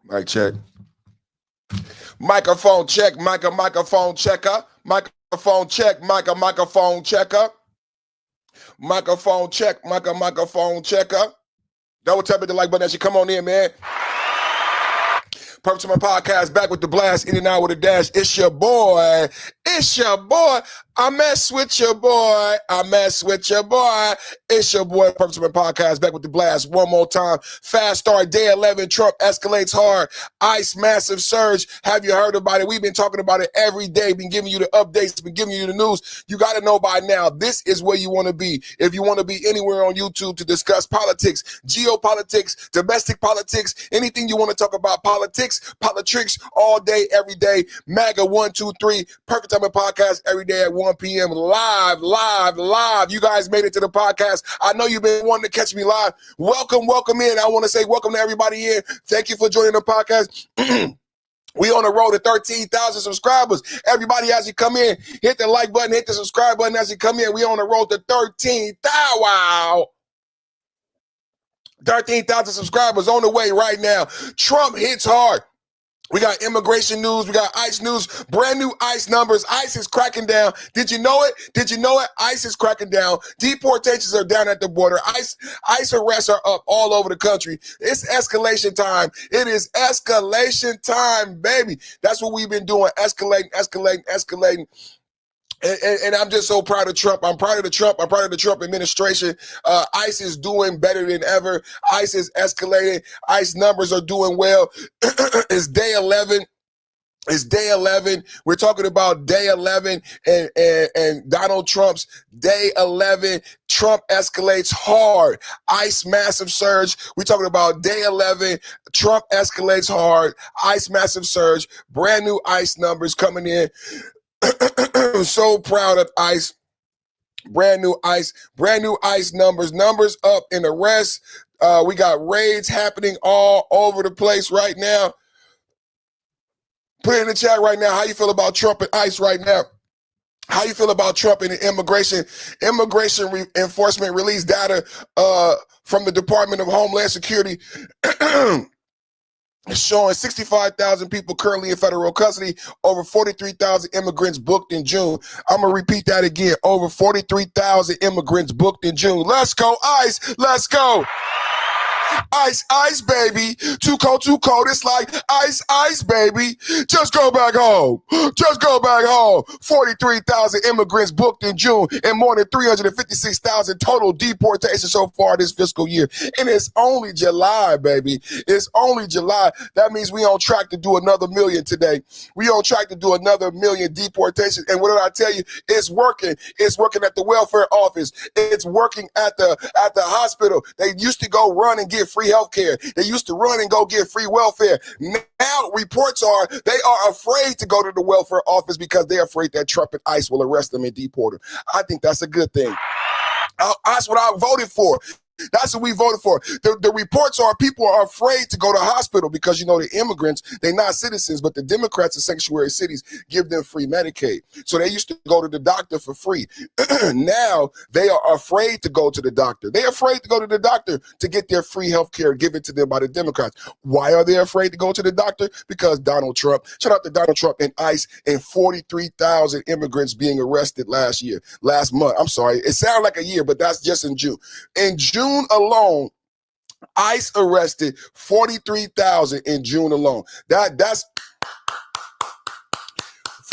Mic check. Microphone check. Microphone checker. Microphone check. Microphone checker. Microphone check. Microphone checker. Double tap at the like button as you come on in, man. Purpose of my podcast, back with the blast, in and out with a dash. It's your boy. It's your boy. I mess with your boy. I mess with your boy. It's your boy. Purpose of my podcast, back with the blast. One more time. Fast start, day 11. Trump escalates hard. ICE massive surge. Have you heard about it? We've been talking about it every day. Been giving you the updates. Been giving you the news. You got to know by now. This is where you want to be. If you want to be anywhere on YouTube to discuss politics, geopolitics, domestic politics, anything you want to talk about, politics all day, every day. MAGA 123. Perfect Time Podcast every day at 1 p.m. live. You guys made it to the podcast. I know you've been wanting to catch me live. Welcome in. I want to say welcome to everybody in. Thank you for joining the podcast. We on the road to 13,000 subscribers. Everybody, as you come in, hit the like button, hit the subscribe button as you come in. We on the road to 13,000. Wow. 13,000 subscribers on the way right now. Trump hits hard. We got immigration news. We got ICE news. Brand new ICE numbers. ICE is cracking down. Did you know it? ICE is cracking down. Deportations are down at the border. ICE arrests are up all over the country. It's escalation time. It is escalation time, baby. That's what we've been doing. Escalating. And I'm just so proud of Trump. I'm proud of the Trump administration. ICE is doing better than ever. ICE is escalating. ICE numbers are doing well. It's day 11. We're talking about day 11 and Donald Trump's day 11. Trump escalates hard. ICE massive surge. We're talking about day 11. Trump escalates hard. ICE massive surge. Brand new ICE numbers coming in. So proud of ICE. Brand new ICE numbers up in the rest. We got raids happening all over the place right now. Put it in the chat right now. How you feel about Trump and ICE right now? How you feel about Trump and the immigration enforcement release data from the Department of Homeland Security? It's showing 65,000 people currently in federal custody, over 43,000 immigrants booked in June. I'm going to repeat that again. Over 43,000 immigrants booked in June. Let's go, ICE. Let's go. Ice, baby. Too cold. It's like ice, baby. Just go back home. 43,000 immigrants booked in June and more than 356,000 total deportations so far this fiscal year. And it's only July, baby. It's only July. That means we on track to do another million today. We on track to do another million deportations. And what did I tell you? It's working. It's working at the welfare office. It's working at the hospital. They used to go run and get free health care. They used to run and go get free welfare. Now reports are they are afraid to go to the welfare office because they're afraid that Trump and ICE will arrest them and deport them. I think that's a good thing. That's what I voted for. That's what we voted for. The reports are people are afraid to go to hospital because, you know, the immigrants, they're not citizens, but the Democrats in sanctuary cities give them free Medicaid. So they used to go to the doctor for free. Now they are afraid to go to the doctor. They're afraid to go to the doctor to get their free health care given to them by the Democrats. Why are they afraid to go to the doctor? Because Donald Trump. Shout out to Donald Trump and ICE and 43,000 immigrants being arrested last month. I'm sorry. It sounds like a year, but that's just in June. In June alone, ICE arrested 43,000 in June alone. That's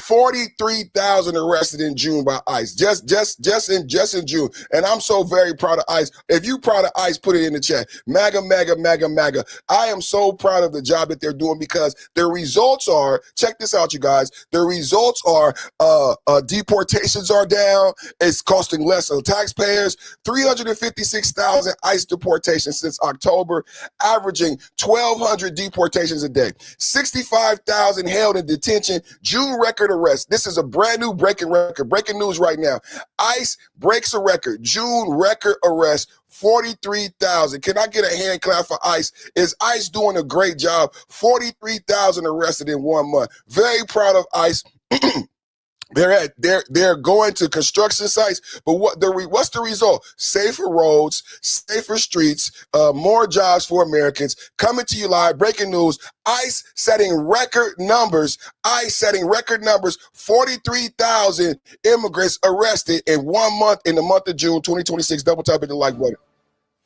43,000 arrested in June by ICE. Just in June. And I'm so very proud of ICE. If you proud of ICE, put it in the chat. MAGA. I am so proud of the job that they're doing because the results are, check this out, you guys. The results are deportations are down. It's costing less on taxpayers. 356,000 ICE deportations since October, averaging 1,200 deportations a day. 65,000 held in detention. June record arrest. This is a brand new breaking news right now. ICE breaks a record. June record arrest, 43,000. Can I get a hand clap for ICE? Is ICE doing a great job? 43,000 arrested in 1 month. Very proud of ICE. They're going to construction sites, but what's the result? Safer roads, safer streets, more jobs for Americans. Coming to you live, breaking news: ICE setting record numbers. 43,000 immigrants arrested in 1 month in the month of June 2026. Double tap the like button.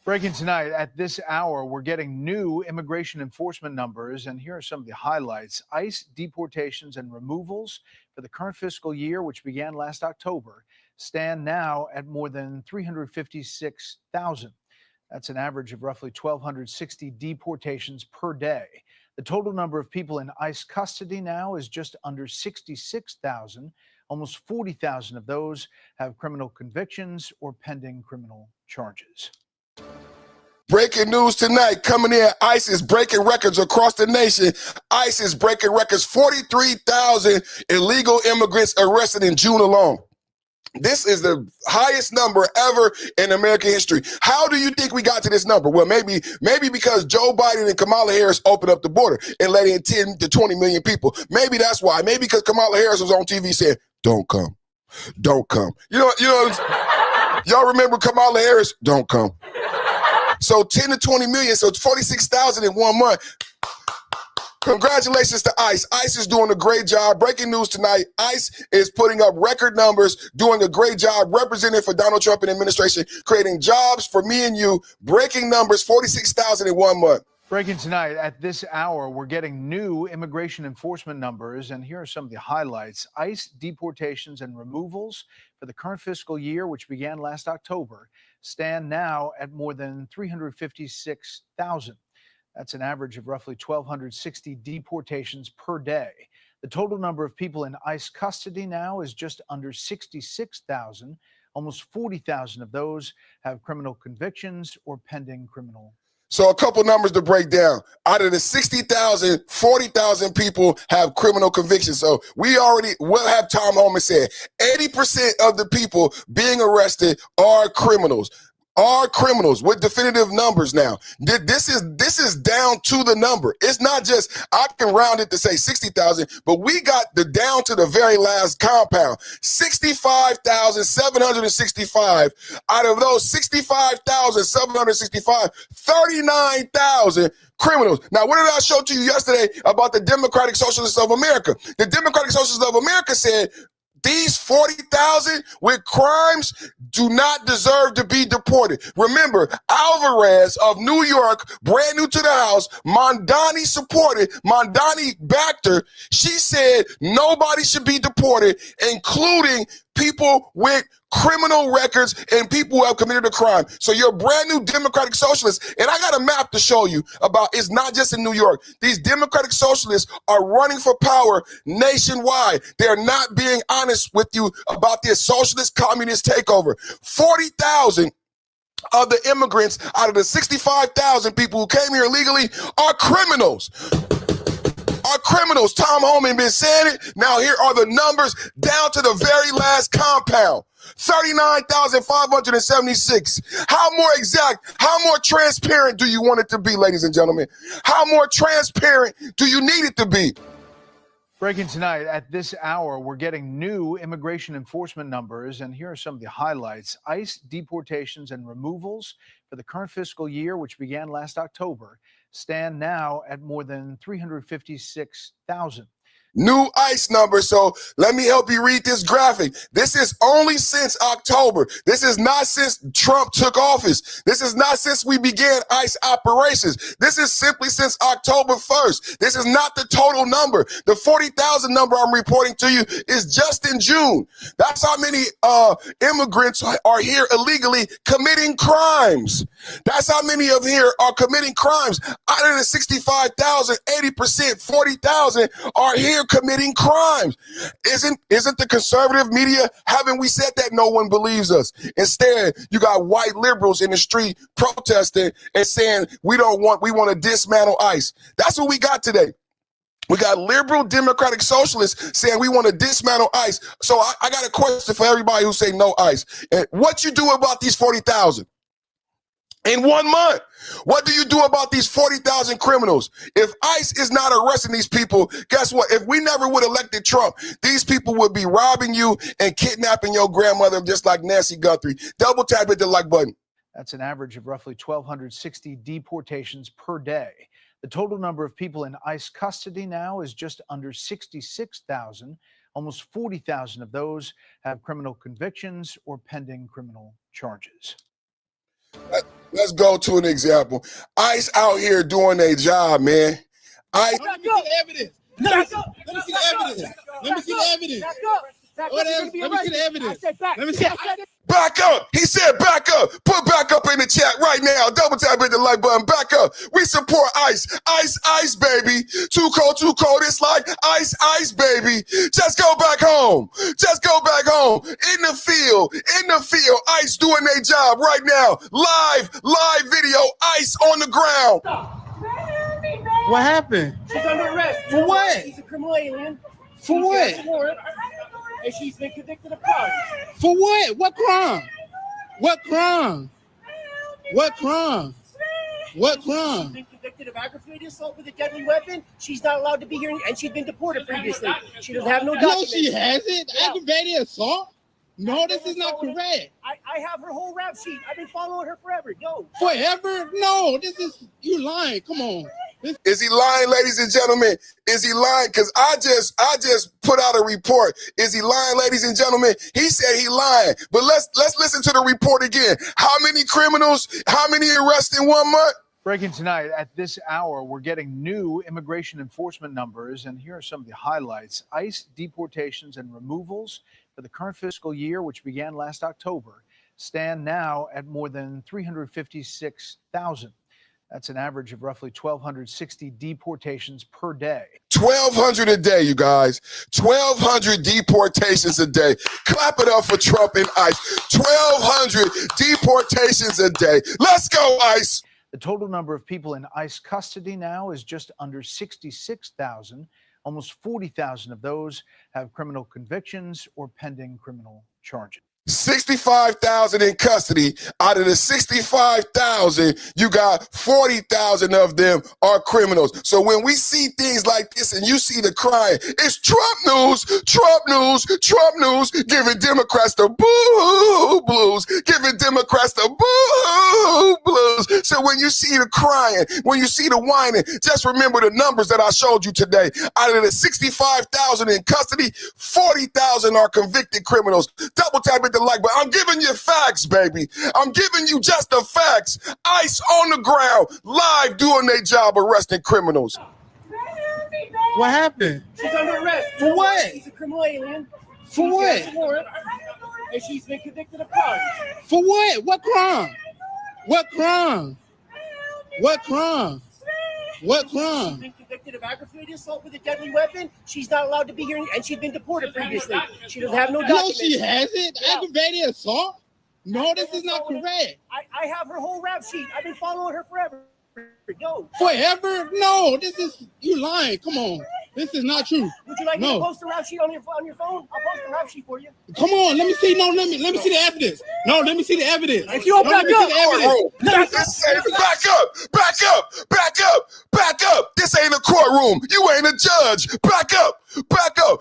Breaking tonight at this hour, we're getting new immigration enforcement numbers, and here are some of the highlights. ICE deportations and removals for the current fiscal year, which began last October, stand now at more than 356,000. That's an average of roughly 1,260 deportations per day. The total number of people in ICE custody now is just under 66,000. Almost 40,000 of those have criminal convictions or pending criminal charges. Breaking news tonight coming in. ICE is breaking records across the nation. ICE is breaking records. 43,000 illegal immigrants arrested in June alone. This is the highest number ever in American history. How do you think we got to this number? Well, maybe because Joe Biden and Kamala Harris opened up the border and let in 10 to 20 million people. Maybe that's why. Maybe because Kamala Harris was on TV saying, "Don't come, don't come." Y'all remember Kamala Harris? Don't come. So 10 to 20 million, so 46,000 in 1 month. Congratulations to ICE. ICE is doing a great job. Breaking news tonight, ICE is putting up record numbers, doing a great job representing for Donald Trump and administration, creating jobs for me and you. Breaking numbers, 46,000 in 1 month. Breaking tonight at this hour, we're getting new immigration enforcement numbers, and here are some of the highlights. ICE deportations and removals for the current fiscal year, which began last October, stand now at more than 356,000. That's an average of roughly 1,260 deportations per day. The total number of people in ICE custody now is just under 66,000. Almost 40,000 of those have criminal convictions or pending criminal. So a couple numbers to break down. Out of the 60,000, 40,000 people have criminal convictions. So we'll have Tom Holman said, 80% of the people being arrested are criminals. With definitive numbers now. This is down to the number. It's not just, I can round it to say 60,000, but we got the down to the very last compound. 65,765. Out of those 65,765, 39,000 criminals. Now, what did I show to you yesterday about the Democratic Socialists of America? The Democratic Socialists of America said, these 40,000 with crimes do not deserve to be deported. Remember, Alvarez of New York, brand new to the House, Mondani backed her. She said nobody should be deported, including people with criminal records and people who have committed a crime. So you're a brand new Democratic Socialist, and I got a map to show you about, it's not just in New York. These Democratic Socialists are running for power nationwide. They're not being honest with you about this socialist communist takeover. 40,000 of the immigrants out of the 65,000 people who came here illegally are criminals. Tom Holman been saying it. Now here are the numbers down to the very last compound. 39,576. How more exact, how more transparent do you want it to be, ladies and gentlemen? How more transparent do you need it to be? Breaking tonight at this hour, we're getting new immigration enforcement numbers, and here are some of the highlights. ICE deportations and removals for the current fiscal year, which began last October, stand now at more than 356,000. New ICE number. So let me help you read this graphic. This is only since October. This is not since Trump took office. This is not since we began ICE operations. This is simply since October 1st. This is not the total number. The 40,000 number I'm reporting to you is just in June. That's how many immigrants are here illegally committing crimes. That's how many of here are committing crimes. Out of the 65,000, 80%, 40,000 are here committing crimes. Isn't the conservative media, haven't we said that? No one believes us. Instead, you got white liberals in the street protesting and saying we want to dismantle ICE. That's what we got today. We got liberal Democratic Socialists saying we want to dismantle ICE. So I got a question for everybody who say no ICE. And what you do about these 40,000? in 1 month. What do you do about these 40,000 criminals? If ICE is not arresting these people, guess what? If we never would have elected Trump, these people would be robbing you and kidnapping your grandmother just like Nancy Guthrie. Double tap hit the like button. That's an average of roughly 1,260 deportations per day. The total number of people in ICE custody now is just under 66,000. Almost 40,000 of those have criminal convictions or pending criminal charges. Let's go to an example. ICE out here doing their job, man. ICE. Let me see the evidence. Let me see the evidence. Let me see the evidence. Let me see the evidence. Let me see. Back up. He said back up. Put back up in the chat right now. Double tap hit the like button. Back up. We support ICE. ICE, ICE, baby. Too cold, it's like ICE, ICE, baby. Just go back home. Just go back home. In the field. ICE doing their job right now. Live video. ICE on the ground. What happened? She's under arrest. For what? She's a criminal alien. For what? And she's been convicted of crimes. For what? What crime? What crime? What crime? What crime? She's been convicted of aggravated assault with a deadly weapon. She's not allowed to be here, and she's been deported previously. She doesn't have no documents. No, she hasn't. Aggravated assault? No, this is not correct. I have her whole rap sheet. I've been following her forever. Yo. Forever? No, this is, you lying. Come on. Is he lying, ladies and gentlemen? Is he lying? Because I just put out a report. Is he lying, ladies and gentlemen? He said he lying. But let's listen to the report again. How many criminals? How many arrests in 1 month? Breaking tonight at this hour, we're getting new immigration enforcement numbers, and here are some of the highlights. ICE deportations and removals for the current fiscal year, which began last October, stand now at more than 356,000. That's an average of roughly 1,260 deportations per day. 1,200 a day, you guys. 1,200 deportations a day. Clap it up for Trump and ICE. 1,200 deportations a day. Let's go, ICE. The total number of people in ICE custody now is just under 66,000. Almost 40,000 of those have criminal convictions or pending criminal charges. 65,000 in custody. Out of the 65,000, you got 40,000 of them are criminals. So when we see things like this and you see the crying, it's Trump news, Trump news, Trump news, giving Democrats the boo blues, giving Democrats the boo blues. So when you see the crying, when you see the whining, just remember the numbers that I showed you today. Out of the 65,000 in custody, 40,000 are convicted criminals. Double tap it. Like, but I'm giving you facts, baby. I'm giving you just the facts. ICE on the ground, live doing their job arresting criminals. What happened? She's under arrest. For what? She's a criminal alien. For what? And she's been convicted of crimes. For what? What crime? What crime? What crime? What crime? She's been convicted of aggravated assault with a deadly weapon. She's not allowed to be here, and she's been deported previously. She doesn't have no documents. No, she hasn't. Aggravated assault? No, this is not correct. I have her whole rap sheet. I've been following her forever. Yo. Forever? No, this is, you lying. Come on. This is not true. Would you like me to post a rap sheet on your phone? I'll post a rap sheet for you. Come on, let me see. No, let me see the evidence. No, let me see the evidence. If you don't back up, back up. This ain't a courtroom. You ain't a judge. Back up.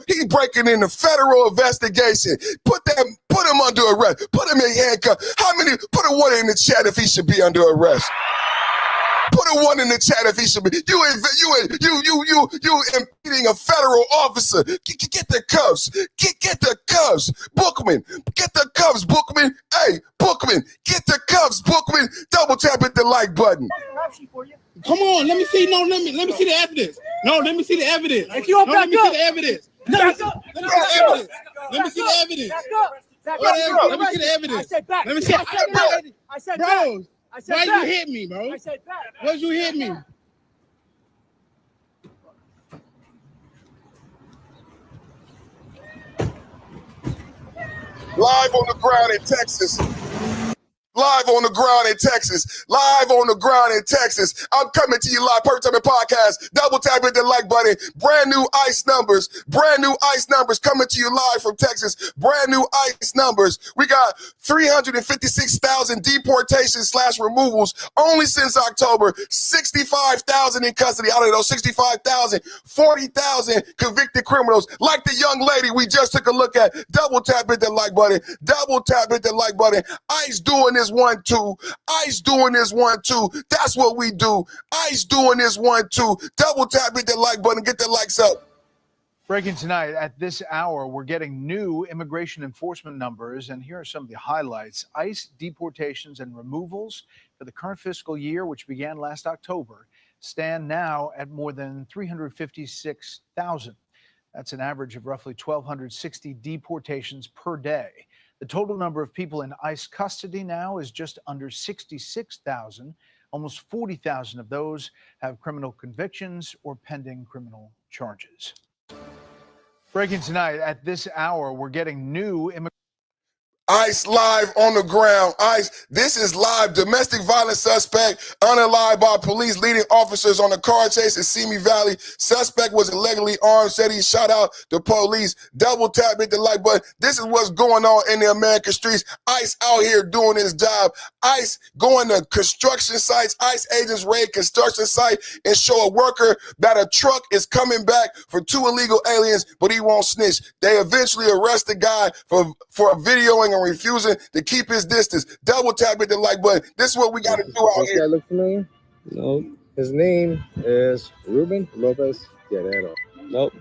He breaking in the federal investigation. Put him under arrest. Put him in handcuffs. Put a one in the chat if he should be under arrest. Put a one in the chat if he should be. You impeding a federal officer. Get the cuffs. Get the cuffs. Bookman. Get the cuffs, Bookman. Hey, Bookman. Get the cuffs, Bookman. Double tap hit the like button. Come on, let me see. No, let me see the evidence. No, let me see the evidence. If you don't back let me up, see the evidence. Let me see the evidence. Let me see the evidence. Let me see the evidence. I said back. Let me see. I said bro. back. I said Why back. you hit me, bro? I said back. Why'd you hit me? Live on the ground in Texas. Live on the ground in Texas. Live on the ground in Texas. I'm coming to you live. Perfect Timing Podcast. Double tap hit the like button. Brand new ICE numbers. Brand new ICE numbers coming to you live from Texas. Brand new ICE numbers. We got 356,000 deportations / removals only since October. 65,000 in custody. Out of those 65,000, 40,000 convicted criminals. Like the young lady we just took a look at. Double tap hit the like button. Double tap hit the like button. ICE doing this 1-2. ICE doing this 1-2. That's what we do. ICE doing this 1-2. Double tap hit the like button. Get the likes up. Breaking tonight at this hour, we're getting new immigration enforcement numbers, and here are some of the highlights. ICE deportations and removals for the current fiscal year, which began last October, stand now at more than 356,000. That's an average of roughly 1,260 deportations per day. The total number of people in ICE custody now is just under 66,000. Almost 40,000 of those have criminal convictions or pending criminal charges. Breaking tonight at this hour, we're getting new ICE live on the ground. ICE, this is live. Domestic violence suspect unalive by police leading officers on a car chase in Simi Valley. Suspect was illegally armed, said he shot out the police. Double tap hit the like button. This is what's going on in the American streets. ICE out here doing his job. ICE going to construction sites. ICE agents raid construction site and show a worker that a truck is coming back for 2 illegal aliens, but he won't snitch. They eventually arrest the guy for videoing and refusing to keep his distance. Double tap hit the like button. This is what we got to do out here. That look familiar? No. His name is Ruben Lopez. Yeah, that all. Nope.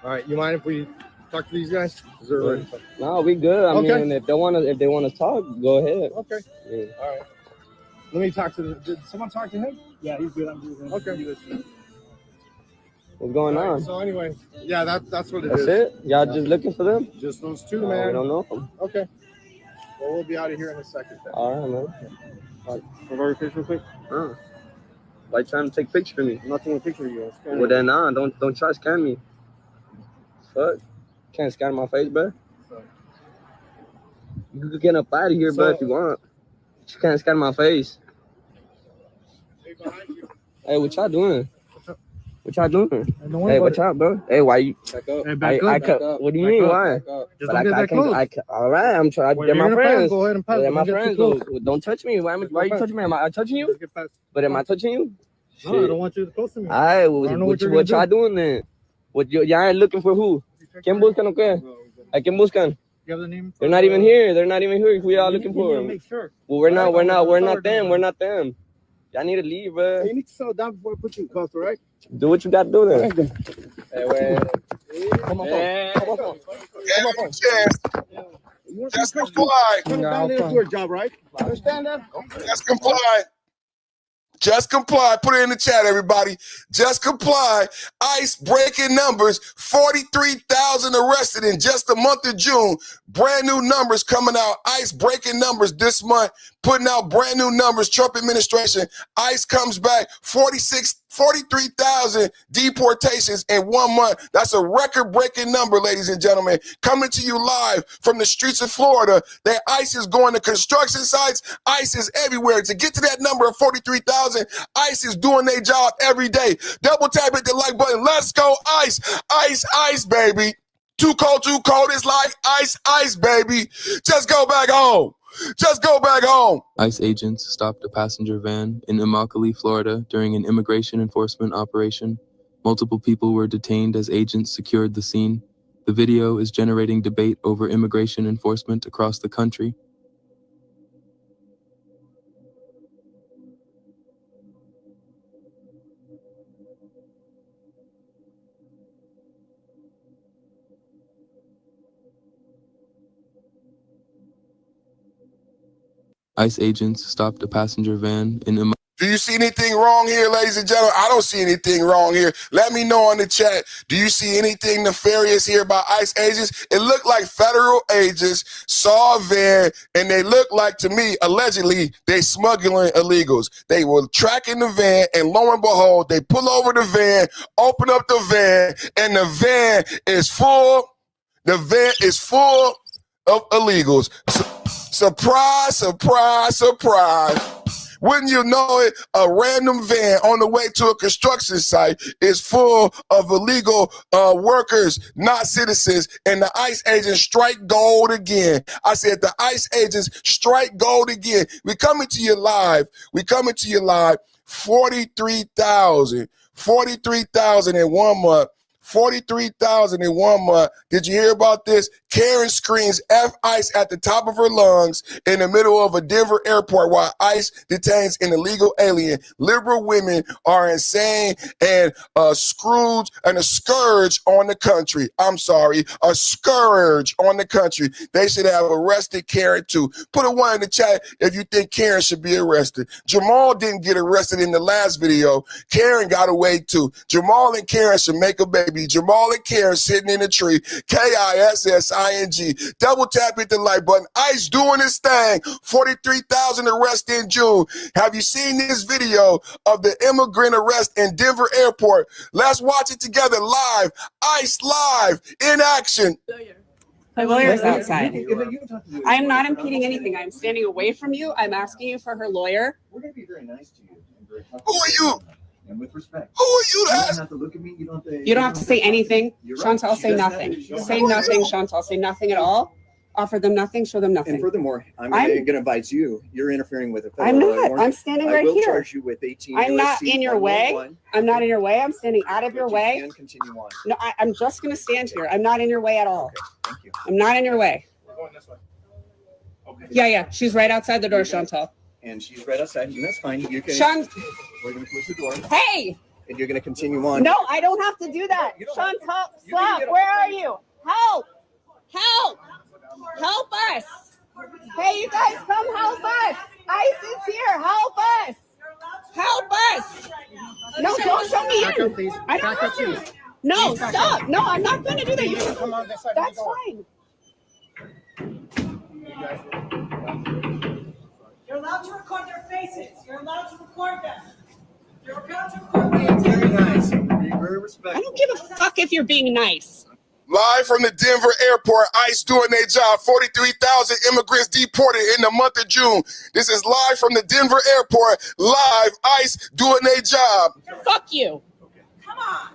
All right, you mind if we talk to these guys? No, we good. I mean, if they want to talk, go ahead. Okay. Yeah. All right. Let me talk to them. Did someone talk to him? Yeah, he's good. I'm good. Okay. What's going All right, on? so anyway, yeah, that's what it That's is. it? Y'all just looking for them? Just those two, No, man. we don't know them. Okay. Well, we'll be out of here in a second. Then. All right, man. Can I borrow your picture real quick? Why you trying to take a picture of me? I'm not taking a picture of you. Well, then, don't try to scan me. Fuck. Can't scan my face, bro. You can get up out of here, bro, if you want. You can't scan my face. Hey, what y'all doing? What y'all doing? Hey, what's up, bro? Hey, why you? Back up. Hey, back up. What do you mean? Why? Back up. Just don't get that close. All right, I'm trying. Well, They're my friends. Go ahead and pass. They're my Don't get friends. too Though. close. Don't touch me. Why are you touching me? Am I touching you? Just get past. But am I touching you? No, I don't want you to close to me. All right, I don't know what what you're y'all doing then? Y'all looking for who? ¿Quién buscan o qué? ¿A quién buscan? You have the name? They're not even here. They're not even here. Who y'all looking You need for? to make sure. Well, we're not them. We're not them. Y'all need to leave, bro. You need to settle down before I put you in cuffs, all right? Do what you got to do then. Hey, wait. Come on, Chance. Just comply. Come down there and do a job, right? Understand that? Just comply. Just comply. Put it in the chat, everybody. Just comply. ICE breaking numbers. 43,000 arrested in just the month of June. Brand new numbers coming out. ICE breaking numbers this month. Putting out brand new numbers. Trump administration. ICE comes back. 43,000 deportations in 1 month. That's a record-breaking number, ladies and gentlemen. Coming to you live from the streets of Florida. That ICE is going to construction sites. ICE is everywhere. To get to that number of 43,000, ICE is doing their job every day. Double tap hit the like button. Let's go, ICE. ICE, ICE, baby. Too cold, it's like ice, ice, baby. Just go back home. Just go back home. ICE agents stopped a passenger van in Immokalee, Florida during an immigration enforcement operation. Multiple people were detained as agents secured the scene. The video is generating debate over immigration enforcement across the country. ICE agents stopped a passenger van in Immokalee. Do you see anything wrong here, ladies and gentlemen? I don't see anything wrong here. Let me know in the chat. Do you see anything nefarious here by ICE agents? It looked like federal agents saw a van, and they looked like, to me, allegedly, they smuggling illegals. They were tracking the van, and lo and behold, they pull over the van, open up the van, and the van is full. The van is full of illegals. Surprise, surprise, surprise. Wouldn't you know it, a random van on the way to a construction site is full of illegal workers, not citizens, and the ICE agents strike gold again. I said the ICE agents strike gold again. We coming to you live. 43,000 in 1 month. 43,000 in 1 month. Did you hear about this? Karen screams F ICE at the top of her lungs in the middle of a Denver airport while ICE detains an illegal alien. Liberal women are insane and a scourge on the country. I'm sorry, a scourge on the country. They should have arrested Karen too. Put a 1 in the chat if you think Karen should be arrested. Jamal didn't get arrested in the last video. Karen got away too. Jamal and Karen should make a baby. Jamal and Karen sitting in a tree. KISSING. Double tap hit the like button. ICE doing his thing. 43,000 arrests in June. Have you seen this video of the immigrant arrest in Denver airport? Let's watch it together live. ICE live in action. My lawyer is outside. I am not impeding anything. I'm standing away from you. I'm asking you for her lawyer. We're going to be very nice to you. Who are you? And with respect. Who are you? You don't have to look at me. You don't have to say anything. Chantal, say nothing. Say nothing, Chantal. Say nothing at all. Offer them nothing. Show them nothing. And furthermore, I'm going to advise you. You're interfering with a federal I'm law. not. I'm standing right I will here. charge you with 18 I'm not USC in your way. 111. I'm not in your way. I'm standing out of your way. You can continue on. No, I'm just going to stand here. I'm not in your way at all. Okay, thank you. I'm not in your way. We're going this way. Okay. Yeah. She's right outside the door, Chantal. And she's right outside, and that's fine. You can. We're going to close the door. Hey! And you're going to continue on. No, I don't have to do that. Chantal, stop. Where are you? Help! Help! Help us! Hey, you guys, come help us! ICE is here. Help us! Help us! No, don't show me in. I don't have to. No, stop. No, I'm not going to do that. You can come on this side. That's fine. You're allowed to record their faces. You're allowed to record them. You're allowed to record them. Very nice. Be very respectful. I don't give a fuck if you're being nice. Live from the Denver airport, ICE doing their job. 43,000 immigrants deported in the month of June. This is live from the Denver airport. Live, ICE doing their job. Fuck you. Come on.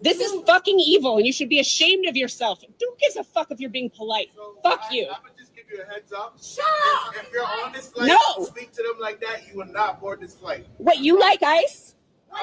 This is fucking evil, and you should be ashamed of yourself. Who gives a fuck if you're being polite? Fuck you. I'm gonna just give you a heads up. Shut up. If you're on this flight, No. speak to them like that. You will not board this flight. What, you like ICE?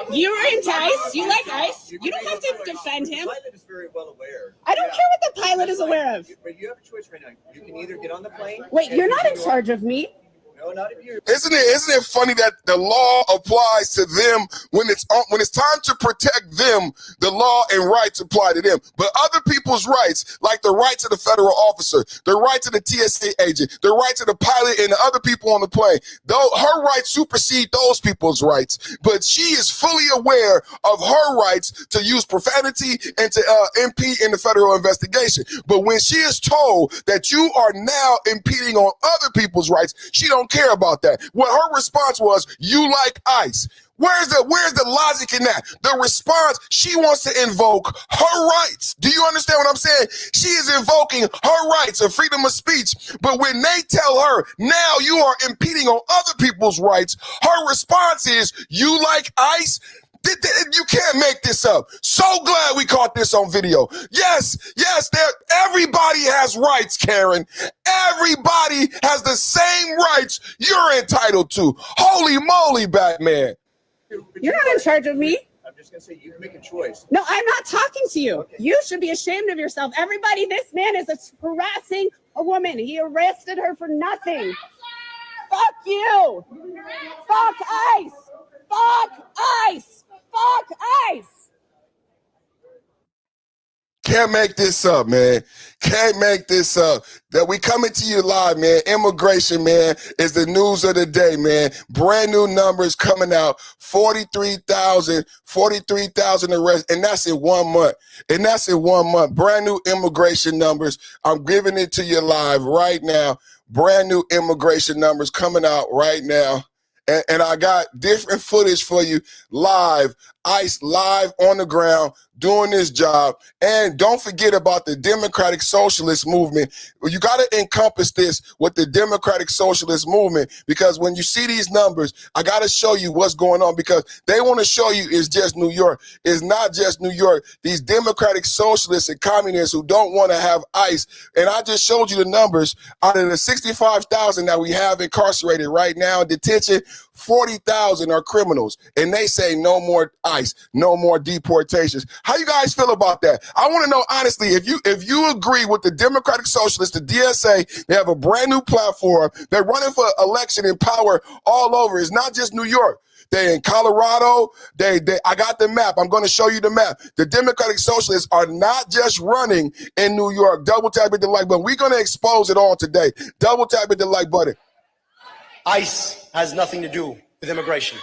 You're into ICE? You like ICE? You don't have to defend him. The pilot is very well aware. I don't care what the pilot is aware of. But you have a choice right now. You can either get on the plane. Wait, you're not in charge of me. No, not if you. Isn't it funny that the law applies to them when it's time to protect them, the law and rights apply to them. But other people's rights, like the rights of the federal officer, the rights of the TSA agent, the rights of the pilot and the other people on the plane, though her rights supersede those people's rights. But she is fully aware of her rights to use profanity and to impede in the federal investigation. But when she is told that you are now impeding on other people's rights, she don't care about that. What her response was, you like ICE. Where's the logic in that? The response, she wants to invoke her rights. Do you understand what I'm saying? She is invoking her rights of freedom of speech. But when they tell her, now you are impeding on other people's rights, her response is, you like ICE? You can't make this up. So glad we caught this on video. Yes, everybody has rights, Karen. Everybody has the same rights you're entitled to. Holy moly, Batman. You're not in charge of me. I'm just going to say you can make a choice. No, I'm not talking to you. You should be ashamed of yourself. Everybody, this man is harassing a woman. He arrested her for nothing. Fuck you. Fuck ICE. Fuck ICE. Fuck ICE. Can't make this up, man. Can't make this up. That we coming to you live, man. Immigration, man, is the news of the day, man. Brand new numbers coming out. 43,000 arrests, and that's in 1 month. Brand new immigration numbers. I'm giving it to you live right now. Brand new immigration numbers coming out right now. And I got different footage for you live. ICE live on the ground doing this job. And don't forget about the democratic socialist movement. You got to encompass this with the democratic socialist movement, because when you see these numbers, I got to show you what's going on, because they want to show you it's just New York. It's not just New York. These democratic socialists and communists who don't want to have ICE, and I just showed you the numbers, out of the 65,000 that we have incarcerated right now in detention, 40,000 are criminals, and they say no more ICE, no more deportations. How you guys feel about that? I want to know honestly, if you agree with the democratic socialists, the DSA, they have a brand new platform. They're running for election and power all over. It's not just New York. They in Colorado. I got the map. I'm going to show you the map. The democratic socialists are not just running in New York. Double tap hit the like button. We're going to expose it all today. Double tap hit the like button. ICE has nothing to do with immigration.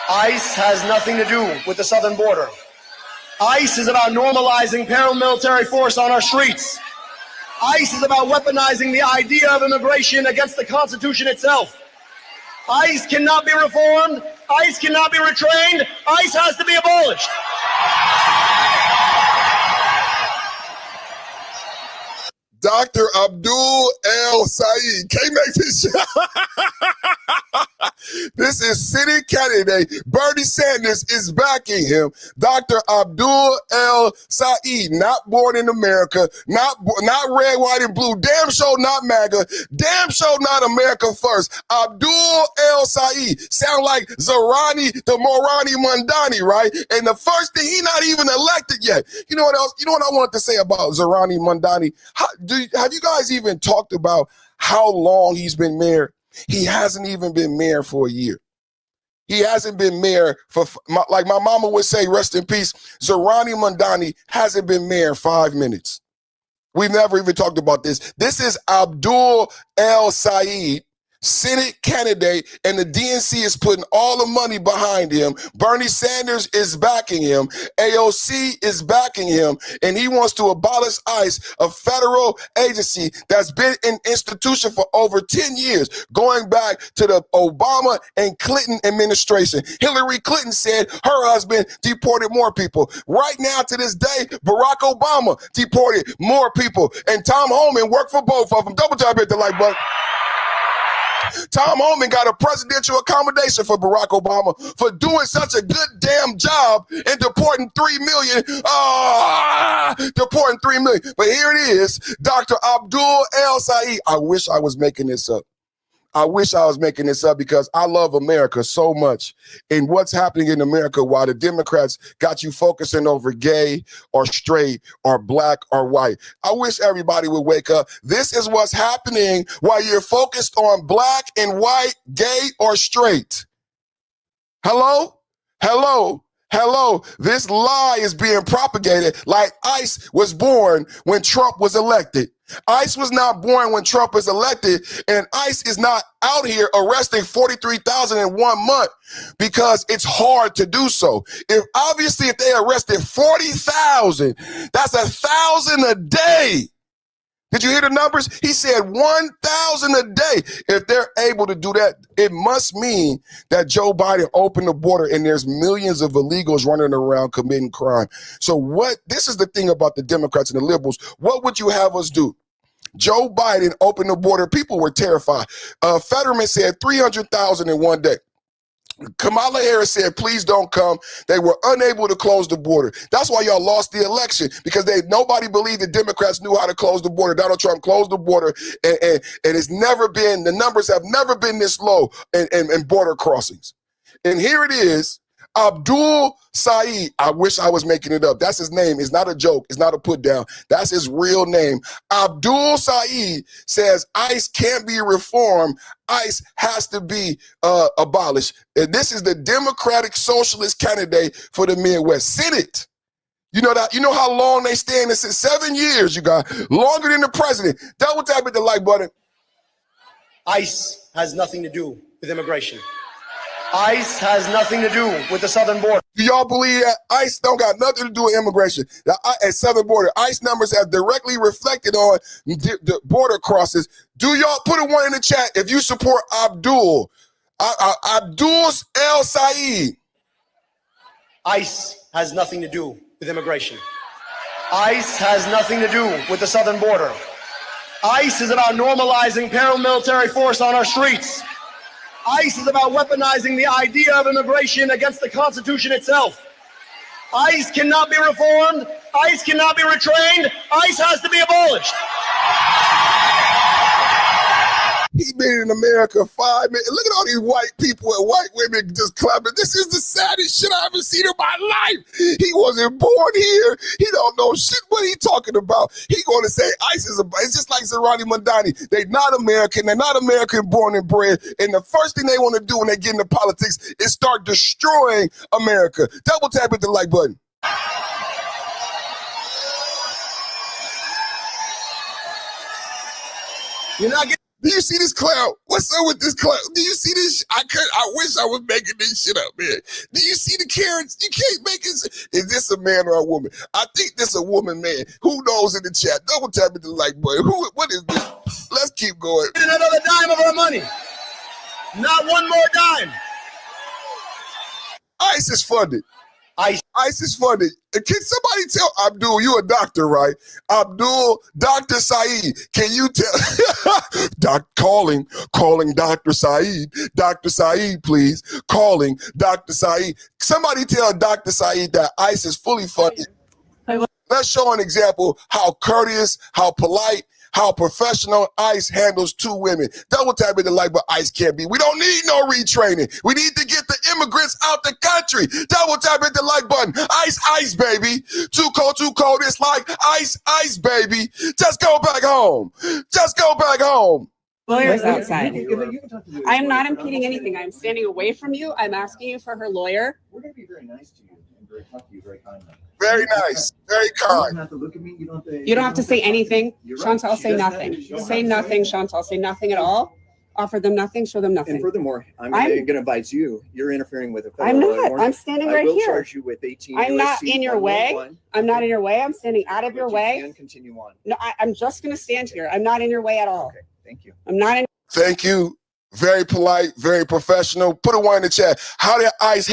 ICE has nothing to do with the southern border. ICE is about normalizing paramilitary force on our streets. ICE is about weaponizing the idea of immigration against the Constitution itself. ICE cannot be reformed. ICE cannot be retrained. ICE has to be abolished. Dr. Abdul El Saeed. Can't make this shit. This is city candidate. Bernie Sanders is backing him. Dr. Abdul El Saeed, not born in America, not red, white, and blue. Damn sure not MAGA. Damn sure not America first. Abdul El Saeed. Sound like Zarani, the Morani Mandani, right? And the first thing, he not even elected yet. You know what else? You know what I wanted to say about Zarani Mandani? Have you guys even talked about how long he's been mayor? He hasn't even been mayor for a year. He hasn't been mayor for, like my mama would say, rest in peace, Zarani Mandani hasn't been mayor 5 minutes. We've never even talked about this. This is Abdul El Saeed, Senate candidate, and the DNC is putting all the money behind him. Bernie Sanders is backing him. AOC is backing him, and he wants to abolish ICE, a federal agency that's been in institution for over 10 years, going back to the Obama and Clinton administration. Hillary Clinton said her husband deported more people. Right now, to this day, Barack Obama deported more people, and Tom Homan worked for both of them. Double tap hit the like button. Tom Homan got a presidential accommodation for Barack Obama for doing such a good damn job in deporting 3 million. Deporting 3 million. But here it is, Dr. Abdul El Saeed. I wish I was making this up. I wish I was making this up, because I love America so much. And what's happening in America while the Democrats got you focusing over gay or straight or black or white. I wish everybody would wake up. This is what's happening while you're focused on black and white, gay or straight. Hello? Hello? Hello, this lie is being propagated like ICE was born when Trump was elected. ICE was not born when Trump was elected, and ICE is not out here arresting 43,000 in 1 month because it's hard to do so. If they arrested 40,000, that's 1,000 a day. Did you hear the numbers? He said 1,000 a day. If they're able to do that, it must mean that Joe Biden opened the border and there's millions of illegals running around committing crime. So this is the thing about the Democrats and the liberals. What would you have us do? Joe Biden opened the border. People were terrified. Fetterman said 300,000 in 1 day. Kamala Harris said, please don't come. They were unable to close the border. That's why y'all lost the election, because nobody believed the Democrats knew how to close the border. Donald Trump closed the border, and the numbers have never been this low in border crossings. And here it is, Abdul Saeed. I wish I was making it up. That's his name. It's not a joke. It's not a put down. That's his real name. Abdul Saeed says ICE can't be reformed. ICE has to be abolished. And this is the Democratic Socialist candidate for the Midwest Senate. You know that? You know how long they stay in this? 7 years, you got longer than the president. Double tap at the like button. ICE has nothing to do with immigration. ICE has nothing to do with the southern border. Do y'all believe that ICE don't got nothing to do with immigration? At southern border, ICE numbers have directly reflected on the border crosses. Do y'all put a 1 in the chat if you support Abdul El Saeed? ICE has nothing to do with immigration. ICE has nothing to do with the southern border. ICE is about normalizing paramilitary force on our streets. ICE is about weaponizing the idea of immigration against the Constitution itself. ICE cannot be reformed. ICE cannot be retrained. ICE has to be abolished. He been in America 5 minutes. Look at all these white people and white women just clapping. This is the saddest shit I ever seen in my life. He wasn't born here. He don't know shit what he talking about. He going to say ICE is it's just like Zerani Mandani. They not American. They're not American born and bred. And the first thing they want to do when they get into politics is start destroying America. Double tap at the like button. You're not getting. Do you see this clown? What's up with this clown? Do you see this? I wish I was making this shit up, man. Do you see the Karens? You can't make it. Is this a man or a woman? I think this a woman, man. Who knows in the chat? Double tap at the like button. What is this? Let's keep going. Another dime of our money. Not one more dime. ICE is funded. ICE is funded. Can somebody tell Abdul, you a doctor, right? Abdul, Dr. Saeed, can you tell? calling Dr. Saeed. Dr. Saeed, please. Calling Dr. Saeed. Somebody tell Dr. Saeed that ICE is fully funded. Let's show an example how courteous, how polite, how professional ICE handles two women. Double tap at the like, but ICE can't be. We don't need no retraining. We need to get the immigrants out the country. Double tap at the like button. ICE, baby. Too cold. It's like ICE, baby. Just go back home. Just go back home. Lawyer's outside. I am not impeding anything. I'm standing away from you. I'm asking you for her lawyer. We're going to be very nice to you and very talk to you very kindly. Very nice. Very kind. You don't have to look at me. You don't have to say anything. Right. Chantal, say nothing. Say nothing, Chantal. Say nothing at all. Offer them nothing. Show them nothing. And furthermore, I'm going to advise you. You're interfering with a federal I'm law not. enforcement. I'm standing right I will here. charge you with 18 I'm not USC in your way. 111. I'm not in your way. I'm standing out of your way. You can continue on. No, I'm just going to stand here. I'm not in your way at all. Okay. Thank you. I'm not in. Thank you. Very polite, very professional. Put a one in the chat. How did ICE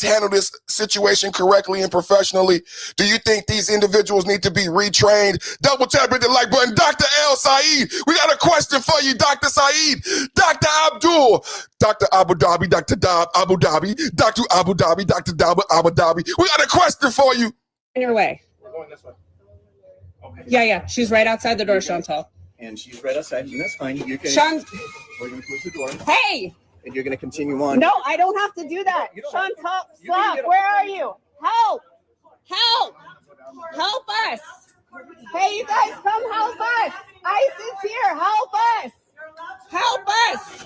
handle this situation correctly and professionally? Do you think these individuals need to be retrained? Double tap at the like button. Dr. El Saeed, we got a question for you, Dr. Saeed. Dr. Abdul, Dr. Abu Dhabi, Dr. Dab Abu Dhabi, Dr. Abu Dhabi, Dr. Dab Abu Dhabi. We got a question for you. In your way. We're going this way. Okay. Yeah. She's right outside the door, Chantal. And she's right outside, and that's fine. You can. We're going to close the door. Hey! And you're going to continue on. No, I don't have to do that. Chantal, stop. Where are you? Help! Help! Help us! Hey, you guys, come help us! ICE is here. Help us! Help us!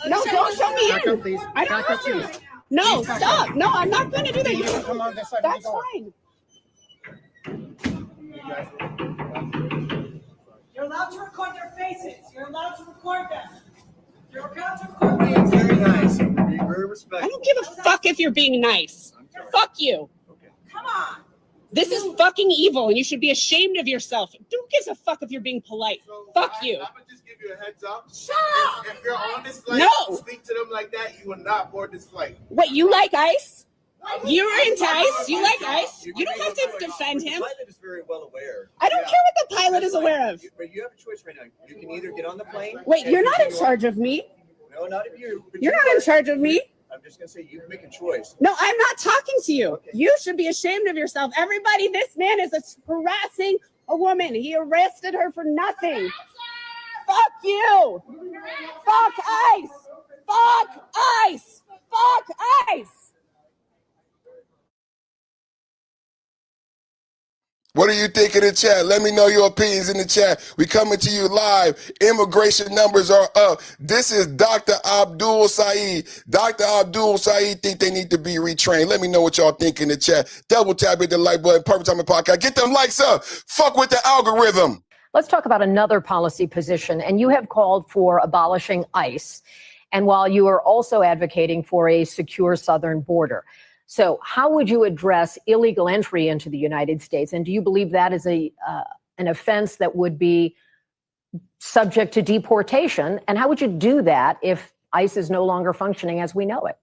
No, don't show me in. I don't have to. No, stop. No, I'm not going to do that. That's fine. You're allowed to record their faces. You're allowed to record them. You're allowed to record them. Very nice. Very respectful. I don't give a fuck if you're being nice. Fuck you. Come on. This is fucking evil, and you should be ashamed of yourself. Who gives a fuck if you're being polite? Fuck you. I'm gonna just give you a heads up. Shut up. If you're on this flight, No. speak to them like that. You will not board this flight. What, you like ICE? You're into ICE? You like ICE? You don't have to defend him. The pilot is very well aware. I don't care what the pilot is aware of. But you have a choice right now. You can either get on the plane. Wait, and you're not in continue charge of me. on. No, not of you. But You're not in charge of me. I'm just going to say you can make a choice. No, I'm not talking to you. You should be ashamed of yourself. Everybody, this man is harassing a woman. He arrested her for nothing. Fuck you. Fuck ICE. Fuck ICE. Fuck ICE. What do you think in the chat? Let me know your opinions in the chat. We coming to you live. Immigration numbers are up. This is Dr. Abdul Saeed. Dr. Abdul Saeed think they need to be retrained. Let me know what y'all think in the chat. Double tap at the like button. Perfect Timing Podcast. Get them likes up. Fuck with the algorithm. Let's talk about another policy position. And you have called for abolishing ICE. And while you are also advocating for a secure southern border. So how would you address illegal entry into the United States? And do you believe that is an offense that would be subject to deportation? And how would you do that if ICE is no longer functioning as we know it?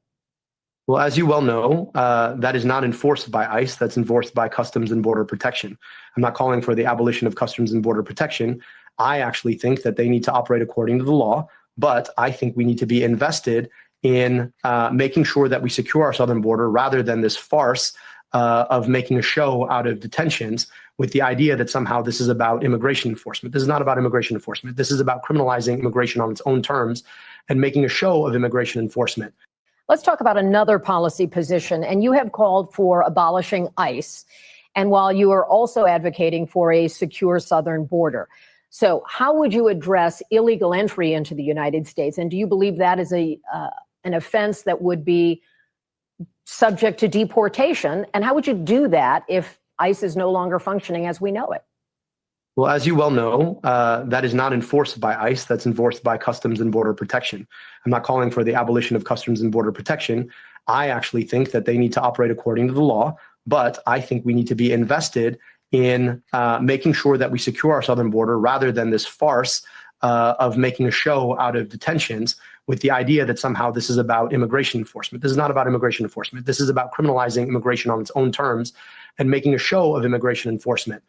Well, as you well know, that is not enforced by ICE. That's enforced by Customs and Border Protection. I'm not calling for the abolition of Customs and Border Protection. I actually think that they need to operate according to the law, but I think we need to be invested in making sure that we secure our southern border rather than this farce of making a show out of detentions with the idea that somehow this is about immigration enforcement. This is not about immigration enforcement. This is about criminalizing immigration on its own terms and making a show of immigration enforcement. Let's talk about another policy position. And you have called for abolishing ICE. And while you are also advocating for a secure southern border. So how would you address illegal entry into the United States? And do you believe that is an offense that would be subject to deportation? And how would you do that if ICE is no longer functioning as we know it? Well, as you well know, that is not enforced by ICE. That's enforced by Customs and Border Protection. I'm not calling for the abolition of Customs and Border Protection. I actually think that they need to operate according to the law, but I think we need to be invested in making sure that we secure our southern border rather than this farce of making a show out of detentions with the idea that somehow this is about immigration enforcement. This is not about immigration enforcement. This is about criminalizing immigration on its own terms and making a show of immigration enforcement.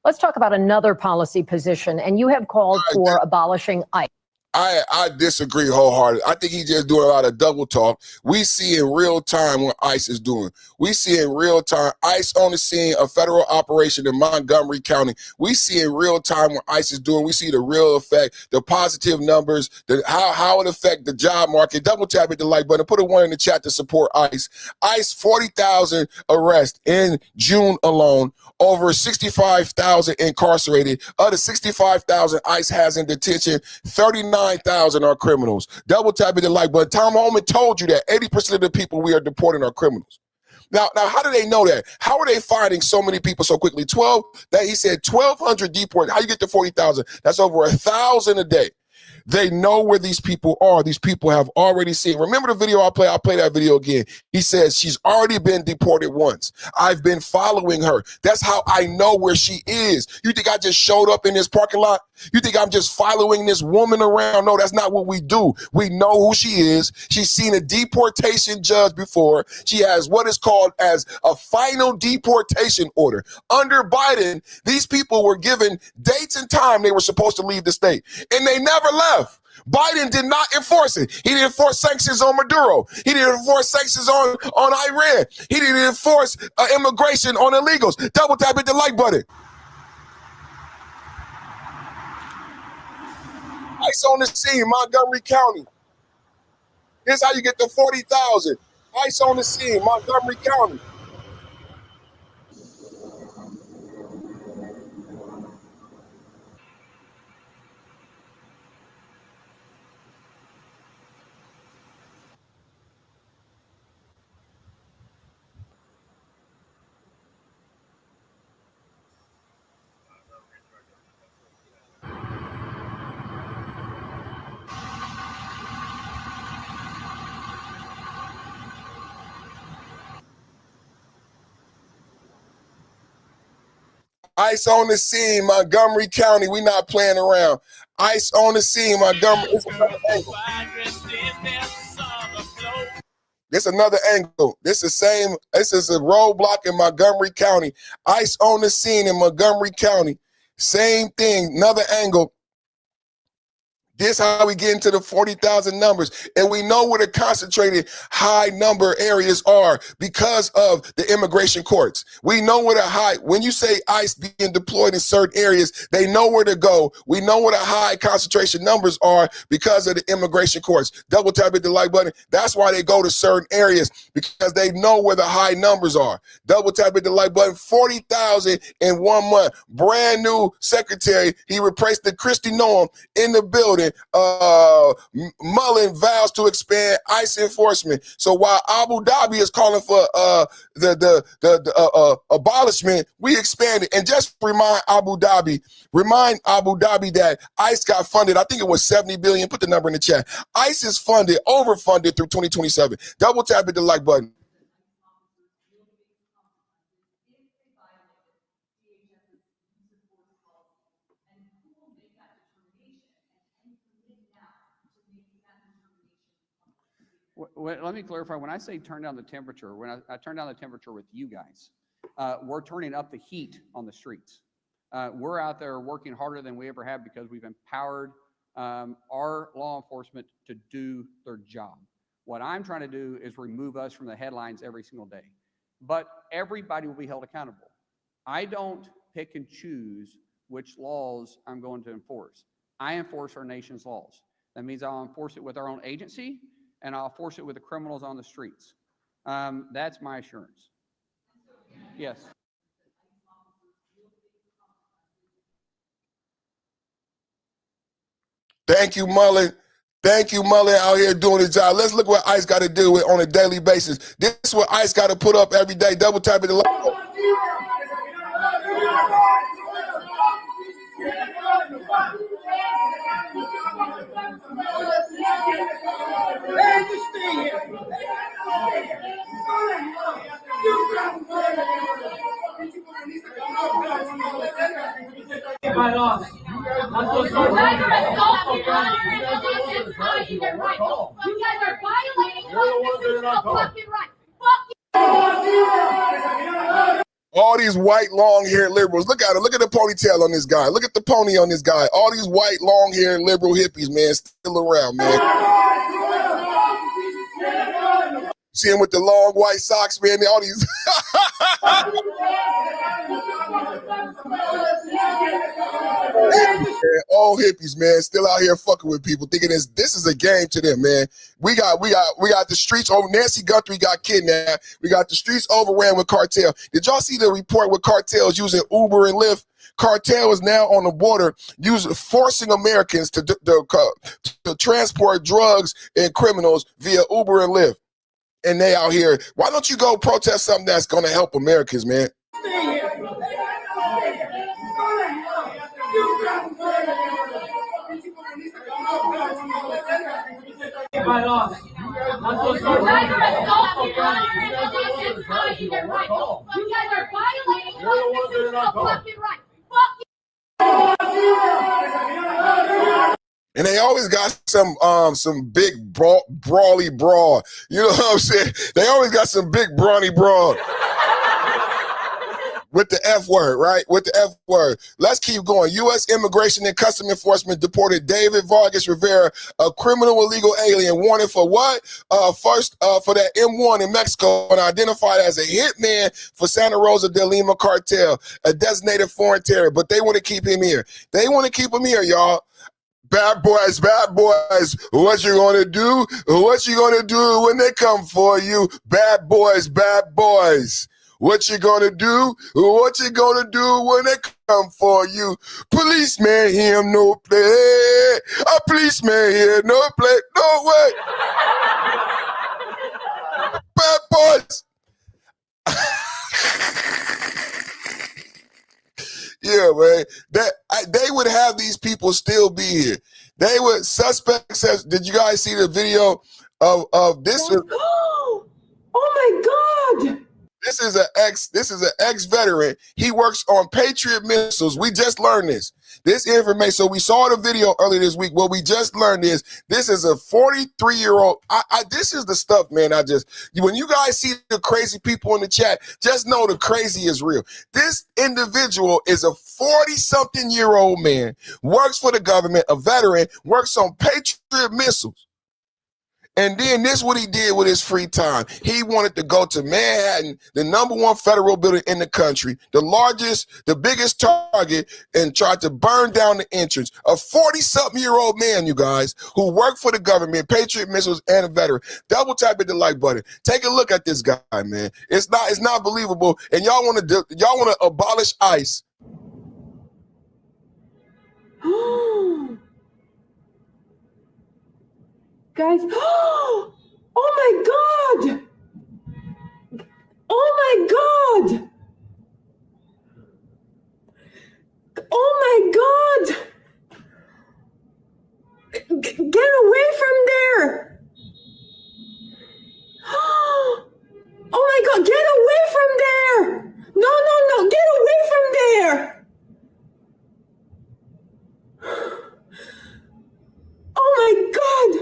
Let's talk about another policy position. And you have called for abolishing ICE. I disagree wholeheartedly. I think he's just doing a lot of double talk. We see in real time what ICE is doing. We see in real time ICE on the scene, a federal operation in Montgomery County. We see in real time what ICE is doing. We see the real effect, the positive numbers, how it affect the job market. Double tap at the like button. Put a 1 in the chat to support ICE. ICE 40,000 arrests in June alone. Over 65,000 incarcerated. Of the 65,000 ICE has in detention, 39,000 are criminals. Double tap at the like button. Tom Holman told you that 80% of the people we are deporting are criminals. Now, how do they know that? How are they finding so many people so quickly? He said 1,200 deported. How you get to 40,000? That's over 1,000 a day. They know where these people are. These people have already seen. Remember the video I play? I'll play that video again. He says she's already been deported once. I've been following her. That's how I know where she is. You think I just showed up in this parking lot? You think I'm just following this woman around? No, that's not what we do. We know who she is. She's seen a deportation judge before. She has what is called as a final deportation order. Under Biden, these people were given dates and time they were supposed to leave the state, and they never left. Biden did not enforce it. He didn't enforce sanctions on Maduro. He didn't enforce sanctions on Iran. He didn't enforce immigration on illegals. Double tap at the like button. ICE on the scene, Montgomery County. Here's how you get to 40,000. ICE on the scene, Montgomery County. ICE on the scene, Montgomery County. We not playing around. ICE on the scene, Montgomery. It's another angle. This another angle. This is a roadblock in Montgomery County. ICE on the scene in Montgomery County. Same thing, another angle. This how we get into the 40,000 numbers. And we know where the concentrated high number areas are because of the immigration courts. We know where when you say ICE being deployed in certain areas, they know where to go. We know where the high concentration numbers are because of the immigration courts. Double tap at the like button. That's why they go to certain areas, because they know where the high numbers are. Double tap at the like button. 40,000 in 1 month. Brand new secretary. He replaced the Christy Noam in the building. Mullen vows to expand ICE enforcement. So while Abu Dhabi is calling for the abolishment, we expand it. And just remind Abu Dhabi that ICE got funded. I think it was 70 billion. Put the number in the chat. ICE is overfunded through 2027. Double tap at the like button. Let me clarify. When I say turn down the temperature, when I turn down the temperature with you guys, we're turning up the heat on the streets. We're out there working harder than we ever have because we've empowered our law enforcement to do their job. What I'm trying to do is remove us from the headlines every single day. But everybody will be held accountable. I don't pick and choose which laws I'm going to enforce. I enforce our nation's laws. That means I'll enforce it with our own agency, and I'll enforce it with the criminals on the streets. That's my assurance. Yes. Thank you, Mullen. Thank you, Mullen, out here doing his job. Let's look what ICE got to deal with on a daily basis. This is what ICE got to put up every day. Double tap it. All these white long-haired liberals. Look at it. Look at the ponytail on this guy. Look at the pony on this guy. All these white long-haired liberal hippies, man, still around, man. See him with the long white socks, man. All these. All hippies, man, still out here fucking with people, thinking this is a game to them, man. We got the streets over. Nancy Guthrie got kidnapped. We got the streets overran with cartel. Did y'all see the report with cartels using Uber and Lyft? Cartel is now on the border, forcing Americans to transport drugs and criminals via Uber and Lyft. And they out here. Why don't you go protest something that's going to help Americans, man? And they always got some big brawly brawl. You know what I'm saying? They always got some big brawny brawl. With the F word, right? With the F word. Let's keep going. U.S. Immigration and Customs Enforcement deported David Vargas Rivera, a criminal illegal alien, wanted for what? First, for that M1 in Mexico, and identified as a hitman for Santa Rosa de Lima cartel, a designated foreign terror. But they want to keep him here. They want to keep him here, y'all. Bad boys, what you gonna do? What you gonna do when they come for you? Bad boys. What you gonna do? What you gonna do when they come for you? Policeman here, no play. A policeman here, no play. No way. Bad boys. Yeah, man. They would have these people still be here. They would. Suspect says, did you guys see the video of this? Oh my God. This is an ex-veteran. He works on Patriot missiles. We just learned this information. So we saw the video earlier this week. What we just learned is this is a 43-year-old. This is the stuff, man. When you guys see the crazy people in the chat, just know the crazy is real. This individual is a 40-something-year-old man, works for the government, a veteran, works on Patriot missiles. And then this is what he did with his free time. He wanted to go to Manhattan, the #1 federal building in the country, the biggest target, and tried to burn down the entrance. A 40-something-year-old man, you guys, who worked for the government, Patriot missiles, and a veteran. Double tap at the like button. Take a look at this guy, man. It's not believable. And y'all want to abolish ICE. Guys, oh my God! Oh my God! Oh my God! Get away from there! Oh my God, get away from there! No, get away from there! Oh my God!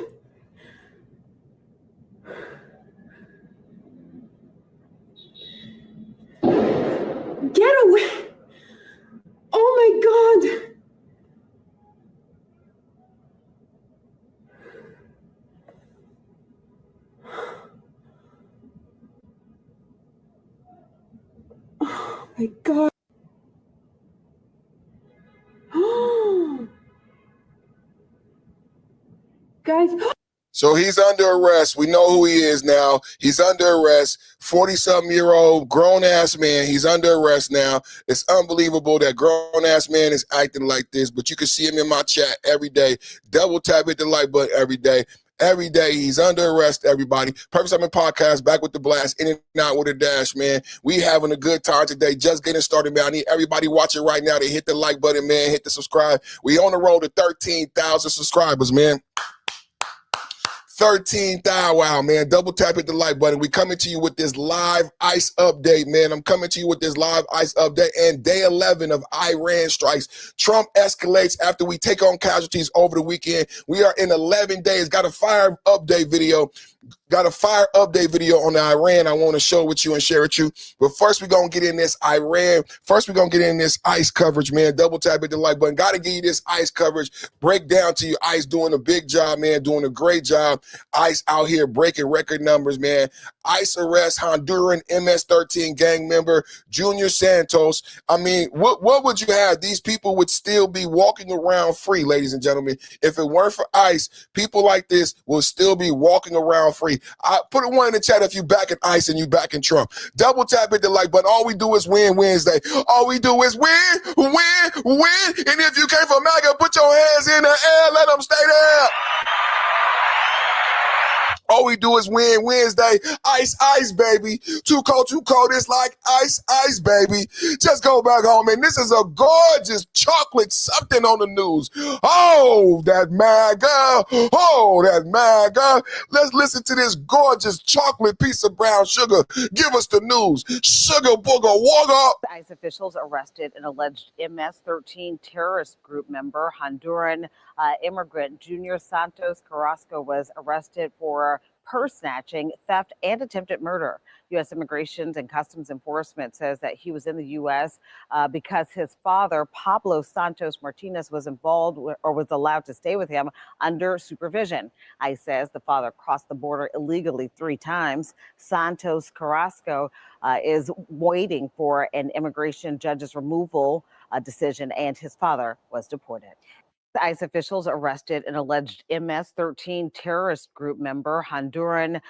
So he's under arrest. We know who he is now. He's under arrest. 40-something-year-old grown-ass man. He's under arrest now. It's unbelievable that grown-ass man is acting like this, but you can see him in my chat every day. Double tap, hit the like button every day. Every day, he's under arrest, everybody. Purpose Summit Podcast, back with the blast, in and out with a dash, man. We having a good time today, just getting started, man. I need everybody watching right now to hit the like button, man, hit the subscribe. We on the road to 13,000 subscribers, man. 13,000, wow, man. Double tap hit the like button. We coming to you with this live ICE update, man. I'm coming to you with this live ICE update and day 11 of Iran strikes. Trump escalates after we take on casualties over the weekend. We are in 11 days. Got a fire update video. Got a fire update video on the Iran I want to show with you and share with you. But first, we're going to get in this Iran. First, we're going to get in this ICE coverage, man. Double tap hit the like button. Got to give you this ICE coverage. Break down to you. ICE doing a big job, man. Doing a great job. ICE out here breaking record numbers, man. ICE arrests Honduran MS-13 gang member Junior Santos. I mean, what would you have? These people would still be walking around free, ladies and gentlemen. If it weren't for ICE, people like this will still be walking around free. I put a one in the chat if you back in ICE and you back in Trump. Double tap hit the like button. All we do is win Wednesday. All we do is win, win, win. And if you came from MAGA, put your hands in the air. Let them stay there. All we do is win Wednesday. Ice, ice, baby. Too cold, it's like ice, ice, baby. Just go back home. And this is a gorgeous chocolate something on the news. Oh, that MAGA. Oh, that MAGA. Let's listen to this gorgeous chocolate piece of brown sugar. Give us the news. Sugar booger, wugger. ICE officials arrested an alleged MS-13 terrorist group member. Honduran immigrant Junior Santos Carrasco was arrested for purse snatching, theft, and attempted murder. U.S. Immigration and Customs Enforcement says that he was in the U.S. Because his father, Pablo Santos Martinez, was involved or was allowed to stay with him under supervision. ICE says the father crossed the border illegally 3 times. Santos Carrasco is waiting for an immigration judge's removal decision, and his father was deported. ICE officials arrested an alleged MS-13 terrorist group member. Honduran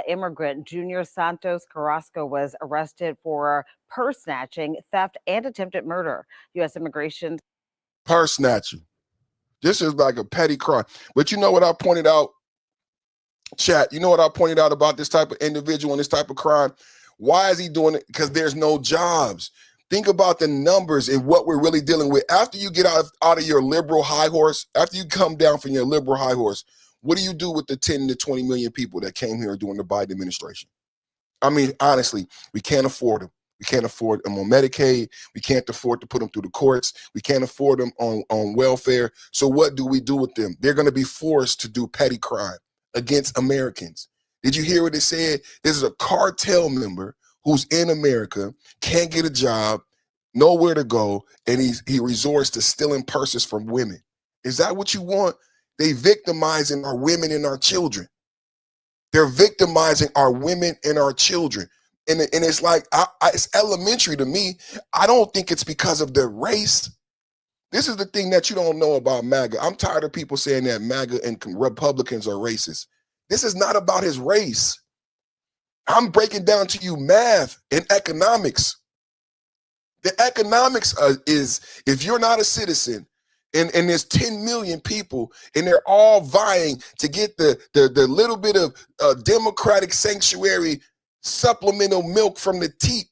immigrant Junior Santos Carrasco was arrested for purse snatching, theft, and attempted murder. U.S. Immigration. Purse snatching. This is like a petty crime. But you know what I pointed out, chat? You know what I pointed out about this type of individual and this type of crime? Why is he doing it? Because there's no jobs. Think about the numbers and what we're really dealing with. After you get out of your liberal high horse, after you come down from your liberal high horse, what do you do with the 10 to 20 million people that came here during the Biden administration? I mean, honestly, we can't afford them. We can't afford them on Medicaid. We can't afford to put them through the courts. We can't afford them on welfare. So what do we do with them? They're going to be forced to do petty crime against Americans. Did you hear what it said? This is a cartel member who's in America, can't get a job, nowhere to go, and he resorts to stealing purses from women. Is that what you want? They victimizing our women and our children. They're victimizing our women and our children. And it's like, it's elementary to me. I don't think it's because of their race. This is the thing that you don't know about MAGA. I'm tired of people saying that MAGA and Republicans are racist. This is not about his race. I'm breaking down to you math and economics. The economics is if you're not a citizen and there's 10 million people and they're all vying to get the little bit of democratic sanctuary supplemental milk from the teat,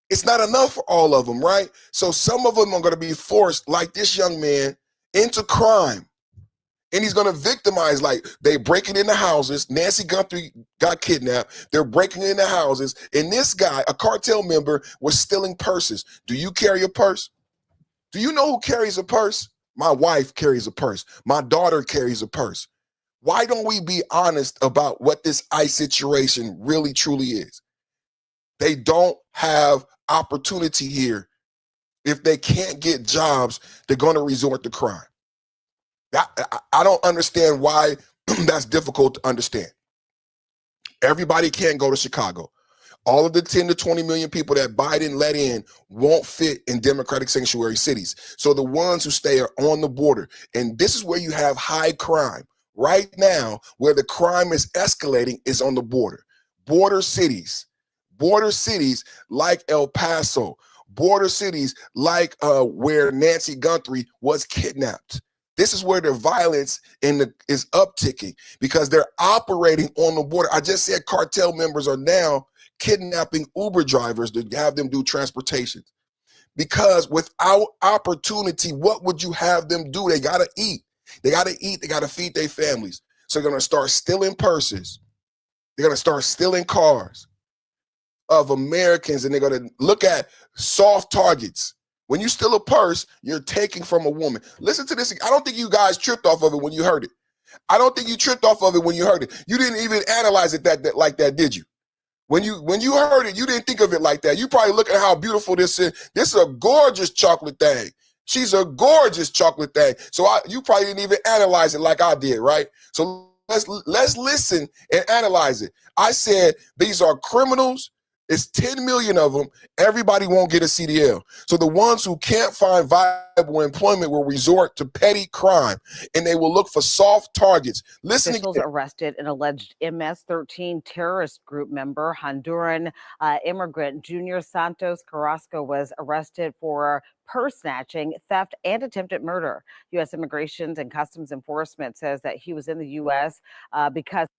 it's not enough for all of them, right? So some of them are going to be forced, like this young man, into crime. And he's going to victimize, like they breaking into houses. Nancy Guthrie got kidnapped. They're breaking into houses. And this guy, a cartel member, was stealing purses. Do you carry a purse? Do you know who carries a purse? My wife carries a purse. My daughter carries a purse. Why don't we be honest about what this ICE situation really, truly is? They don't have opportunity here. If they can't get jobs, they're going to resort to crime. I don't understand why that's difficult to understand. Everybody can't go to Chicago. All of the 10 to 20 million people that Biden let in won't fit in democratic sanctuary cities. So the ones who stay are on the border. And this is where you have high crime. right now where the crime is escalating is on the border. Border cities like El Paso, border cities like where Nancy Guthrie was kidnapped. This is where the violence is upticking because they're operating on the border. I just said cartel members are now kidnapping Uber drivers to have them do transportation. Because without opportunity, what would you have them do? They gotta eat. They gotta feed their families. So they're gonna start stealing purses. They're gonna start stealing cars of Americans, and they're gonna look at soft targets. When you steal a purse, you're taking from a woman. Listen to this. I don't think you guys tripped off of it when you heard it. I don't think you tripped off of it when you heard it. You didn't even analyze it like that, did you? When you heard it, you didn't think of it like that. You probably look at how beautiful this is. This is a gorgeous chocolate thing. She's a gorgeous chocolate thing. So you probably didn't even analyze it like I did, right? So let's listen and analyze it. I said these are criminals. It's 10 million of them. Everybody won't get a CDL. So the ones who can't find viable employment will resort to petty crime, and they will look for soft targets. Officials arrested an alleged MS-13 terrorist group member. Honduran immigrant Junior Santos Carrasco was arrested for purse snatching, theft, and attempted murder. U.S. Immigration and Customs Enforcement says that he was in the U.S. Because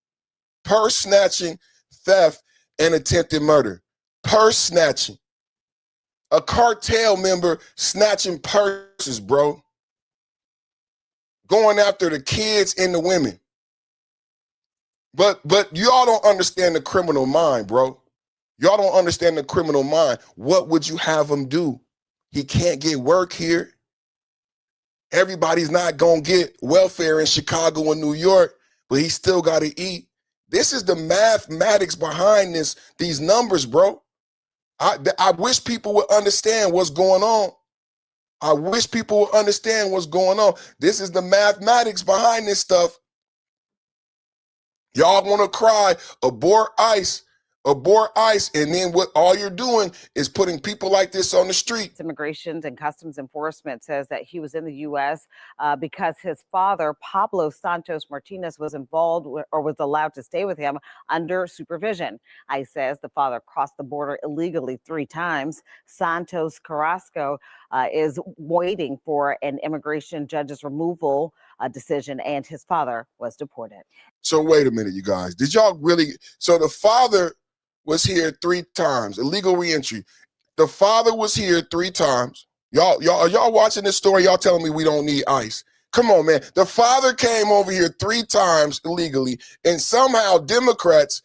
purse snatching, theft, and attempted murder. Purse snatching. A cartel member snatching purses, bro. Going after the kids and the women. But y'all don't understand the criminal mind, bro. Y'all don't understand the criminal mind. What would you have him do? He can't get work here. Everybody's not going to get welfare in Chicago and New York, but he still got to eat. This is the mathematics behind these numbers, bro. I wish people would understand what's going on. I wish people would understand what's going on. This is the mathematics behind this stuff. Y'all want to cry, abort ICE, and then what all you're doing is putting people like this on the street. Immigration and Customs Enforcement says that he was in the U.S. Because his father, Pablo Santos Martinez, was involved or was allowed to stay with him under supervision. ICE says the father crossed the border illegally 3 times. Santos Carrasco is waiting for an immigration judge's removal decision, and his father was deported. So wait a minute, you guys. Did y'all really? So the father was here 3 times, illegal reentry. The father was here 3 times. Y'all watching this story? Y'all telling me we don't need ICE? Come on, man. The father came over here 3 times illegally, and somehow Democrats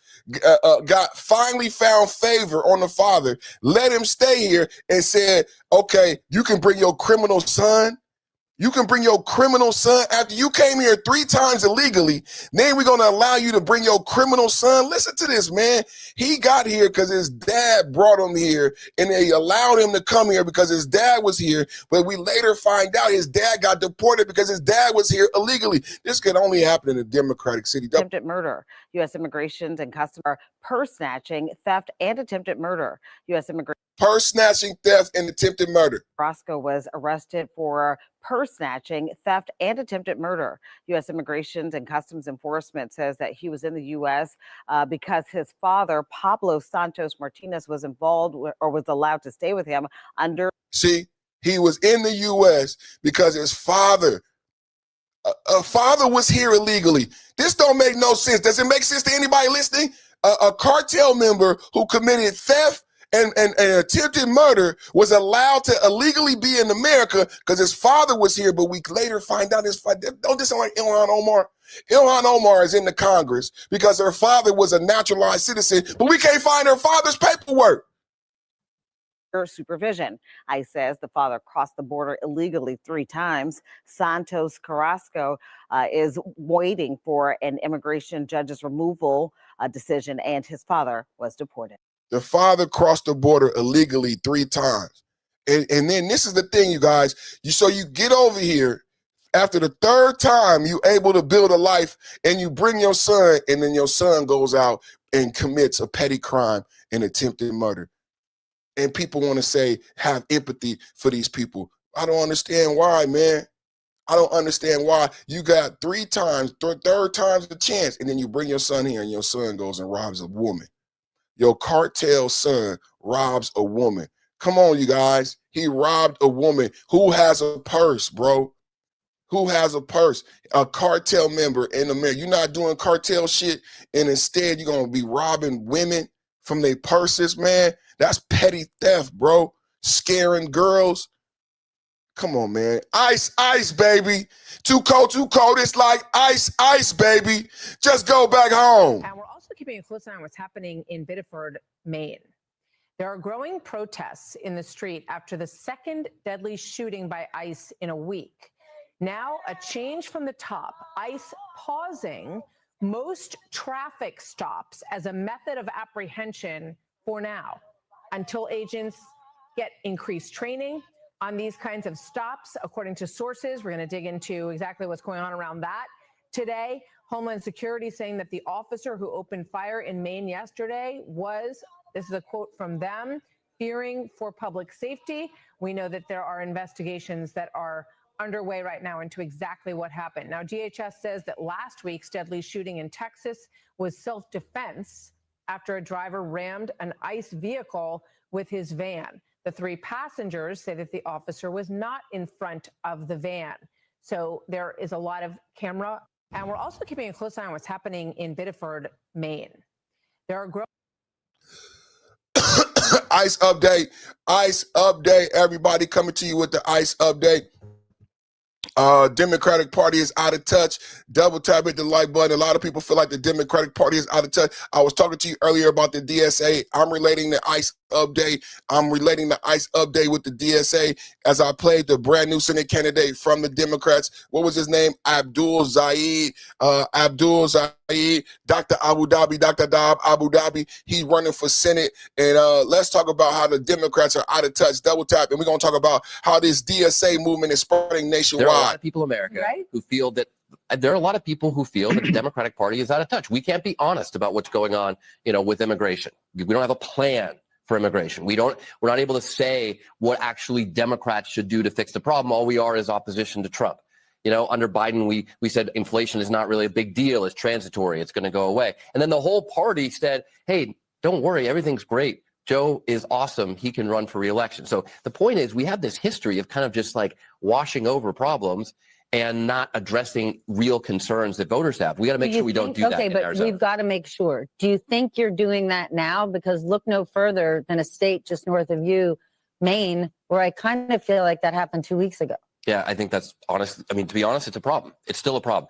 finally found favor on the father, let him stay here, and said, okay, you can bring your criminal son. You can bring your criminal son after you came here 3 times illegally. Then we're going to allow you to bring your criminal son. Listen to this, man. He got here because his dad brought him here, and they allowed him to come here because his dad was here. But we later find out his dad got deported because his dad was here illegally. This could only happen in a Democratic city. Attempted murder. U.S. Immigration and Customs purse snatching, theft, and attempted murder. U.S. Immigration. Purse snatching, theft, and attempted murder. Carrasco was arrested for purse snatching, theft, and attempted murder. U.S. Immigration and Customs Enforcement says that he was in the U.S. Because his father, Pablo Santos Martinez, was involved or was allowed to stay with him under. See, he was in the U.S. because his father, a father was here illegally. This don't make no sense. Does it make sense to anybody listening? A cartel member who committed theft and attempted murder was allowed to illegally be in America because his father was here, but we later find out his father. Don't this sound like Ilhan Omar? Ilhan Omar is in the Congress because her father was a naturalized citizen, but we can't find her father's paperwork. Supervision. ICE says the father crossed the border illegally 3 times. Santos Carrasco is waiting for an immigration judge's removal decision, and his father was deported. The father crossed the border illegally 3 times. And then this is the thing, you guys. So you get over here. After the 3rd time, you're able to build a life, and you bring your son, and then your son goes out and commits a petty crime and attempted murder. And people want to say, have empathy for these people. I don't understand why, man. I don't understand why you got third time's the chance, and then you bring your son here and your son goes and robs a woman. Your cartel son robs a woman. Come on, you guys. He robbed a woman. Who has a purse, bro? Who has a purse? A cartel member in America. You're not doing cartel shit, and instead you're going to be robbing women from their purses, man. That's petty theft, bro. Scaring girls. Come on, man. Ice, ice, baby. Too cold, too cold. It's like ice, ice, baby. Just go back home. And we're also keeping a close eye on what's happening in Biddeford, Maine. There are growing protests in the street after the second deadly shooting by ICE in a week. Now, a change from the top. ICE pausing most traffic stops as a method of apprehension for now, until agents get increased training on these kinds of stops. According to sources, we're going to dig into exactly what's going on around that today. Homeland Security saying that the officer who opened fire in Maine yesterday was, this is a quote from them, fearing for public safety. We know that there are investigations that are underway right now into exactly what happened. Now, DHS says that last week's deadly shooting in Texas was self-defense after a driver rammed an ICE vehicle with his van. The three passengers say that the officer was not in front of the van. So there is a lot of camera. And we're also keeping a close eye on what's happening in Biddeford, Maine. There are ICE update, everybody coming to you with the ICE update. Democratic Party is out of touch. Double tap hit the like button. A lot of people feel like the Democratic Party is out of touch. I was talking to you earlier about the DSA. I'm relating the ICE update. I'm relating the ICE update with the DSA as I played the brand new Senate candidate from the Democrats. What was his name? Abdul Zaid, Dr. Abu Dhabi, Dr. Dab Abu Dhabi. He's running for Senate. And let's talk about how the Democrats are out of touch. Double tap. And we're going to talk about how this DSA movement is spreading nationwide. There are a lot of people in America who feel that there are a lot of people who feel that the Democratic Party is out of touch. We can't be honest about what's going on, with immigration. We don't have a plan for immigration. We're not able to say what actually Democrats should do to fix the problem. All we are is opposition to Trump. Under Biden, we said inflation is not really a big deal. It's transitory. It's going to go away. And then the whole party said, hey, don't worry. Everything's great. Joe is awesome. He can run for re-election. So the point is we have this history of kind of just like washing over problems and not addressing real concerns that voters have. We got to make sure we don't do that. Okay, but we've got to make sure. Do you think you're doing that now? Because look no further than a state just north of you, Maine, where I kind of feel like that happened 2 weeks ago. Yeah, I think that's honest. I mean, to be honest, it's a problem. It's still a problem.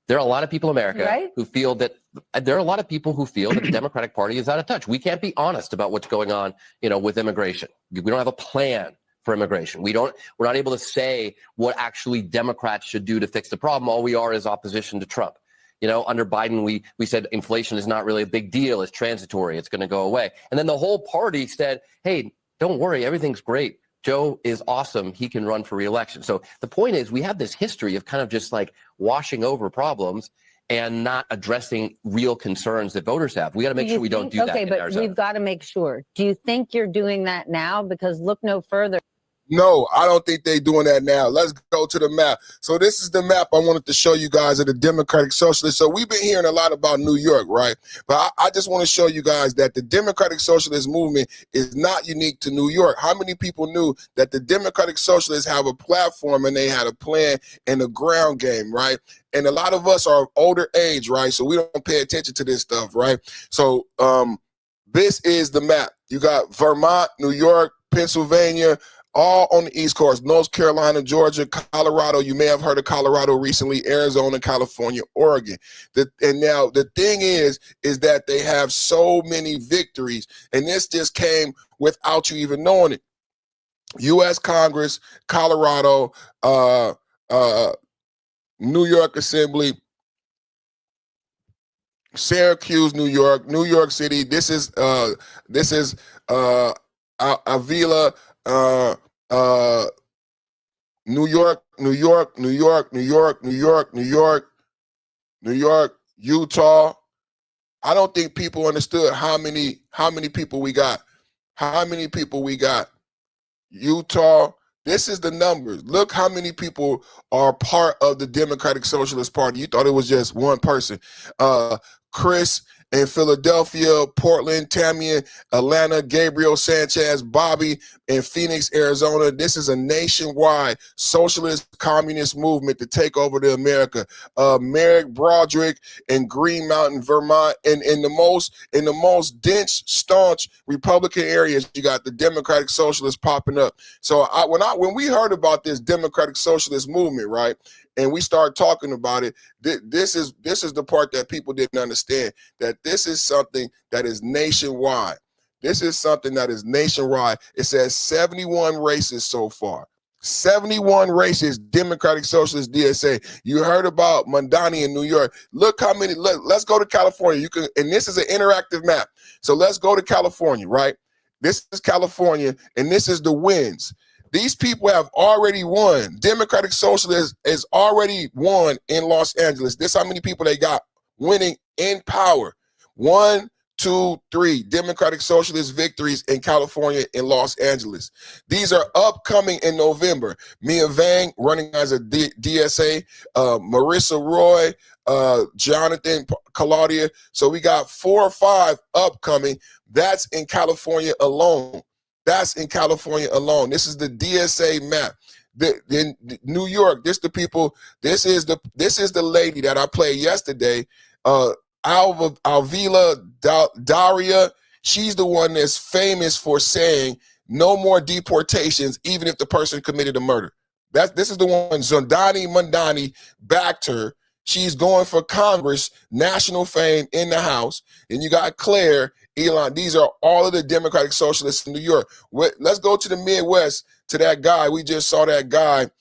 There are a lot of people in America who feel that the Democratic Party is out of touch. We can't be honest about what's going on, with immigration. We don't have a plan for immigration. We're not able to say what actually Democrats should do to fix the problem. All we are is opposition to Trump. Under Biden, we said inflation is not really a big deal. It's transitory. It's going to go away. And then the whole party said, hey, don't worry. Everything's great. Joe is awesome. He can run for re-election. So the point is we have this history of kind of just like washing over problems and not addressing real concerns that voters have. We got to make sure we don't do that. Okay, but we've got to make sure. Do you think you're doing that now? Because look no further. No, I don't think they're doing that now. Let's go to the map. So this is the map I wanted to show you guys of the Democratic Socialists. So we've been hearing a lot about New York, right? But I just want to show you guys that the Democratic Socialist movement is not unique to New York. How many people knew that the Democratic Socialists have a platform and they had a plan and a ground game, right? And a lot of us are older age, right? So we don't pay attention to this stuff, right? So this is the map. You got Vermont, New York, Pennsylvania, all on the East Coast, North Carolina, Georgia, Colorado. You may have heard of Colorado recently, Arizona, California, Oregon. And now the thing is that they have so many victories, and this just came without you even knowing it. U.S. Congress, Colorado, New York Assembly, Syracuse, New York City. This is Avila, New York, Utah. I don't think people understood how many people we got. Utah. This is the numbers. Look how many people are part of the Democratic Socialist Party. You thought it was just one person. Chris in Philadelphia, Portland, Tammy in Atlanta, Gabriel Sanchez, Bobby in Phoenix, Arizona. This is a nationwide socialist communist movement to take over the America. Merrick Broderick in Green Mountain, Vermont, and in the most dense, staunch Republican areas, you got the Democratic Socialists popping up. So when we heard about this Democratic Socialist movement, right, and we start talking about it, this is the part that people didn't understand, that this is something that is nationwide. This is something that is nationwide. It says 71 races so far. 71 races, Democratic Socialist DSA. You heard about Mondani in New York. Look how many, let's go to California. You can, and this is an interactive map. So let's go to California, right? This is California, and this is the wins. These people have already won. Democratic Socialists has already won in Los Angeles. This is how many people they got winning in power. 1, 2, 3 Democratic Socialist victories in California and Los Angeles. These are upcoming in November. Mia Vang running as a DSA, Marissa Roy, Jonathan Claudia. So we got 4 or 5 upcoming. That's in California alone. That's in California alone. This is the DSA map. In New York, this the people. This is the lady that I played yesterday. Alvila Daria. She's the one that's famous for saying no more deportations, even if the person committed a murder. This is the one. Zondani Mondani backed her. She's going for Congress, national fame in the House. And you got Claire, Elon. These are all of the Democratic Socialists in New York. Let's go to the Midwest, to that guy. We just saw that guy.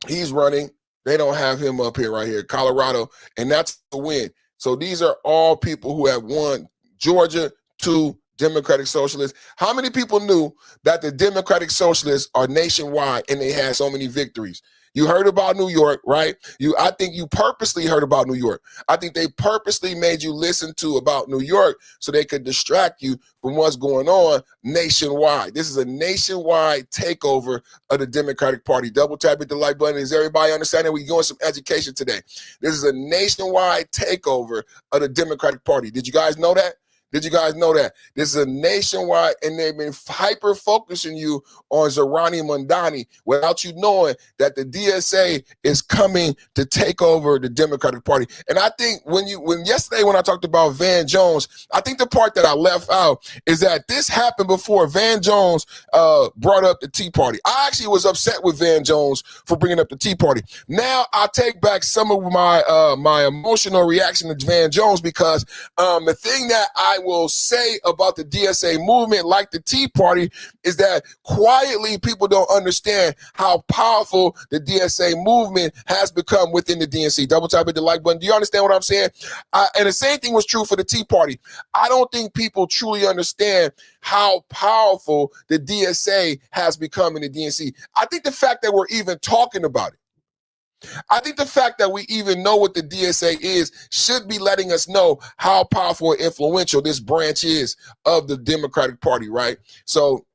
He's running. They don't have him up here right here, Colorado, and that's the win. So these are all people who have won. Georgia, 2 Democratic Socialists. How many people knew that the Democratic Socialists are nationwide and they had so many victories? You heard about New York, right? I think you purposely heard about New York. I think they purposely made you listen to about New York so they could distract you from what's going on nationwide. This is a nationwide takeover of the Democratic Party. Double tap at the like button. Is everybody understanding? We're doing some education today. This is a nationwide takeover of the Democratic Party. Did you guys know that? Did you guys know that? This is a nationwide, and they've been hyper-focusing you on Zohrani Mondani without you knowing that the DSA is coming to take over the Democratic Party. And I think when yesterday when I talked about Van Jones, I think the part that I left out is that this happened before Van Jones brought up the Tea Party. I actually was upset with Van Jones for bringing up the Tea Party. Now I take back some of my my emotional reaction to Van Jones, because the thing that I will say about the DSA movement, like the Tea Party, is that quietly people don't understand how powerful the DSA movement has become within the DNC. Double tap at the like button. Do you understand what I'm saying? And the same thing was true for the Tea Party. I don't think people truly understand how powerful the DSA has become in the DNC. I think the fact that we're even talking about it, I think the fact that we even know what the DSA is should be letting us know how powerful and influential this branch is of the Democratic Party, right? So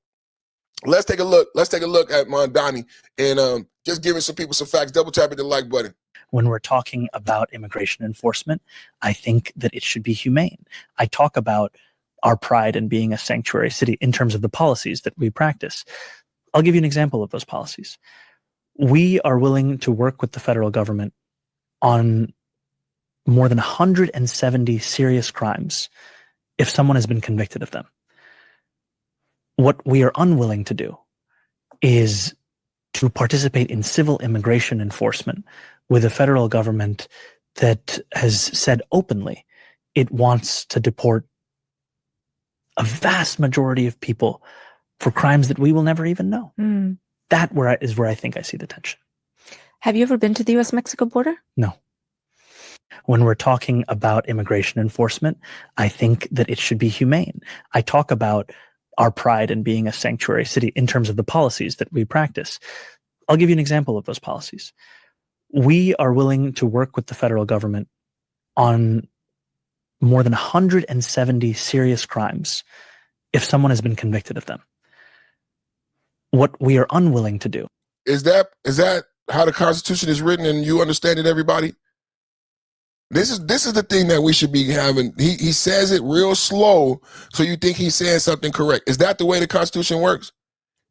let's take a look. Let's take a look at Mondani and just giving some people some facts. Double tap at the like button. When we're talking about immigration enforcement, I think that it should be humane. I talk about our pride in being a sanctuary city in terms of the policies that we practice. I'll give you an example of those policies. We are willing to work with the federal government on more than 170 serious crimes if someone has been convicted of them. What we are unwilling to do is to participate in civil immigration enforcement with a federal government that has said openly it wants to deport a vast majority of people for crimes that we will never even know. That is where I think I see the tension. Have you ever been to the U.S.-Mexico border? No. When we're talking about immigration enforcement, I think that it should be humane. I talk about our pride in being a sanctuary city in terms of the policies that we practice. I'll give you an example of those policies. We are willing to work with the federal government on more than 170 serious crimes if someone has been convicted of them. What we are unwilling to do. Is that how the Constitution is written and you understand it, everybody? This is the thing that we should be having. He says it real slow, so you think he's saying something correct. Is that the way the Constitution works?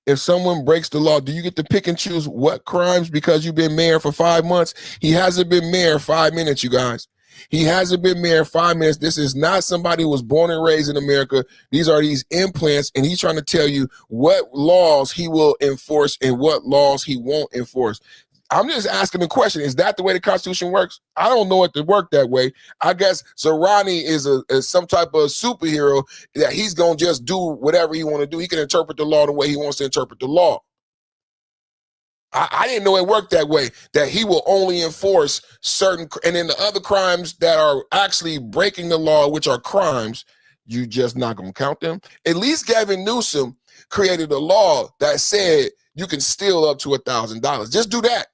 If someone breaks the law, do you get to pick and choose what crimes because you've been mayor for 5 months? He hasn't been mayor 5 minutes, you guys. He hasn't been mayor 5 minutes. This is not somebody who was born and raised in America. These are these implants, and he's trying to tell you what laws he will enforce and what laws he won't enforce. I'm just asking the question, is that the way the Constitution works? I don't know it to work that way. I guess Zerani is some type of superhero that he's going to just do whatever he want to do. He can interpret the law the way he wants to interpret the law. I didn't know it worked that way, that he will only enforce certain, and then the other crimes that are actually breaking the law, which are crimes, you just not going to count them. At least Gavin Newsom created a law that said you can steal up to $1,000. Just do that.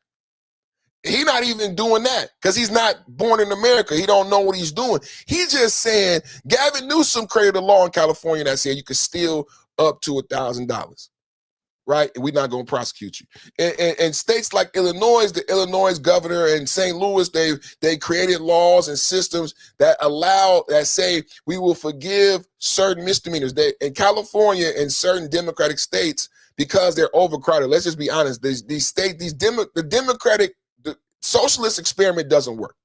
He's not even doing that because he's not born in America. He don't know what he's doing. He's just saying Gavin Newsom created a law in California that said you could steal up to $1,000. Right? And we're not going to prosecute you. And states like Illinois, the Illinois governor, and St. Louis, they created laws and systems that say we will forgive certain misdemeanors. In California and certain Democratic states, because they're overcrowded, let's just be honest, the socialist experiment doesn't work.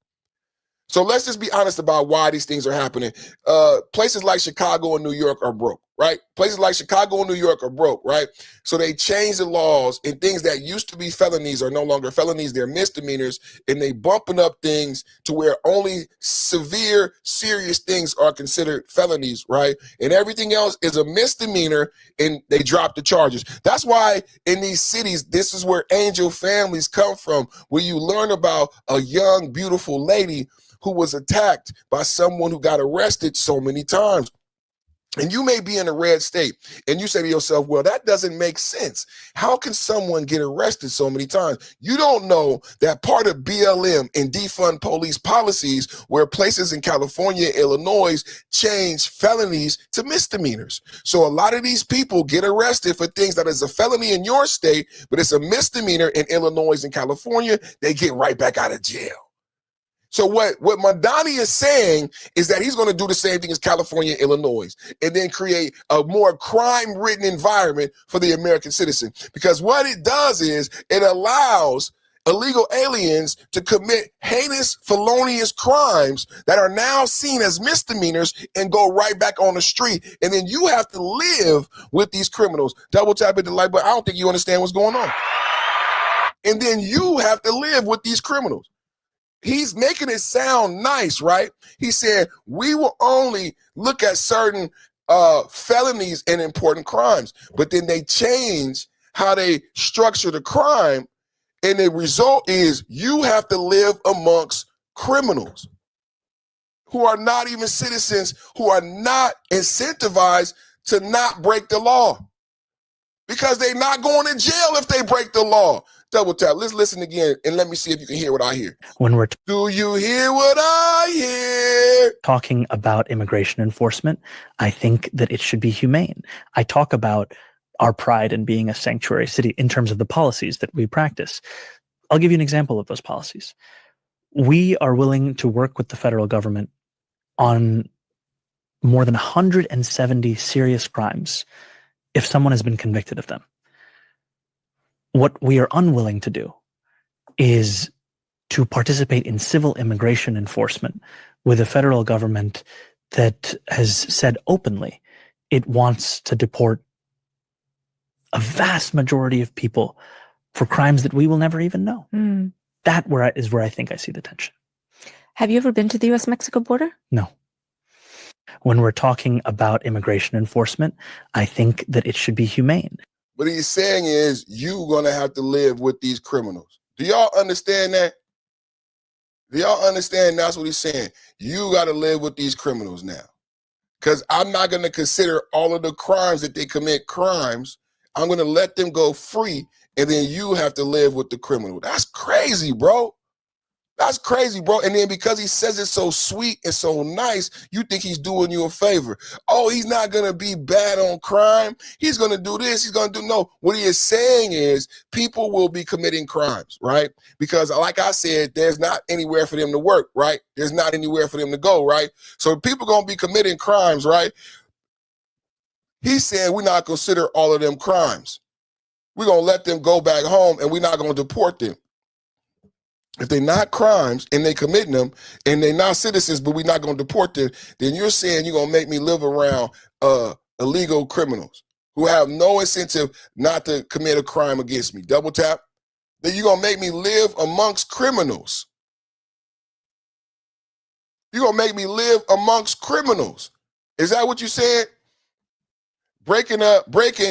So let's just be honest about why these things are happening. Places like Chicago and New York are broke, right? Places like Chicago and New York are broke, right? So they changed the laws, and things that used to be felonies are no longer felonies, they're misdemeanors, and they bumping up things to where only severe, serious things are considered felonies, right? And everything else is a misdemeanor, and they drop the charges. That's why in these cities, this is where angel families come from, where you learn about a young, beautiful lady who was attacked by someone who got arrested so many times. And you may be in a red state and you say to yourself, well, that doesn't make sense. How can someone get arrested so many times? You don't know that part of BLM and defund police policies where places in California, Illinois change felonies to misdemeanors. So a lot of these people get arrested for things that is a felony in your state, but it's a misdemeanor in Illinois and California. They get right back out of jail. So what Madani is saying is that he's going to do the same thing as California, Illinois, and then create a more crime-ridden environment for the American citizen. Because what it does is it allows illegal aliens to commit heinous, felonious crimes that are now seen as misdemeanors and go right back on the street. And then you have to live with these criminals. Double tap at the light, but I don't think you understand what's going on. And then you have to live with these criminals. He's making it sound nice, right? He said, we will only look at certain felonies and important crimes, but then they change how they structure the crime. And the result is you have to live amongst criminals who are not even citizens, who are not incentivized to not break the law because they're not going to jail if they break the law. Double tap. Let's listen again and let me see if you can hear what I hear. When we're Do you hear what I hear? talking about immigration enforcement, I think that it should be humane. I talk about our pride in being a sanctuary city in terms of the policies that we practice. I'll give you an example of those policies. We are willing to work with the federal government on more than 170 serious crimes if someone has been convicted of them. What we are unwilling to do is to participate in civil immigration enforcement with a federal government that has said openly it wants to deport a vast majority of people for crimes that we will never even know. That is where I think I see the tension. Have you ever been to the U.S.-Mexico border? No. When we're talking about immigration enforcement, I think that it should be humane. What he's saying is you're going to have to live with these criminals. Do y'all understand that? Do y'all understand that's what he's saying? You got to live with these criminals now. Because I'm not going to consider all of the crimes that they commit crimes. I'm going to let them go free, and then you have to live with the criminal. That's crazy, bro. That's crazy, bro. And then because he says it so sweet and so nice, you think he's doing you a favor. Oh, he's not going to be bad on crime. He's going to do this. He's going to do no. What he is saying is people will be committing crimes, right? Because like I said, there's not anywhere for them to work, right? There's not anywhere for them to go, right? So people going to be committing crimes, right? He's saying we're not consider all of them crimes. We're going to let them go back home and we're not going to deport them. If they're not crimes and they committing them and they're not citizens, but we're not going to deport them, then you're saying you're going to make me live around illegal criminals who have no incentive not to commit a crime against me. Double tap. Then you're going to make me live amongst criminals. You're going to make me live amongst criminals. Is that what you said? Breaking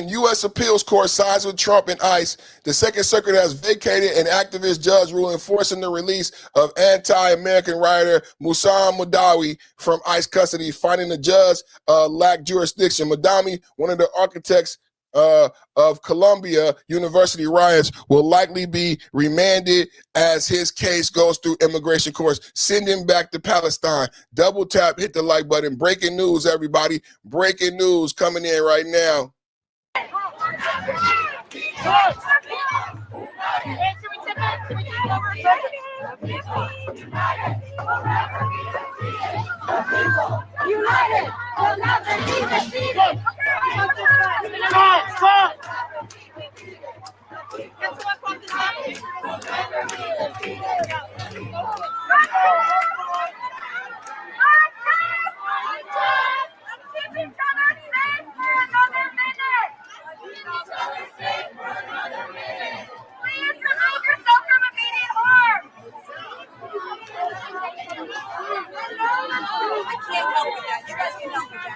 U.S. appeals court sides with Trump and ICE. The Second Circuit has vacated an activist judge ruling enforcing the release of anti-American writer Musam Madawi from ICE custody, finding the judge lacked jurisdiction. Madawi, one of the architects of Columbia University riots, will likely be remanded as his case goes through immigration courts. Send him back to Palestine. Double tap, hit the like button. Breaking news, everybody. Breaking news coming in right now. United will never be defeated. Stop. Please remove yourself from immediate harm. I can't help with that. You guys can help with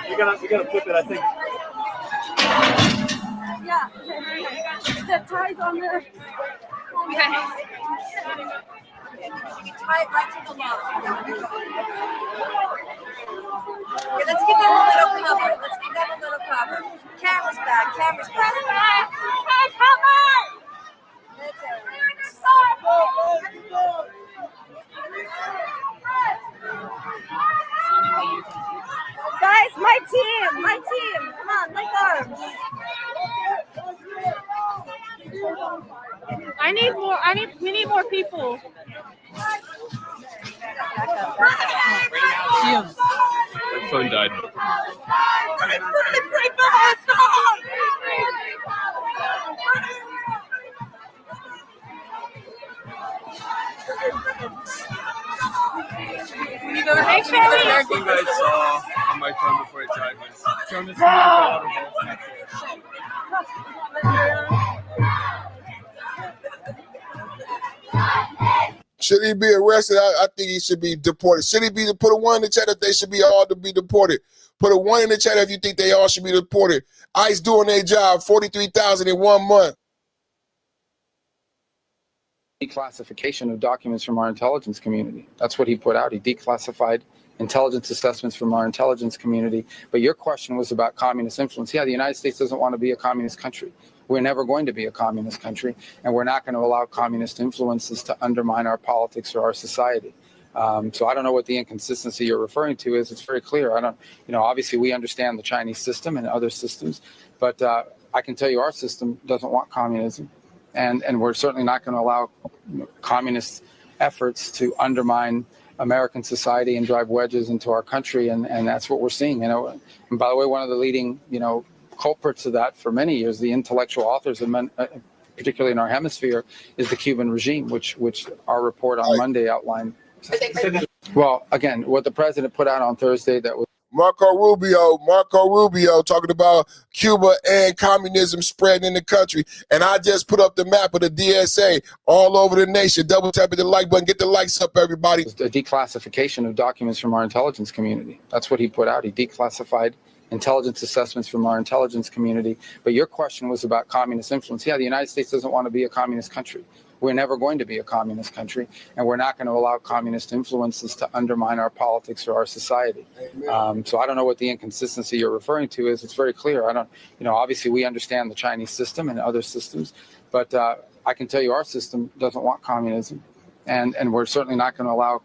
You gotta flip it, I think. Yeah. The tie's on there. Okay. Tie it right to the log. Okay, let's give them a little cover. Let's give them a little cover. Camera's back. Camera's back. Cover! Guys, my team. Come on, link arms. We need more people. My phone died. Make sure you guys saw on my phone before it died was turn this Should he be arrested? I think he should be deported. Should he be put a one in the chat if they should be all to be deported? Put a one in the chat if you think they all should be deported. ICE doing their job, 43,000 in 1 month. Declassification of documents from our intelligence community. That's what he put out. He declassified intelligence assessments from our intelligence community. But your question was about communist influence. Yeah, the United States doesn't want to be a communist country. We're never going to be a communist country, and we're not going to allow communist influences to undermine our politics or our society. So I don't know what the inconsistency you're referring to is. It's very clear. Obviously we understand the Chinese system and other systems, but I can tell you our system doesn't want communism, and we're certainly not going to allow communist efforts to undermine American society and drive wedges into our country, and that's what we're seeing. And by the way, one of the leading culprits of that for many years, the intellectual authors, particularly in our hemisphere, is the Cuban regime, which our report on Monday outlined. Well, again, what the president put out on Thursday, that was Marco Rubio talking about Cuba and communism spreading in the country. And I just put up the map of the DSA all over the nation. Double tap the like button. Get the likes up, everybody. The declassification of documents from our intelligence community. That's what he put out. He declassified intelligence assessments from our intelligence community. But your question was about communist influence. Yeah, the United States doesn't want to be a communist country. We're never going to be a communist country, and we're not going to allow communist influences to undermine our politics or our society. So I don't know what the inconsistency you're referring to is. It's very clear. Obviously we understand the Chinese system and other systems, but I can tell you our system doesn't want communism, and we're certainly not going to allow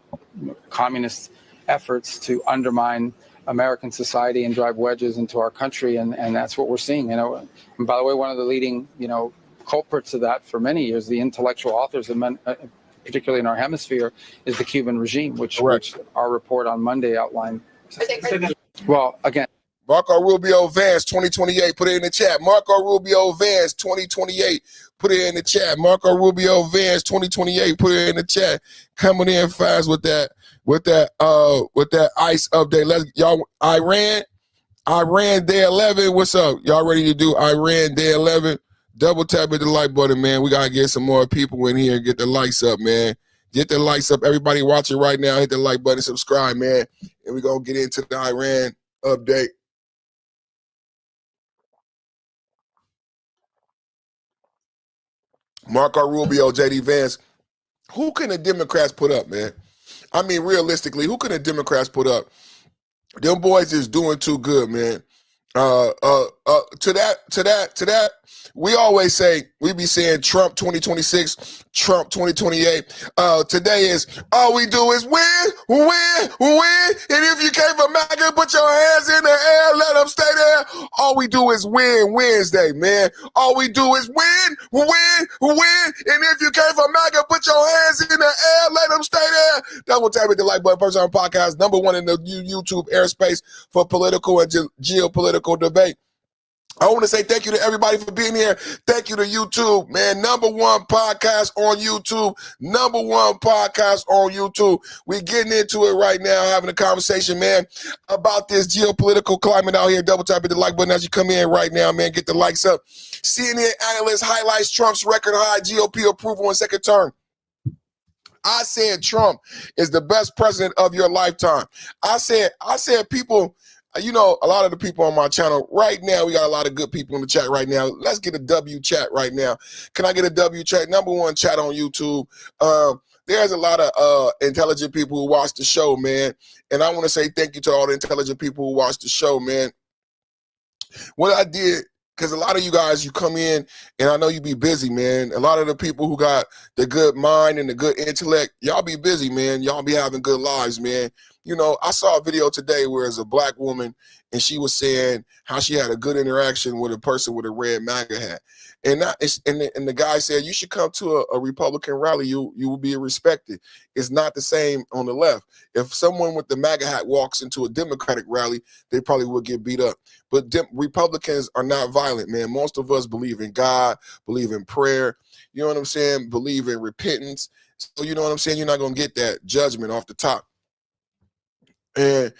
communist efforts to undermine American society and drive wedges into our country, and that's what we're seeing. And by the way, one of the leading, culprits of that for many years, the intellectual authors, particularly in our hemisphere, is the Cuban regime, which our report on Monday outlined. Well, again, Marco Rubio Vance 2028, put it in the chat. Marco Rubio Vance 2028, put it in the chat. Marco Rubio Vance 2028, put it in the chat. Coming in fast with that ICE update. Let's y'all. Iran day 11. What's up? Y'all ready to do Iran day 11? Double tap at the like button, man. We gotta get some more people in here and get the likes up, man. Get the likes up. Everybody watching right now, hit the like button, subscribe, man. And we're gonna get into the Iran update. Marco Rubio, JD Vance. Who can the Democrats put up, man? I mean, realistically, who can the Democrats put up? Them boys is doing too good, man. To that, we always say, we be saying Trump 2026, Trump 2028. Today is all we do is win. And if you came from MAGA, put your hands in the air, let them stay there. All we do is win Wednesday, man. All we do is win. And if you came from MAGA, put your hands in the air, let them stay there. Double tap at the like button. First on podcast, #1 in the YouTube airspace for political and geopolitical debate. I want to say thank you to everybody for being here. Thank you to YouTube, man. #1 podcast on YouTube. #1 podcast on YouTube. We're getting into it right now, having a conversation, man, about this geopolitical climate out here. Double tap at the like button as you come in right now, man. Get the likes up. CNN analyst highlights Trump's record high GOP approval in second term. I said Trump is the best president of your lifetime. I said people. A lot of the people on my channel right now, we got a lot of good people in the chat right now. Let's get a W chat right now. Can I get a W chat? #1 chat on YouTube. There's a lot of intelligent people who watch the show, man. And I want to say thank you to all the intelligent people who watch the show, man. What I did, because a lot of you guys, you come in, and I know you be busy, man. A lot of the people who got the good mind and the good intellect, y'all be busy, man. Y'all be having good lives, man. I saw a video today where it's a black woman, and she was saying how she had a good interaction with a person with a red MAGA hat. And the guy said, you should come to a Republican rally. You will be respected. It's not the same on the left. If someone with the MAGA hat walks into a Democratic rally, they probably will get beat up. But Republicans are not violent, man. Most of us believe in God, believe in prayer. You know what I'm saying? Believe in repentance. So you know what I'm saying? You're not going to get that judgment off the top. And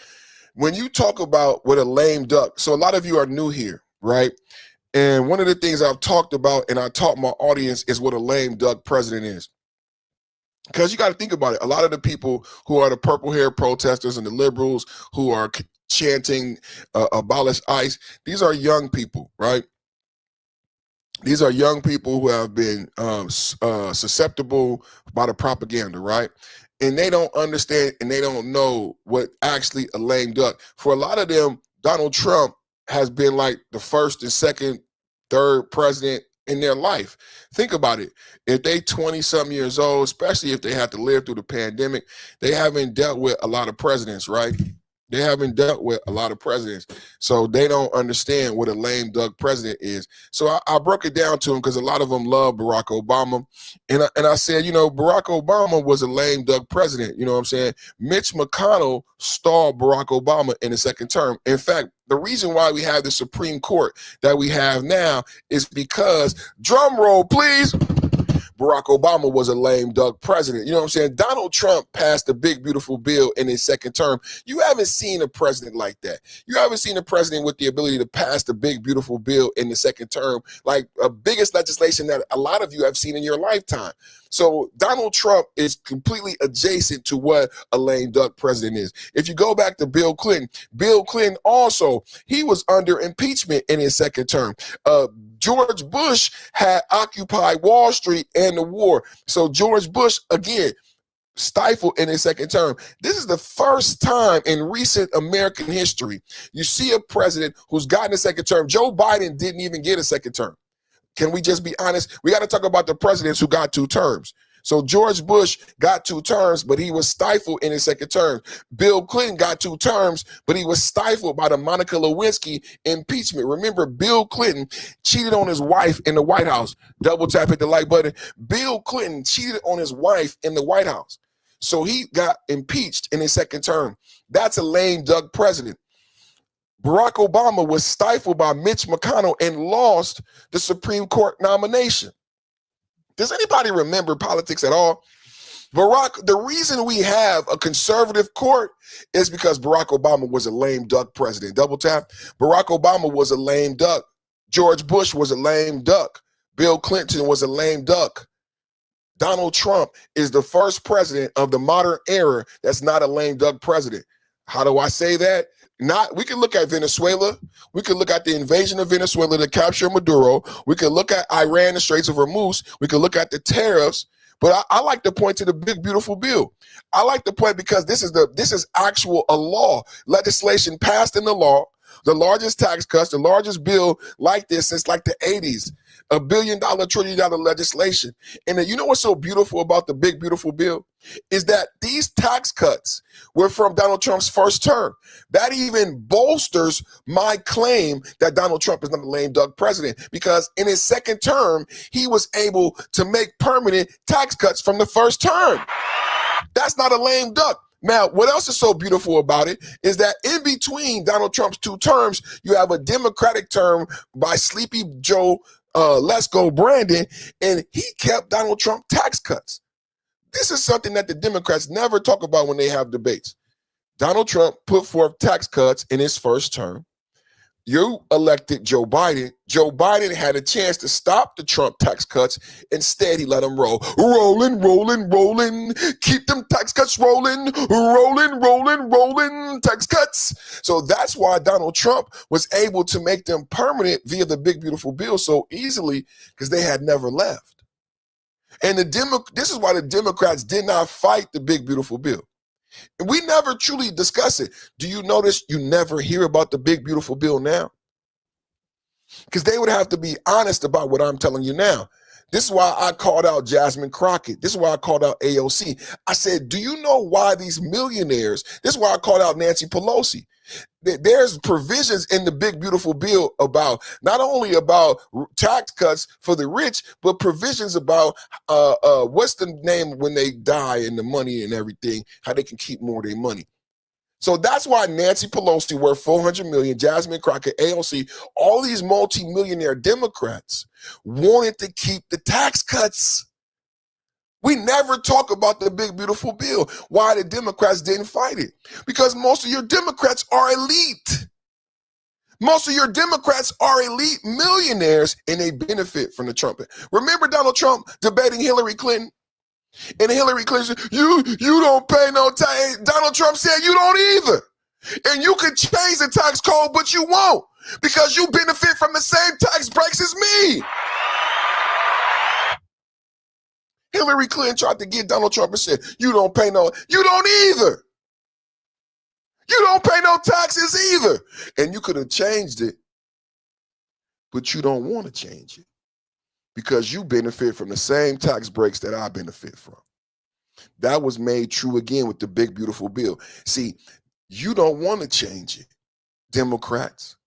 when you talk about what a lame duck, so a lot of you are new here, right? And one of the things I've talked about, and I taught my audience, is what a lame duck president is. Because you got to think about it. A lot of the people who are the purple hair protesters and the liberals who are chanting abolish ICE, these are young people, right? These are young people who have been susceptible by the propaganda, right? And they don't understand and they don't know what actually a lame duck. For a lot of them, Donald Trump has been like the first and second, third president in their life. Think about it. If they 20-something years old, especially if they have to live through the pandemic, they haven't dealt with a lot of presidents, right? They haven't dealt with a lot of presidents. So they don't understand what a lame duck president is. So I broke it down to them because a lot of them love Barack Obama. And I said, Barack Obama was a lame duck president. You know what I'm saying? Mitch McConnell stalled Barack Obama in the second term. In fact, the reason why we have the Supreme Court that we have now is because, drum roll, please, Barack Obama was a lame duck president. You know what I'm saying? Donald Trump passed the big, beautiful bill in his second term. You haven't seen a president like that. You haven't seen a president with the ability to pass the big, beautiful bill in the second term, like a biggest legislation that a lot of you have seen in your lifetime. So Donald Trump is completely adjacent to what a lame duck president is. If you go back to Bill Clinton also, he was under impeachment in his second term. George Bush had occupied Wall Street and the war. So George Bush, again, stifled in his second term. This is the first time in recent American history you see a president who's gotten a second term. Joe Biden didn't even get a second term. Can we just be honest? We got to talk about the presidents who got 2 terms. So George Bush got 2 terms, but he was stifled in his second term. Bill Clinton got 2 terms, but he was stifled by the Monica Lewinsky impeachment. Remember, Bill Clinton cheated on his wife in the White House. Double tap, hit the like button. Bill Clinton cheated on his wife in the White House. So he got impeached in his second term. That's a lame duck president. Barack Obama was stifled by Mitch McConnell and lost the Supreme Court nomination. Does anybody remember politics at all? The reason we have a conservative court is because Barack Obama was a lame duck president. Double tap. Barack Obama was a lame duck. George Bush was a lame duck. Bill Clinton was a lame duck. Donald Trump is the first president of the modern era that's not a lame duck president. How do I say that? We can look at Venezuela. We can look at the invasion of Venezuela to capture Maduro. We can look at Iran, the Straits of Hormuz. We can look at the tariffs. But I like to point to the big, beautiful bill. I like to point because this is actual a law. Legislation passed in the law. The largest tax cuts, the largest bill like this since like the 80s. $1 billion, $1 trillion legislation. And then you know what's so beautiful about the big, beautiful bill? Is that these tax cuts were from Donald Trump's first term. That even bolsters my claim that Donald Trump is not a lame duck president, because in his second term, he was able to make permanent tax cuts from the first term. That's not a lame duck. Now, what else is so beautiful about it is that in between Donald Trump's 2 terms, you have a Democratic term by Sleepy Joe Let's Go Brandon, and he kept Donald Trump tax cuts. This is something that the Democrats never talk about when they have debates. Donald Trump put forth tax cuts in his first term. You elected Joe Biden. Joe Biden had a chance to stop the Trump tax cuts. Instead, he let them roll. Rolling, rolling, rolling. Keep them tax cuts rolling. Rolling, rolling, rolling. Tax cuts. So that's why Donald Trump was able to make them permanent via the big, beautiful bill so easily, because they had never left. And this is why the Democrats did not fight the big, beautiful bill. We never truly discuss it. Do you notice you never hear about the big, beautiful bill now? Because they would have to be honest about what I'm telling you now. This is why I called out Jasmine Crockett. This is why I called out AOC. I said, do you know why these millionaires, this is why I called out Nancy Pelosi. There's provisions in the big, beautiful bill about not only about tax cuts for the rich, but provisions about what's the name when they die and the money and everything, how they can keep more of their money. So that's why Nancy Pelosi worth $400 million, Jasmine Crockett, AOC, all these multi-millionaire Democrats wanted to keep the tax cuts. We never talk about the big, beautiful bill. Why the Democrats didn't fight it? Because most of your Democrats are elite. Most of your Democrats are elite millionaires, and they benefit from the Trump. Remember Donald Trump debating Hillary Clinton? And Hillary Clinton said, you don't pay no tax. Donald Trump said, you don't either. And you can change the tax code, but you won't, because you benefit from the same tax breaks as me. Hillary Clinton tried to get Donald Trump and said, you don't pay no, you don't either. You don't pay no taxes either. And you could have changed it, but you don't want to change it because you benefit from the same tax breaks that I benefit from. That was made true again with the big, beautiful bill. See, you don't want to change it, Democrats.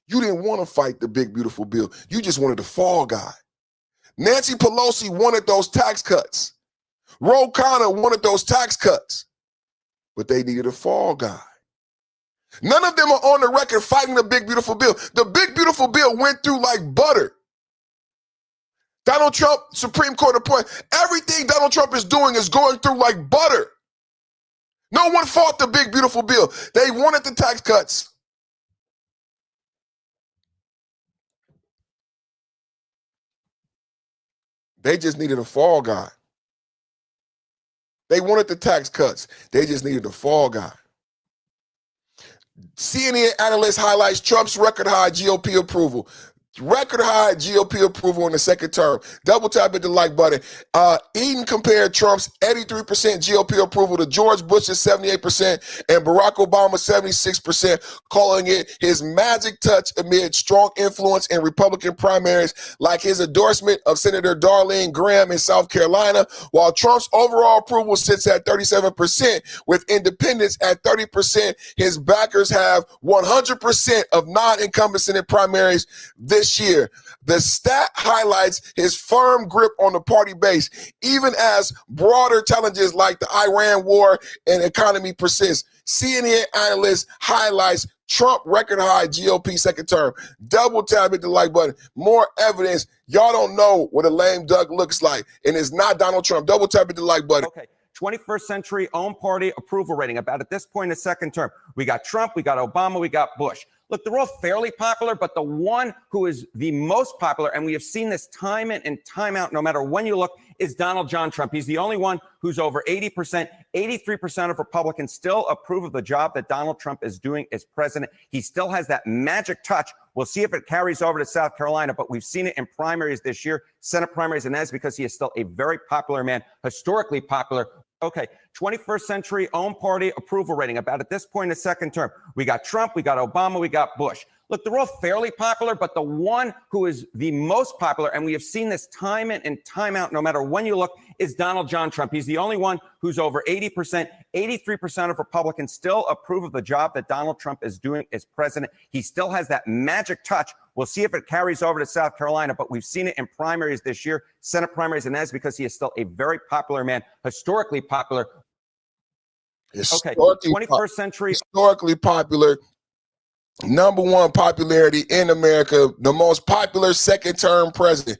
You didn't want to fight the big, beautiful bill. You just wanted the fall guy. Nancy Pelosi wanted those tax cuts. Ro Khanna wanted those tax cuts, but they needed a fall guy. None of them are on the record fighting the big, beautiful bill. The big, beautiful bill went through like butter. Donald Trump, Supreme Court appointed. Everything Donald Trump is doing is going through like butter. No one fought the big, beautiful bill. They wanted the tax cuts. They just needed a fall guy. They wanted the tax cuts. They just needed a fall guy. CNN analyst highlights Trump's record high GOP approval. Record high GOP approval in the second term. Double tap at the like button. Eden compared Trump's 83% GOP approval to George Bush's 78% and Barack Obama's 76%, calling it his magic touch amid strong influence in Republican primaries, like his endorsement of Senator Darlene Graham in South Carolina, while Trump's overall approval sits at 37%, with independents at 30%. His backers have 100% of non-incumbent Senate primaries this year. The stat highlights his firm grip on the party base, even as broader challenges like the Iran war and economy persist. CNN analyst highlights Trump record high GOP second term. Double tap at the like button. More evidence. Y'all don't know what a lame duck looks like, and it's not Donald Trump. Double tap at the like button. Okay. 21st century own party approval rating about at this point in the second term. We got Trump, we got Obama, we got Bush. Look, they're all fairly popular, but the one who is the most popular, and we have seen this time in and time out, no matter when you look, is Donald John Trump. He's the only one who's over 80%. 83% of Republicans still approve of the job that Donald Trump is doing as president. He still has that magic touch. We'll see if it carries over to South Carolina, but we've seen it in primaries this year, Senate primaries, and that's because he is still a very popular man, historically popular. Okay, 21st century own party approval rating about at this point in the second term. We got Trump, we got Obama, we got Bush. Look, they're all fairly popular, but the one who is the most popular, and we have seen this time in and time out, no matter when you look, is Donald John Trump. He's the only one who's over 80%. 83% of Republicans still approve of the job that Donald Trump is doing as president. He still has that magic touch. We'll see if it carries over to South Carolina, but we've seen it in primaries this year, Senate primaries, and that's because he is still a very popular man, historically popular. Okay, 21st century. Historically popular. Number one popularity in America, the most popular second-term president.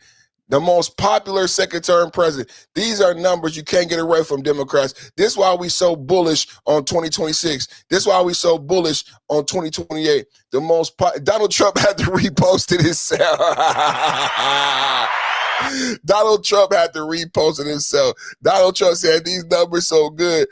The most popular second-term president. These are numbers you can't get away from, Democrats. This is why we so bullish on 2026. This is why we so bullish on 2028. The most Donald Trump had to repost it himself. Donald Trump had to repost it himself. Donald Trump said these numbers so good.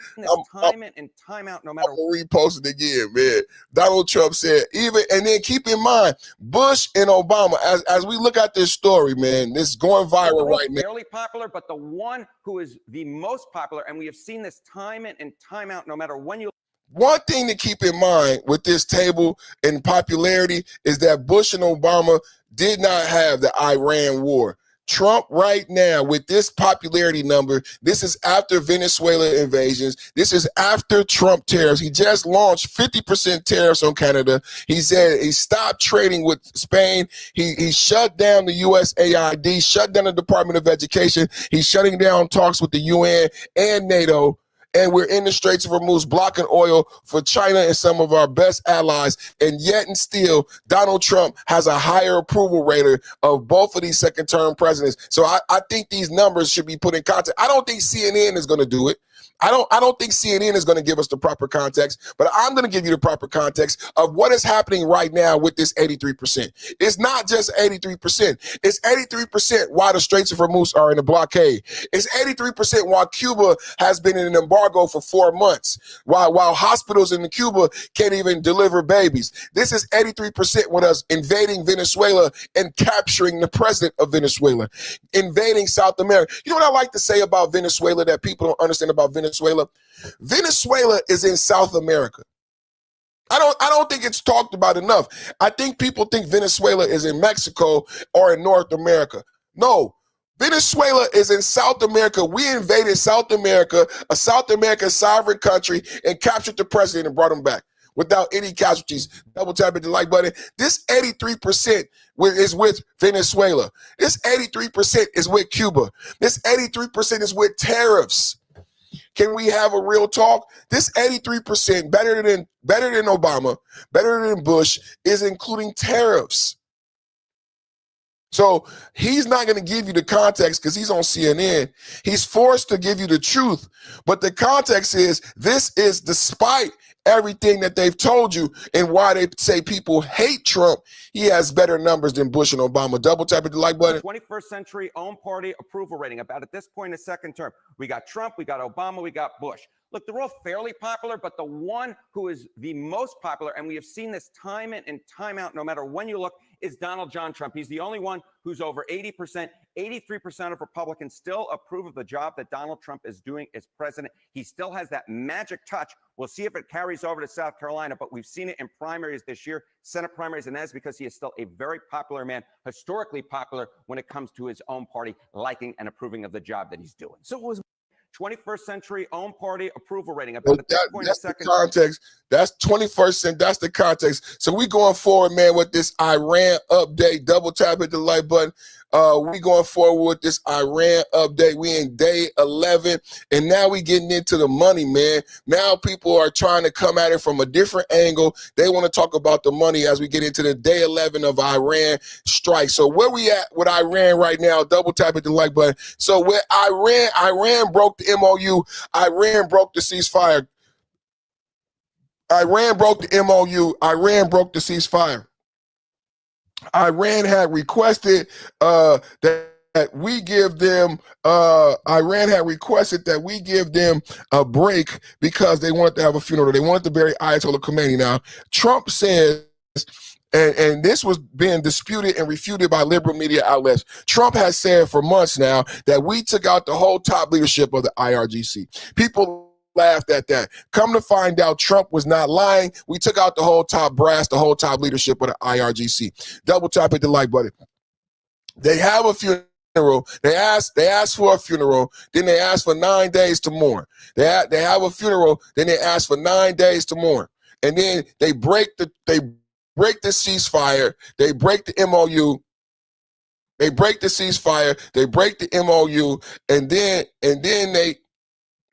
Time in and time out, no matter. I'm gonna repost it again, man. Donald Trump said and then keep in mind, Bush and Obama, as we look at this story, man, this is going viral right now. Fairly popular, but the one who is the most popular, and we have seen this time in and time out, no matter when you. One thing to keep in mind with this table and popularity is that Bush and Obama did not have the Iran war. Trump right now with this popularity number, this is after Venezuela invasions. This is after Trump tariffs. He just launched 50% tariffs on Canada. He said he stopped trading with Spain. He shut down the USAID, shut down the Department of Education. He's shutting down talks with the UN and NATO. And we're in the Straits of Hormuz blocking oil for China and some of our best allies. And yet and still, Donald Trump has a higher approval rating of both of these second-term presidents. So I think these numbers should be put in context. I don't think CNN is going to do it. I don't think CNN is going to give us the proper context, but I'm going to give you the proper context of what is happening right now with this 83%. It's not just 83%. It's 83% why the Straits of Hormuz are in a blockade. It's 83% why Cuba has been in an embargo for 4 months, while hospitals in Cuba can't even deliver babies. This is 83% with us invading Venezuela and capturing the president of Venezuela, invading South America. You know what I like to say about Venezuela that people don't understand about Venezuela? Venezuela is in South America. I don't think it's talked about enough. I think people think Venezuela is in Mexico or in North America. No, Venezuela is in South America. We invaded South America, a South American sovereign country, and captured the president and brought him back without any casualties. Double tap at the like button. This 83% is with Venezuela. This 83% is with Cuba. This 83% is with tariffs. Can we have a real talk? This 83%, better than Obama, better than Bush, is including tariffs. So he's not going to give you the context because he's on CNN. He's forced to give you the truth. But the context is this is despite everything that they've told you and why they say people hate Trump. He has better numbers than Bush and Obama. Double tap the like button. 21st century own party approval rating, about at this point in the second term. We got Trump, we got Obama, we got Bush. Look, they're all fairly popular, but the one who is the most popular, and we have seen this time in and time out, no matter when you look, is Donald John Trump. He's the only one who's over 80%. 83% of Republicans still approve of the job that Donald Trump is doing as president. He still has that magic touch. We'll see if it carries over to South Carolina, but we've seen it in primaries this year, Senate primaries, and that's because he is still a very popular man, historically popular when it comes to his own party liking and approving of the job that he's doing. So it was 21st century own party approval rating. About at this point in the second context. That's 21st and that's the context. So we going forward, man, with this Iran update. Double tap hit the like button. We going forward with this Iran update. We in day 11, and now we getting into the money, man. Now people are trying to come at it from a different angle. They want to talk about the money as we get into the day 11 of Iran strike. So where we at with Iran right now? Double tap hit the like button. So with Iran broke the MOU. Iran broke the ceasefire. Iran broke the MOU. Iran broke the ceasefire. Iran had requested that we give them Iran had requested that we give them a break because they wanted to have a funeral. They wanted to bury Ayatollah Khomeini. Now, Trump says, and this was being disputed and refuted by liberal media outlets, Trump has said for months now that we took out the whole top leadership of the IRGC. People laughed at that. Come to find out, Trump was not lying. We took out the whole top brass, the whole top leadership of the IRGC. Double tap hit the like button. They have a funeral. They asked for a funeral. Then they asked for 9 days to mourn. They have a funeral. Then they ask for 9 days to mourn. And then they break the ceasefire. They break the MOU. They break the ceasefire. They break the MOU. And then they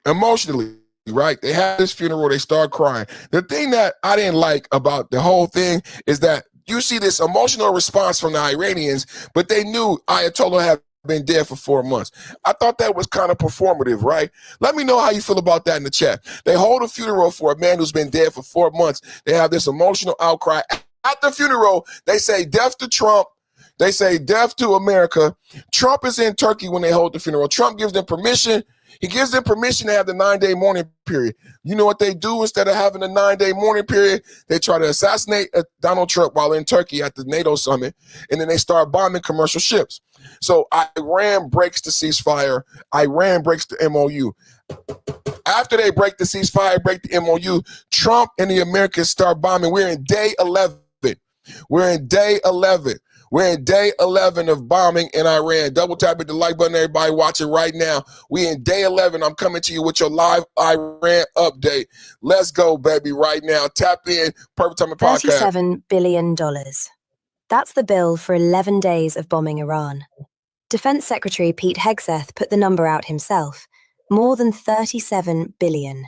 emotionally, right? They have this funeral, they start crying. The thing that I didn't like about the whole thing is that you see this emotional response from the Iranians, but they knew Ayatollah had been dead for 4 months. I thought that was kind of performative, right? Let me know how you feel about that in the chat. They hold a funeral for a man who's been dead for 4 months. They have this emotional outcry. At the funeral, they say death to Trump. They say death to America. Trump is in Turkey when they hold the funeral. Trump gives them permission. He gives them permission to have the 9-day mourning period. You know what they do instead of having a 9-day mourning period? They try to assassinate Donald Trump while in Turkey at the NATO summit, and then they start bombing commercial ships. So Iran breaks the ceasefire. Iran breaks the MOU. After they break the ceasefire, break the MOU, Trump and the Americans start bombing. We're in day 11. We're in day 11. We're in day 11 of bombing in Iran. Double tap at the like button, everybody watching right now. We in day 11. I'm coming to you with your live Iran update. Let's go, baby, right now. Tap in. Perfect Timing Podcast. $37 billion. That's the bill for 11 days of bombing Iran. Defense Secretary Pete Hegseth put the number out himself. More than $37 billion.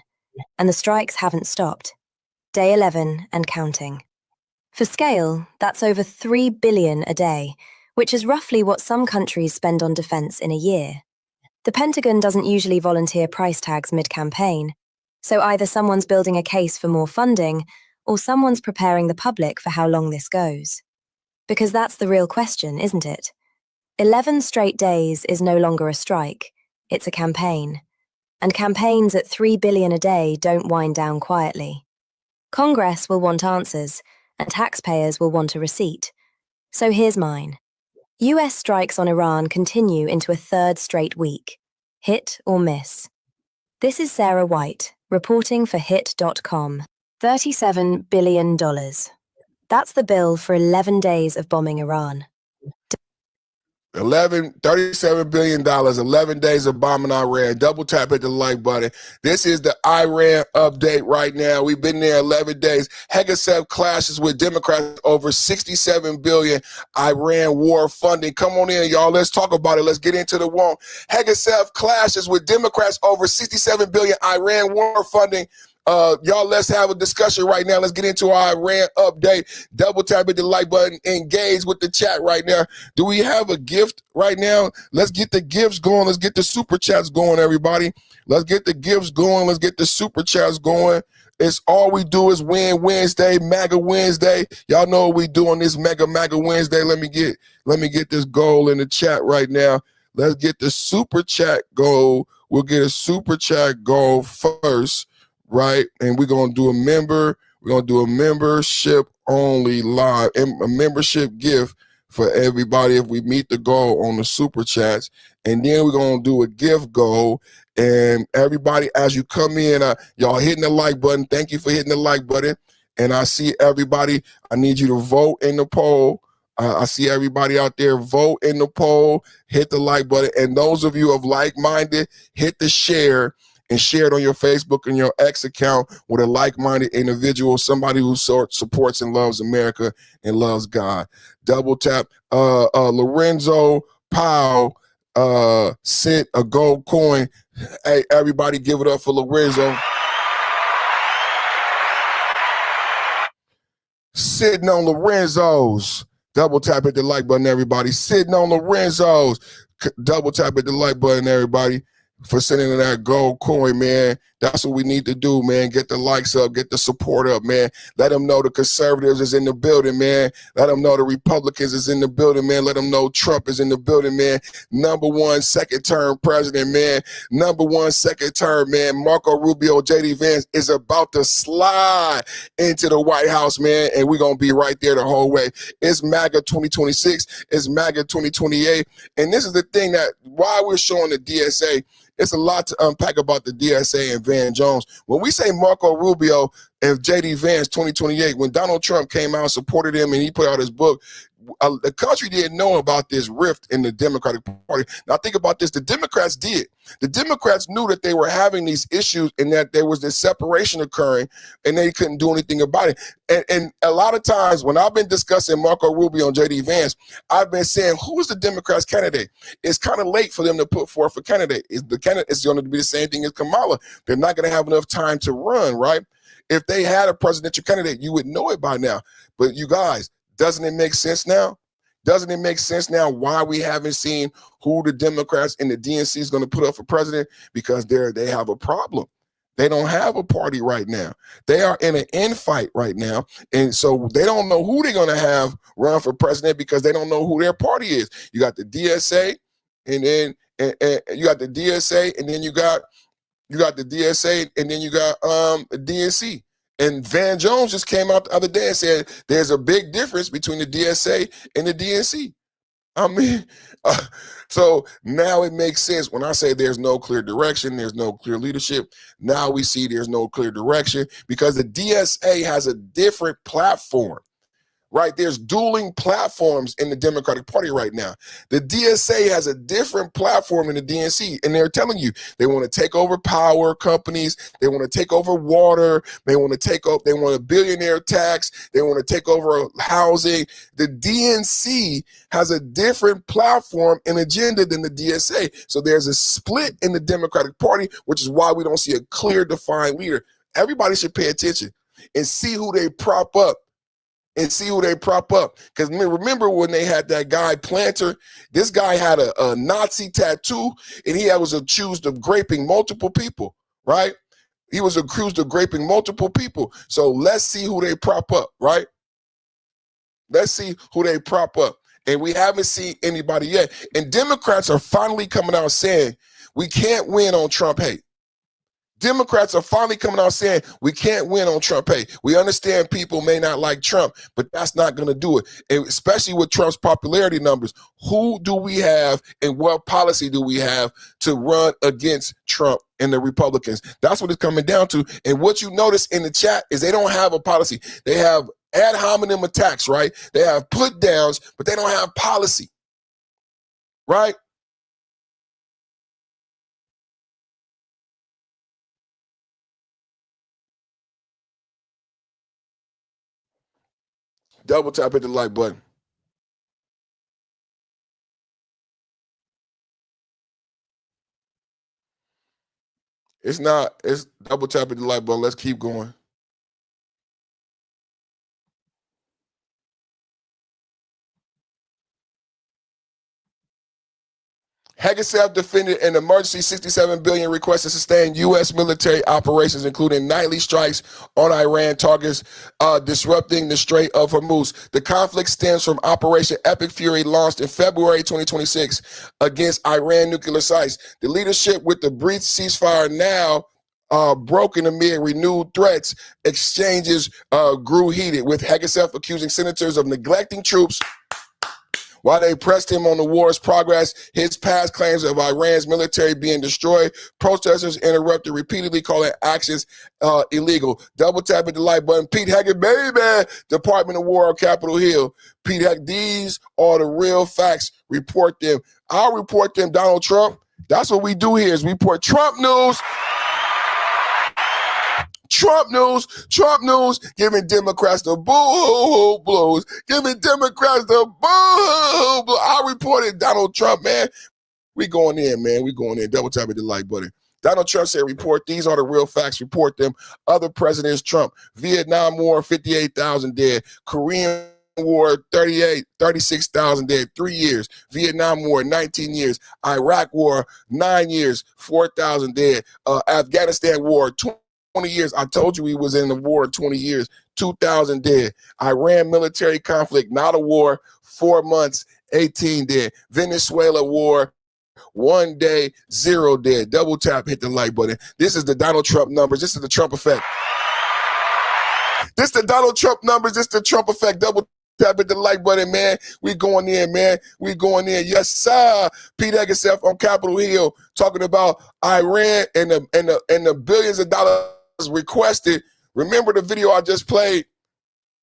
And the strikes haven't stopped. Day 11 and counting. For scale, that's over $3 billion a day, which is roughly what some countries spend on defense in a year. The Pentagon doesn't usually volunteer price tags mid-campaign, so either someone's building a case for more funding, or someone's preparing the public for how long this goes. Because that's the real question, isn't it? 11 straight days is no longer a strike, it's a campaign. And campaigns at $3 billion a day don't wind down quietly. Congress will want answers, and taxpayers will want a receipt. So here's mine. US strikes on Iran continue into a third straight week. Hit or miss. This is Sarah White, reporting for Hit.com. $37 billion. That's the bill for 11 days of bombing Iran. $37 billion, 11 days of bombing Iran. Double tap at the like button. This is the Iran update right now. We've been there 11 days. Hegseth clashes with Democrats over $67 billion Iran war funding. Come on in, y'all. Let's talk about it. Let's get into the war. Hegseth clashes with Democrats over $67 billion Iran war funding. Y'all, let's have a discussion right now. Let's get into our Iran update. Double tap at the like button. Engage with the chat right now. Do we have a gift right now? Let's get the gifts going. Let's get the super chats going, everybody. Let's get the gifts going. Let's get the super chats going. It's all we do is win Wednesday, MAGA Wednesday. Y'all know what we do on this MAGA Wednesday. Let me get this goal in the chat right now. Let's get the super chat goal. We'll get a super chat goal first, right? And we're gonna do a membership only live and a membership gift for everybody if we meet the goal on the super chats. And then we're gonna do a gift goal. And everybody, as you come in, y'all hitting the like button. Thank you for hitting the like button. And I see everybody. I need you to vote in the poll. I see everybody out there. Vote in the poll. Hit the like button. And those of you of like-minded, hit the share and share it on your Facebook and your X account with a like-minded individual, somebody who supports and loves America and loves God. Double tap. Lorenzo Powell sent a gold coin. Hey, everybody give it up for Lorenzo. Sitting on Lorenzo's. Double tap at the like button, everybody. Sitting on Lorenzo's. Double tap at the like button, everybody, for sending in that gold coin, man. That's what we need to do, man. Get the likes up, get the support up, man. Let them know the conservatives is in the building, man. Let them know the Republicans is in the building, man. Let them know Trump is in the building, man. Number one second-term president, man. Number one second-term, man. Marco Rubio, J.D. Vance is about to slide into the White House, man, and we're going to be right there the whole way. It's MAGA 2026. It's MAGA 2028. And this is the thing that why we're showing the DSA, it's a lot to unpack about the DSA and Van Jones. When we say Marco Rubio and J.D. Vance 2028, when Donald Trump came out and supported him and he put out his book, the country didn't know about this rift in the Democratic Party. Now think about this. The Democrats did. The Democrats knew that they were having these issues and that there was this separation occurring and they couldn't do anything about it. And a lot of times when I've been discussing Marco Rubio and J.D. Vance, I've been saying, who is the Democrats' candidate? It's kind of late for them to put forth a candidate. The candidate is going to be the same thing as Kamala. They're not going to have enough time to run, right? If they had a presidential candidate, you would know it by now. But you guys, doesn't it make sense now? Doesn't it make sense now why we haven't seen who the Democrats and the DNC is going to put up for president? Because they have a problem. They don't have a party right now. They are in an infight right now. And so they don't know who they're going to have run for president because they don't know who their party is. You got the DSA, and then you got the DSA, and then you got the DSA, and then you got the DNC. And Van Jones just came out the other day and said there's a big difference between the DSA and the DNC. I mean, so now it makes sense when I say there's no clear direction, there's no clear leadership. Now we see there's no clear direction because the DSA has a different platform. Right? There's dueling platforms in the Democratic Party right now. The DSA has a different platform in the DNC, and they're telling you they want to take over power companies, they want to take over water, they want a billionaire tax, they want to take over housing. The DNC has a different platform and agenda than the DSA. So there's a split in the Democratic Party, which is why we don't see a clear, defined leader. Everybody should pay attention and see who they prop up. Because remember when they had that guy Planter, this guy had a Nazi tattoo and he was accused of raping multiple people, right? He was accused of raping multiple people. So let's see who they prop up, right? Let's see who they prop up. And we haven't seen anybody yet. And Democrats are finally coming out saying, we can't win on Trump hate. Democrats are finally coming out saying we can't win on Trump hate. We understand people may not like Trump, but that's not going to do it. And especially with Trump's popularity numbers, who do we have and what policy do we have to run against Trump and the Republicans? That's what it's coming down to. And what you notice in the chat is they don't have a policy. They have ad hominem attacks, right? They have put downs, but they don't have policy, right? Double tap at the like button. It's not. It's double tapping the like button. Let's keep going. Hegseth defended an emergency $67 billion request to sustain U.S. military operations, including nightly strikes on Iran targets, disrupting the Strait of HORMUZ. The conflict stems from Operation Epic Fury, launched in February 2026 against Iran nuclear sites. The leadership, with the brief ceasefire now broken amid renewed threats, exchanges grew heated, with Hegseth accusing senators of neglecting troops while they pressed him on the war's progress. His past claims of Iran's military being destroyed, protesters interrupted, repeatedly calling actions illegal. Double tapping the like button. Pete Hegseth, baby, Department of War on Capitol Hill. Pete Hegseth, these are the real facts. Report them. I'll report them, Donald Trump. That's what we do here, is we report Trump news. Trump news, giving Democrats the boo blues, giving Democrats the boo blues. I reported Donald Trump, man. We going in, man. We going in. Double tapping the like button. Donald Trump said, report, these are the real facts, report them. Other presidents, Trump. Vietnam War, 58,000 dead. Korean War, 36,000 dead, 3 years. Vietnam War, 19 years. Iraq War, 9 years, 4,000 dead. Afghanistan War, 20 years. I told you he was in the war 20 years, 2,000 dead. Iran military conflict, not a war, 4 months, 18 dead. Venezuela war, 1 day, 0 dead. Double tap, hit the like button. This is the Donald Trump numbers. This is the Trump effect. This is the Donald Trump numbers. This is the Trump effect. Double tap, hit the like button, man. We going in, man. We going in. Yes, sir. Pete Hegseth on Capitol Hill talking about Iran and the billions of dollars requested. Remember the video I just played?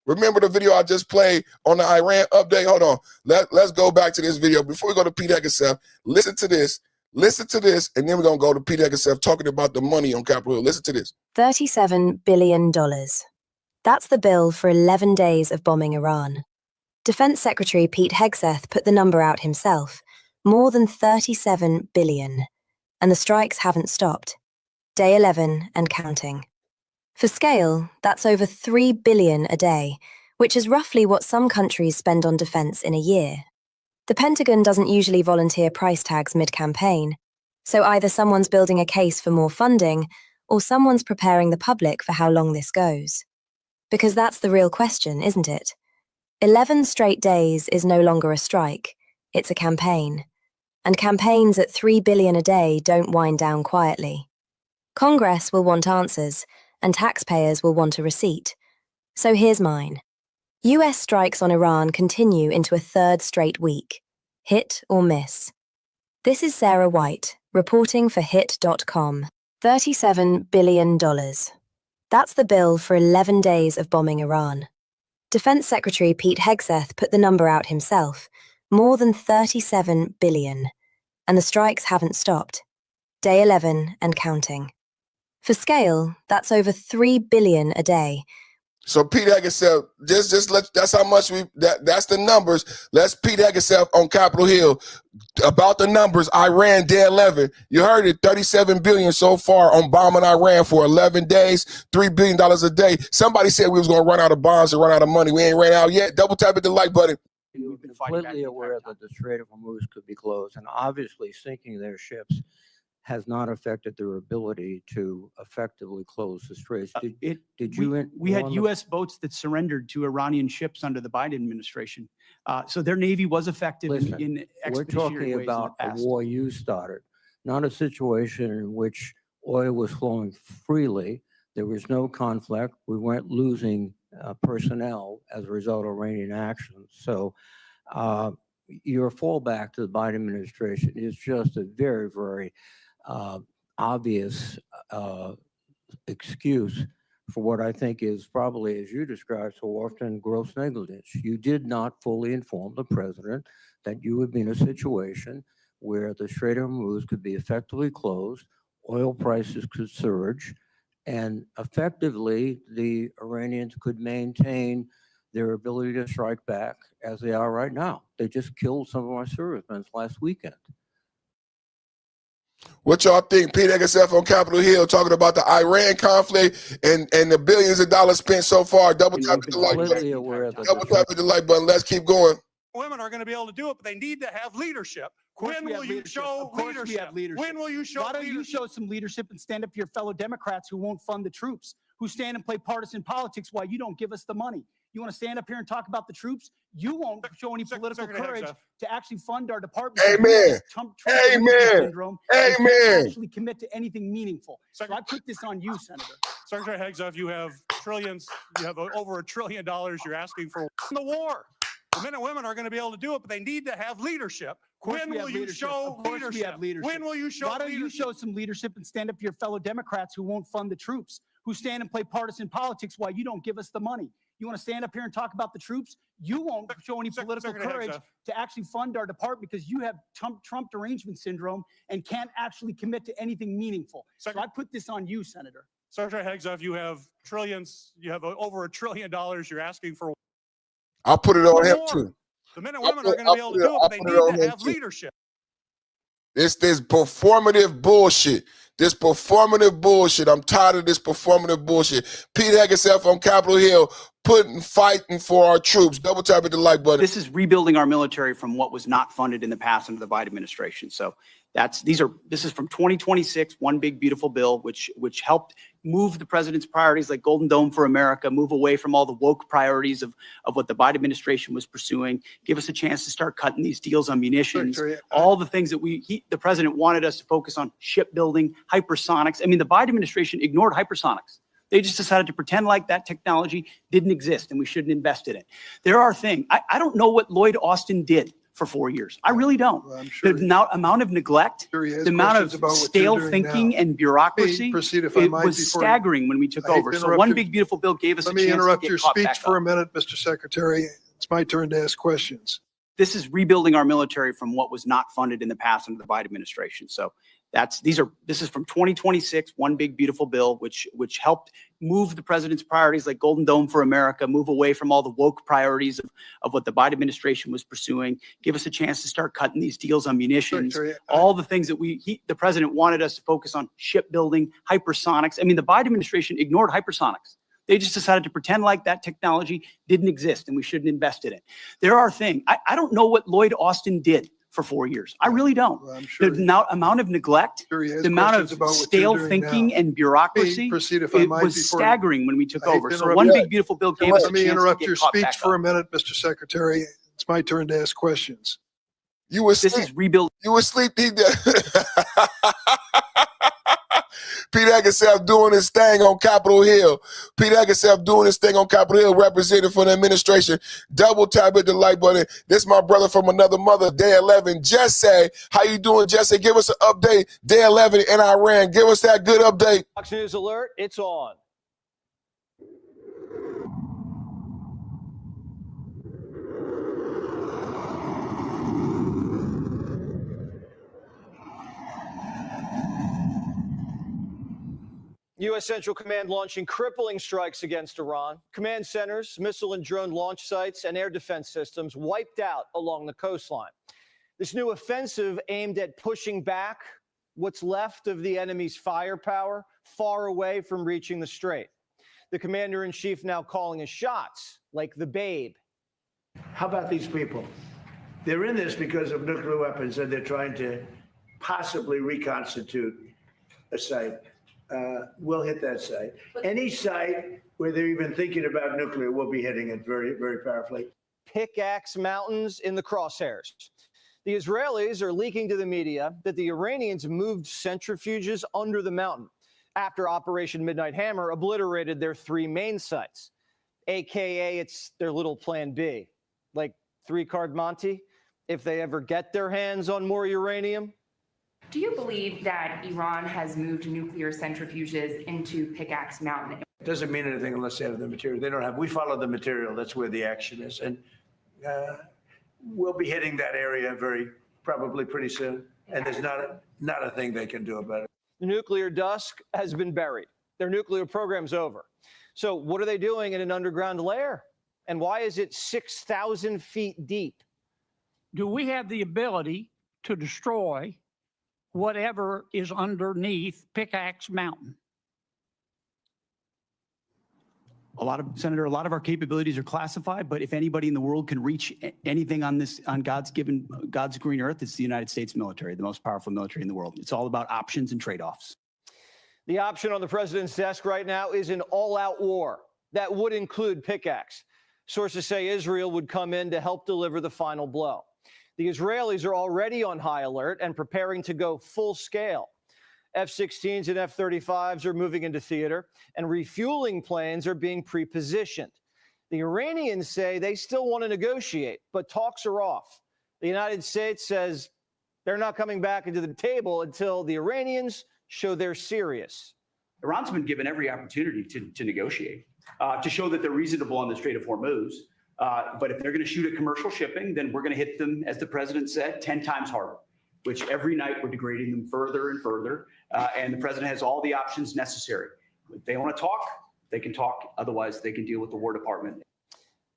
Remember the video I just played on the Iran update? Hold on. Let's go back to this video. Before we go to Pete Hegseth, listen to this, and then we're going to go to Pete Hegseth talking about the money on Capitol Hill. Listen to this. $37 billion. That's the bill for 11 days of bombing Iran. Defense Secretary Pete Hegseth put the number out himself. More than $37 billion. And the strikes haven't stopped. Day 11 and counting. For scale, that's over $3 billion a day, which is roughly what some countries spend on defense in a year. The Pentagon doesn't usually volunteer price tags mid-campaign, so either someone's building a case for more funding, or someone's preparing the public for how long this goes. Because that's the real question, isn't it? 11 straight days is no longer a strike, it's a campaign. And campaigns at $3 billion a day don't wind down quietly. Congress will want answers, and taxpayers will want a receipt. So here's mine. US strikes on Iran continue into a third straight week. Hit or miss. This is Sarah White, reporting for Hit.com. $37 billion. That's the bill for 11 days of bombing Iran. Defense Secretary Pete Hegseth put the number out himself. More than $37 billion. And the strikes haven't stopped. Day 11 and counting. For scale, that's over $3 billion a day. So Pete Hegseth, that's how much that's the numbers. Let's Pete Hegseth on Capitol Hill about the numbers. Iran day 11. You heard it, $37 billion so far on bombing Iran for 11 days, $3 billion a day. Somebody said we was going to run out of bombs and run out of money. We ain't ran out yet. Double tap at the like button. We've been completely aware that the Strait of Hormuz could be closed, and obviously sinking their ships has not affected their ability to effectively close the straits. We had U.S. boats that surrendered to Iranian ships under the Biden administration. So their Navy was effective in expeditionary ways. We're talking about a war you started, not a situation in which oil was flowing freely. There was no conflict. We weren't losing personnel as a result of Iranian actions. So your fallback to the Biden administration is just a very, very obvious excuse for what I think is probably, as you described so often, gross negligence. You did not fully inform the president that you would be in a situation where the Strait of Hormuz could be effectively closed, oil prices could surge, and effectively the Iranians could maintain their ability to strike back as they are right now. They just killed some of our servicemen last weekend. What y'all think? Pete Eggerself on Capitol Hill talking about the Iran conflict and the billions of dollars spent so far. Double tap at the like button. Double tap at the like button. Let's keep going. Women are going to be able to do it, but they need to have leadership. When will you show leadership? When will you show leadership? Why don't you show some leadership and stand up to your fellow Democrats who won't fund the troops, who stand and play partisan politics while you don't give us the money? You want to stand up here and talk about the troops? You won't show any political courage to actually fund our department. Amen. Amen. Syndrome Amen. Actually commit to anything meaningful. So I put this on you, Senator. Secretary Hegseth, you have trillions, you have over $1 trillion you're asking for the war. The men and women are going to be able to do it, but they need to have leadership. When will you show leadership? When will you show Why don't you show some leadership and stand up to your fellow Democrats who won't fund the troops, who stand and play partisan politics while you don't give us the money? You want to stand up here and talk about the troops? You won't show any political courage to actually fund our department because you have Trump derangement syndrome and can't actually commit to anything meaningful. So I put this on you, Senator. Secretary Hegseth, you have trillions, you have over $1 trillion you're asking for. I'll put it on him too. The men and women are going to be able to do it, but they need to have leadership. It's this performative bullshit. This performative bullshit. I'm tired of this performative bullshit. Pete Eggerself on Capitol Hill fighting for our troops. Double tap at the like button. This is rebuilding our military from what was not funded in the past under the Biden administration. So this is from 2026, one big beautiful bill, which helped move the president's priorities like Golden Dome for America, move away from all the woke priorities of what the Biden administration was pursuing, give us a chance to start cutting these deals on munitions, all the things that the president wanted us to focus on: shipbuilding, hypersonics. I mean, the Biden administration ignored hypersonics. They just decided to pretend like that technology didn't exist and we shouldn't invest in it. There are things, I don't know what Lloyd Austin did for 4 years. I really don't. Well, sure the amount of neglect, the amount of stale thinking and bureaucracy, it was staggering when we took over. So one big beautiful bill gave us a chance to get caught back up. Let me interrupt your speech for a minute, Mr. Secretary. It's my turn to ask questions. This is rebuilding our military from what was not funded in the past under the Biden administration. So this is from 2026, one big beautiful bill, which helped move the president's priorities like Golden Dome for America, move away from all the woke priorities of what the Biden administration was pursuing, give us a chance to start cutting these deals on munitions, all the things that the president wanted us to focus on: shipbuilding, hypersonics. I mean, the Biden administration ignored hypersonics. They just decided to pretend like that technology didn't exist and we shouldn't invest in it. There are things, I don't know what Lloyd Austin did for 4 years. I really don't. Well, sure the amount of neglect, the amount of stale thinking and bureaucracy, it was staggering when we took over. So one big beautiful bill gave us a chance to get caught back up. Let me interrupt your speech for a minute, Mr. Secretary. It's my turn to ask questions. You were This is rebuilding. You were asleep. Pete Eggerself doing his thing on Capitol Hill. Pete Eggerself doing his thing on Capitol Hill, representing for the administration. Double tap at the like button. This is my brother from another mother, Day 11. Jesse, how you doing, Jesse? Give us an update. Day 11 in Iran. Give us that good update. Fox News alert, it's on. U.S. Central Command launching crippling strikes against Iran. Command centers, missile and drone launch sites, and air defense systems wiped out along the coastline. This new offensive aimed at pushing back what's left of the enemy's firepower far away from reaching the Strait. The commander-in-chief now calling his shots, like the Babe. How about these people? They're in this because of nuclear weapons, and they're trying to possibly reconstitute a site. We'll hit that site. Any site where they're even thinking about nuclear, we'll be hitting it very, very powerfully. Pickaxe Mountains in the crosshairs. The Israelis are leaking to the media that the Iranians moved centrifuges under the mountain after Operation Midnight Hammer obliterated their 3 main sites, AKA it's their little plan B, like 3-card Monte, if they ever get their hands on more uranium. Do you believe that Iran has moved nuclear centrifuges into Pickaxe Mountain? It doesn't mean anything unless they have the material. They don't have. We follow the material. That's where the action is, and we'll be hitting that area probably pretty soon. And there's not a thing they can do about it. The nuclear dusk has been buried. Their nuclear program's over. So what are they doing in an underground lair? And why is it 6,000 feet deep? Do we have the ability to destroy whatever is underneath Pickaxe Mountain? Senator, a lot of our capabilities are classified, but if anybody in the world can reach anything on God's green earth, it's the United States military, the most powerful military in the world. It's all about options and trade-offs. The option on the president's desk right now is an all-out war. That would include Pickaxe. Sources say Israel would come in to help deliver the final blow. The Israelis are already on high alert and preparing to go full scale. F-16s and F-35s are moving into theater, and refueling planes are being pre-positioned. The Iranians say they still want to negotiate, but talks are off. The United States says they're not coming back into the table until the Iranians show they're serious. Iran's been given every opportunity to negotiate, to show that they're reasonable on the Strait of Hormuz. But if they're going to shoot at commercial shipping, then we're going to hit them, as the president said, 10 times harder, which every night we're degrading them further and further. And the president has all the options necessary. If they want to talk, they can talk. Otherwise, they can deal with the War Department.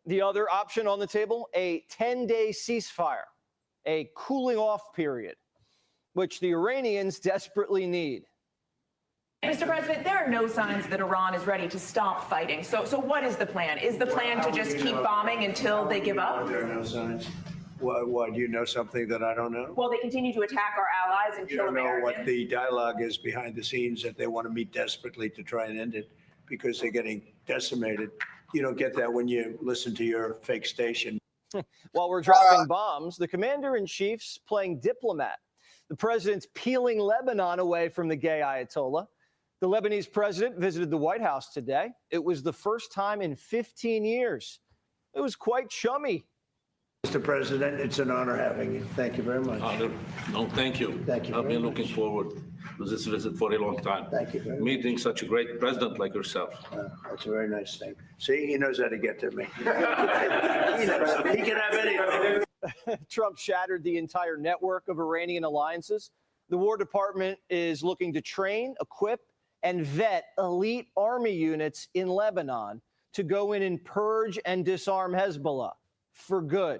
The other option on the table, a 10-day ceasefire, a cooling off period, which the Iranians desperately need. Mr. President, there are no signs that Iran is ready to stop fighting. So what is the plan? Is the plan to just keep bombing until they give up? There are no signs. Why, do you know something that I don't know? Well, they continue to attack our allies and kill Americans. You don't know what the dialogue is behind the scenes, that they want to meet desperately to try and end it because they're getting decimated. You don't get that when you listen to your fake station. While we're dropping bombs, the commander-in-chief's playing diplomat. The president's peeling Lebanon away from the gay Ayatollah. The Lebanese president visited the White House today. It was the first time in 15 years. It was quite chummy. Mr. President, it's an honor having you. Thank you very much. No, thank you. Thank you. I've been looking forward to this visit for a long time. Thank you very much. Meeting such a great president like yourself. That's a very nice thing. See, he knows how to get to me. He can have anything. Trump shattered the entire network of Iranian alliances. The War Department is looking to train, equip, and vet elite army units in Lebanon to go in and purge and disarm Hezbollah for good.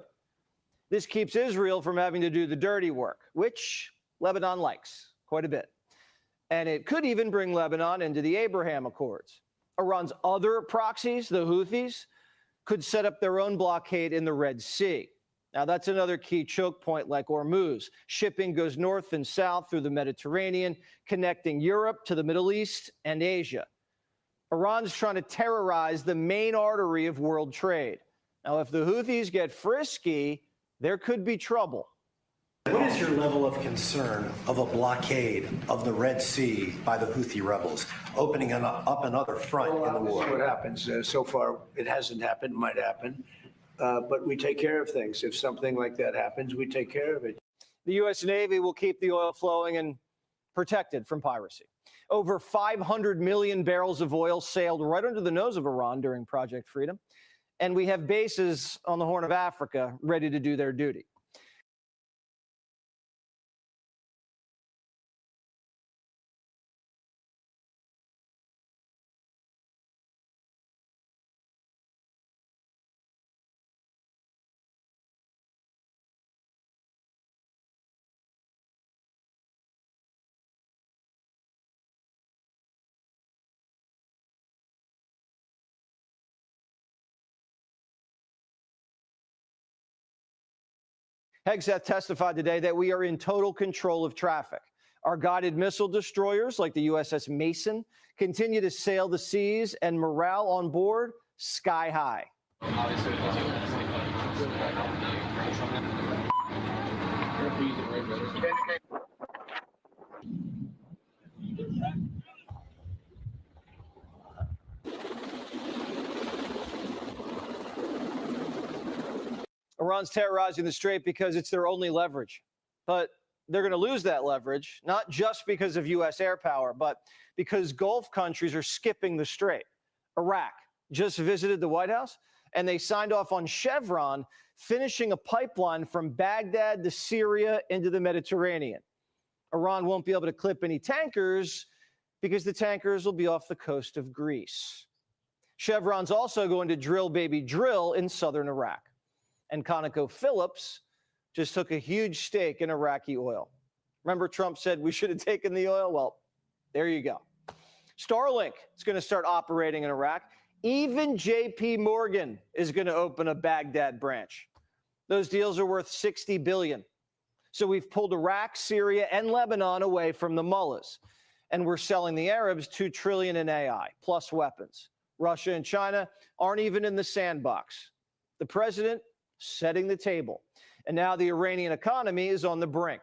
This keeps Israel from having to do the dirty work, which Lebanon likes quite a bit. And it could even bring Lebanon into the Abraham Accords. Iran's other proxies, the Houthis, could set up their own blockade in the Red Sea. Now, that's another key choke point like HORMUZ. Shipping goes north and south through the Mediterranean, connecting Europe to the Middle East and Asia. Iran's trying to terrorize the main artery of world trade. Now, if the Houthis get frisky, there could be trouble. What is your level of concern of a blockade of the Red Sea by the Houthi rebels, opening up another front in the war? See what happens. So far, it hasn't happened, might happen. But we take care of things. If something like that happens, we take care of it. The U.S. Navy will keep the oil flowing and protected from piracy. Over 500 million barrels of oil sailed right under the nose of Iran during Project Freedom. And we have bases on the Horn of Africa ready to do their duty. Hegseth testified today that we are in total control of traffic. Our guided missile destroyers, like the USS Mason, continue to sail the seas, and morale on board sky high. Iran's terrorizing the Strait because it's their only leverage. But they're going to lose that leverage, not just because of U.S. air power, but because Gulf countries are skipping the Strait. Iraq just visited the White House, and they signed off on Chevron finishing a pipeline from Baghdad to Syria into the Mediterranean. Iran won't be able to clip any tankers because the tankers will be off the coast of Greece. Chevron's also going to drill, baby, drill in southern Iraq. And ConocoPhillips just took a huge stake in Iraqi oil. Remember Trump said we should have taken the oil? Well, there you go. Starlink is going to start operating in Iraq. Even JP Morgan is going to open a Baghdad branch. Those deals are worth $60 billion. So we've pulled Iraq, Syria, and Lebanon away from the mullahs. And we're selling the Arabs $2 trillion in AI, plus weapons. Russia and China aren't even in the sandbox. The president setting the table. And now the Iranian economy is on the brink.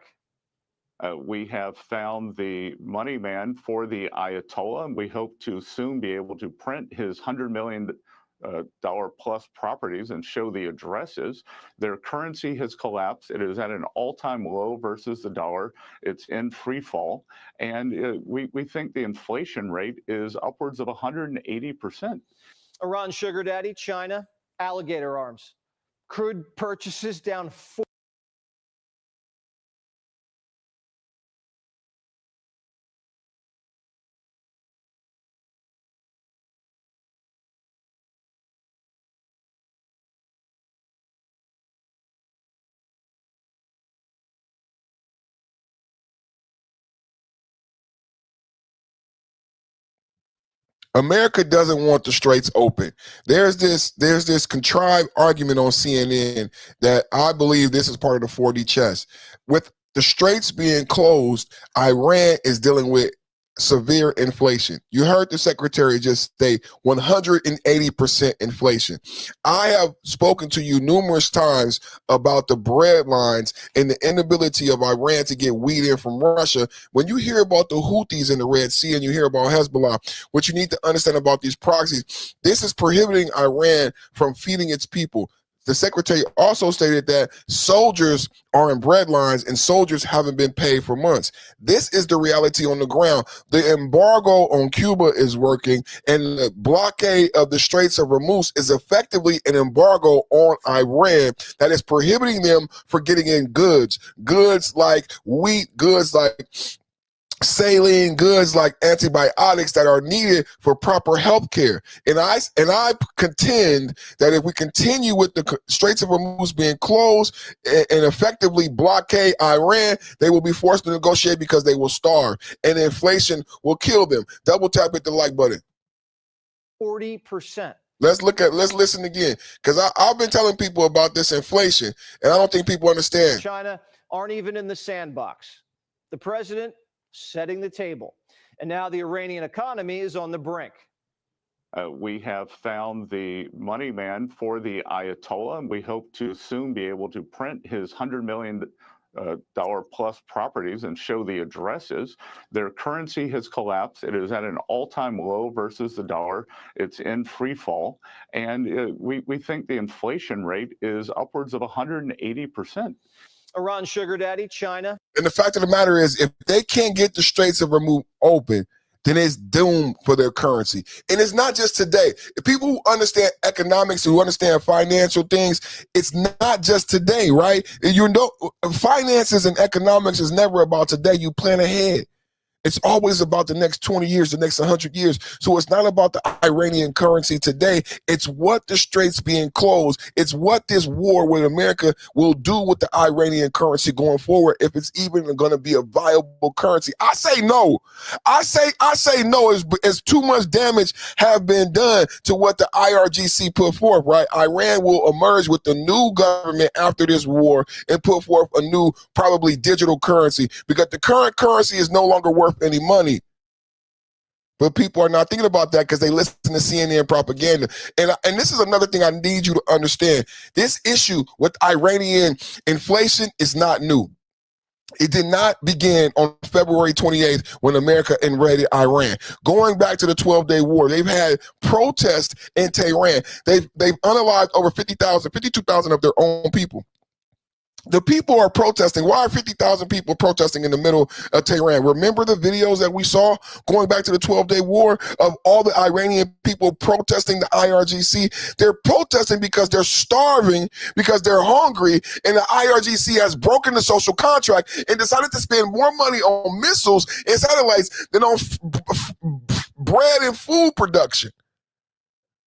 We have found the money man for the Ayatollah, and we hope to soon be able to print his $100 million plus properties and show the addresses. Their currency has collapsed. It is at an all-time low versus the dollar. It's in free fall. And we think the inflation rate is upwards of 180%. Iran sugar daddy, China, alligator arms. Crude purchases down 4. America doesn't want the straits open. There's this contrived argument on CNN that I believe this is part of the 4D chess. With the straits being closed, Iran is dealing with severe inflation. You heard the secretary just say 180% inflation. I have spoken to you numerous times about the bread lines and the inability of Iran to get wheat in from Russia. When you hear about the Houthis in the Red Sea and you hear about Hezbollah, what you need to understand about these proxies, this is prohibiting Iran from feeding its people. The secretary also stated that soldiers are in bread lines and soldiers haven't been paid for months. This is the reality on the ground. The embargo on Cuba is working, and the blockade of the Straits of Hormuz is effectively an embargo on Iran that is prohibiting them from getting in goods like wheat, goods like saline, goods like antibiotics that are needed for proper health care. And I contend that if we continue with the Straits of Hormuz being closed and effectively blockade Iran, they will be forced to negotiate because they will starve and inflation will kill them. Double tap hit the like button. 40%. Let's listen again, because I've been telling people about this inflation and I don't think people understand. China aren't even in the sandbox. The president setting the table. And now the Iranian economy is on the brink. We have found the money man for the Ayatollah, and we hope to soon be able to print his $100 million plus properties and show the addresses. Their currency has collapsed. It is at an all-time low versus the dollar. It's in free fall. And we think the inflation rate is upwards of 180%. Iran sugar daddy, China. And the fact of the matter is, if they can't get the Straits of Hormuz open, then it's doomed for their currency. And it's not just today. If people who understand economics, who understand financial things, it's not just today, right? You know, finances and economics is never about today. You plan ahead. It's always about the next 20 years, the next 100 years. So it's not about the Iranian currency today. It's what the straits being closed. It's what this war with America will do with the Iranian currency going forward, if it's even going to be a viable currency. I say no. I say no. As too much damage have been done to what the IRGC put forth, right? Iran will emerge with the new government after this war and put forth a new, probably digital currency, because the current currency is no longer worth any money. But people are not thinking about that because they listen to CNN propaganda. And this is another thing I need you to understand. This issue with Iranian inflation is not new. It did not begin on February 28th when America invaded Iran. Going back to the 12-day war, they've had protests in Tehran. They've unalived over 52,000 of their own people. The people are protesting. Why are 50,000 people protesting in the middle of Tehran? Remember the videos that we saw going back to the 12-day war of all the Iranian people protesting the IRGC? They're protesting because they're starving, because they're hungry, and the IRGC has broken the social contract and decided to spend more money on missiles and satellites than on bread and food production.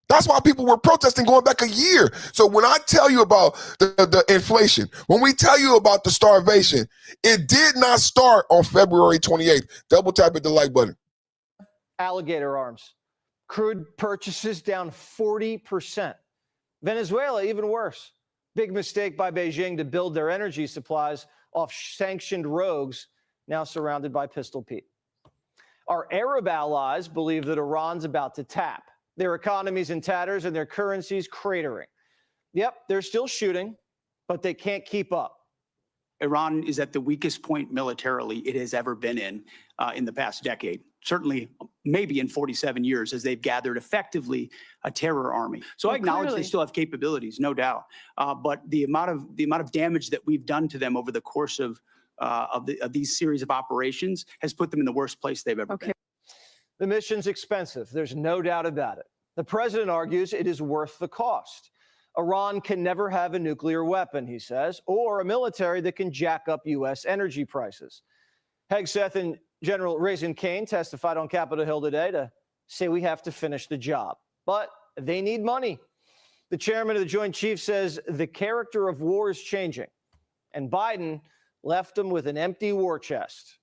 That's why people were protesting going back a year. So when I tell you about the inflation, when we tell you about the starvation, it did not start on February 28th. Double tap at the like button. Alligator arms. Crude purchases down 40%. Venezuela, even worse. Big mistake by Beijing to build their energy supplies off sanctioned rogues, now surrounded by Pistol Pete. Our Arab allies believe that Iran's about to tap. Their economies in tatters and their currencies cratering. Yep, they're still shooting, but they can't keep up. Iran is at the weakest point militarily it has ever been in the past decade. Certainly, maybe in 47 years, as they've gathered effectively a terror army. So I acknowledge they still have capabilities, no doubt. But the amount of damage that we've done to them over the course of these series of operations has put them in the worst place they've ever been. The mission's expensive. There's no doubt about it. The president argues it is worth the cost. Iran can never have a nuclear weapon, he says, or a military that can jack up U.S. energy prices. Hegseth and General Raising Cane testified on Capitol Hill today to say we have to finish the job, but they need money. The chairman of the Joint Chiefs says the character of war is changing, and Biden left them with an empty war chest.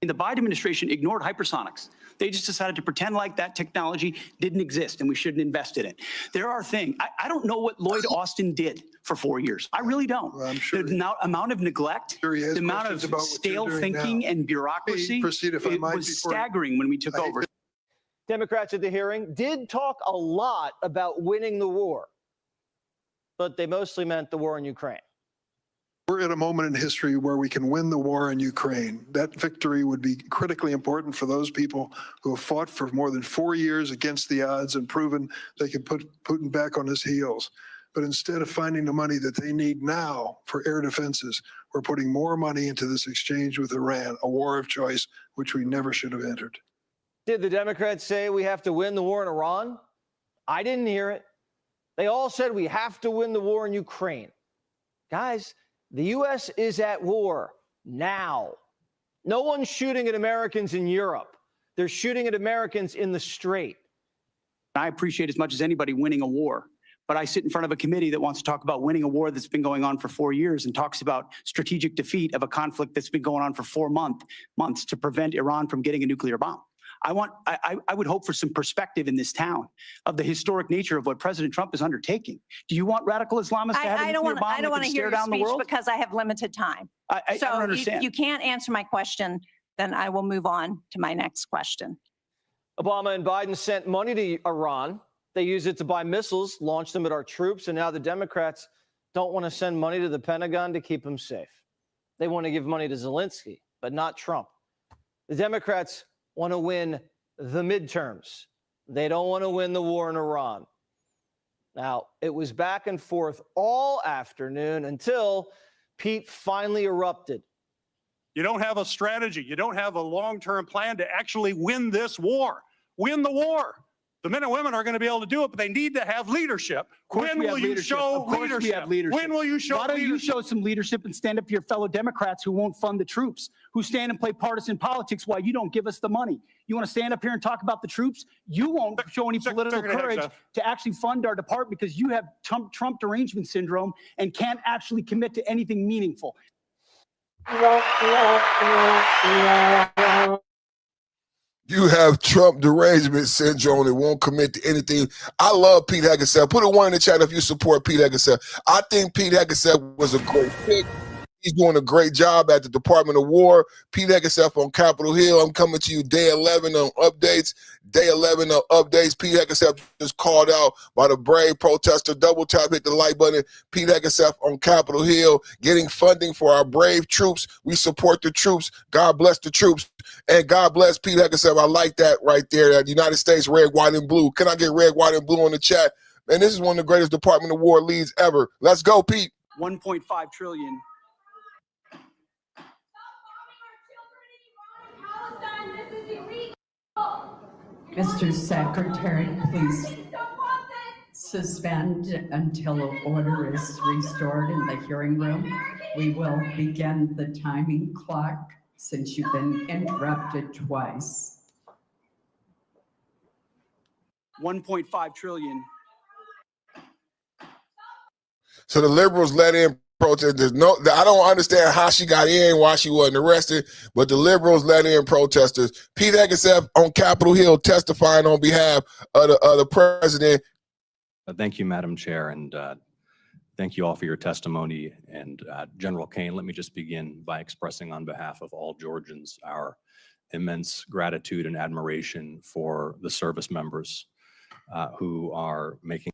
The Biden administration ignored hypersonics. They just decided to pretend like that technology didn't exist and we shouldn't invest in it. There are things, I don't know what Lloyd Austin did for 4 years. I really don't. Well, I'm sure the amount of neglect, the amount of stale thinking now. and bureaucracy, Proceed if I might, was staggering when we took over. Democrats at the hearing did talk a lot about winning the war, but they mostly meant the war in Ukraine. We're at a moment in history where we can win the war in Ukraine. That victory would be critically important for those people who have fought for more than 4 years against the odds and proven they can put Putin back on his heels. But instead of finding the money that they need now for air defenses, we're putting more money into this exchange with Iran, a war of choice, which we never should have entered. Did the Democrats say we have to win the war in Iran? I didn't hear it. They all said we have to win the war in Ukraine. Guys, the U.S. is at war now. No one's shooting at Americans in Europe. They're shooting at Americans in the Strait. I appreciate as much as anybody winning a war, but I sit in front of a committee that wants to talk about winning a war that's been going on for 4 years and talks about strategic defeat of a conflict that's been going on for 4 months to prevent Iran from getting a nuclear bomb. I would hope for some perspective in this town of the historic nature of what President Trump is undertaking. Do you want radical Islamists to have a nuclear bomb that can stare down the world? Because I have limited time. I don't understand. If you can't answer my question, then I will move on to my next question. Obama and Biden sent money to Iran. They used it to buy missiles, launch them at our troops, and now the Democrats don't want to send money to the Pentagon to keep them safe. They want to give money to Zelensky, but not Trump. The Democrats want to win the midterms. They don't want to win the war in Iran. Now, it was back and forth all afternoon until Pete finally erupted. You don't have a strategy. You don't have a long-term plan to actually win this war. Win the war. The men and women are going to be able to do it, but they need to have leadership. When will you show leadership? When will you show leadership? Why don't you show some leadership and stand up to your fellow Democrats who won't fund the troops, who stand and play partisan politics while you don't give us the money? You want to stand up here and talk about the troops? You won't show any political courage to actually fund our department because you have Trump derangement syndrome and can't actually commit to anything meaningful. You have Trump derangement syndrome and won't commit to anything. I love Pete Hegseth. Put a 1 in the chat if you support Pete Hegseth. I think Pete Hegseth was a great pick. He's doing a great job at the Department of War. Pete Hegseth on Capitol Hill. I'm coming to you day 11 on updates. Day 11 on updates. Pete Hegseth just called out by the brave protester. Double tap, hit the like button. Pete Hegseth on Capitol Hill getting funding for our brave troops. We support the troops. God bless the troops. And God bless Pete Hegseth. I like that right there. That United States red, white, and blue. Can I get red, white, and blue on the chat? Man, this is one of the greatest Department of War leads ever. Let's go, Pete. 1.5 trillion. Mr. Secretary, please suspend until order is restored in the hearing room. We will begin the timing clock since you've been interrupted twice. 1.5 trillion So the liberals let in protesters. I don't understand how she got in, why she wasn't arrested, but the liberals let in protesters. Pete Hegseth on Capitol Hill testifying on behalf of the president. Thank you, Madam Chair, and thank you all for your testimony. And General Kane, let me just begin by expressing on behalf of all Georgians our immense gratitude and admiration for the service members who are making.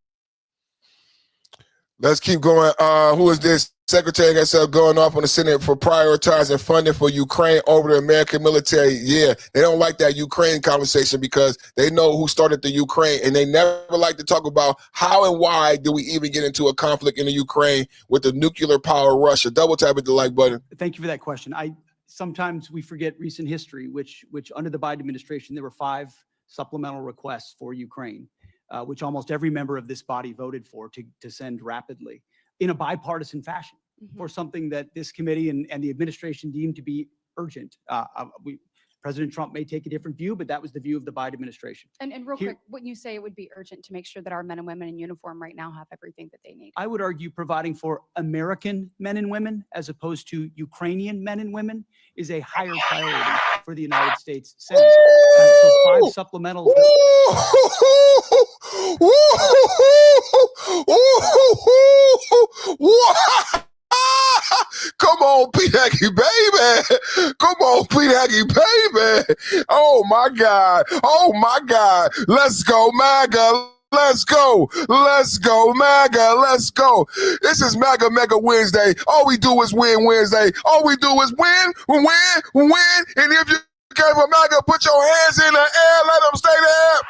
Let's keep going. Who is this? Secretary Hegseth going off on the Senate for prioritizing funding for Ukraine over the American military. Yeah, they don't like that Ukraine conversation because they know who started the Ukraine, and they never like to talk about how and why do we even get into a conflict in the Ukraine with the nuclear power Russia. Double tap at the like button. Thank you for that question. Sometimes we forget recent history, which under the Biden administration, there were 5 supplemental requests for Ukraine, which almost every member of this body voted for to send rapidly in a bipartisan fashion for something that this committee and the administration deemed to be urgent. President Trump may take a different view, but that was the view of the Biden administration. And real quick, wouldn't you say it would be urgent to make sure that our men and women in uniform right now have everything that they need? I would argue providing for American men and women as opposed to Ukrainian men and women is a higher priority for the United States Senate. So 5 supplementals. Come on, Pete Haggy, baby. Come on, Pete Haggy, baby. Oh, my God. Oh, my God. Let's go, MAGA. Let's go. Let's go, MAGA. Let's go. This is MAGA Mega Wednesday. All we do is win Wednesday. All we do is win. And if you came for MAGA, put your hands in the air. Let them stay there.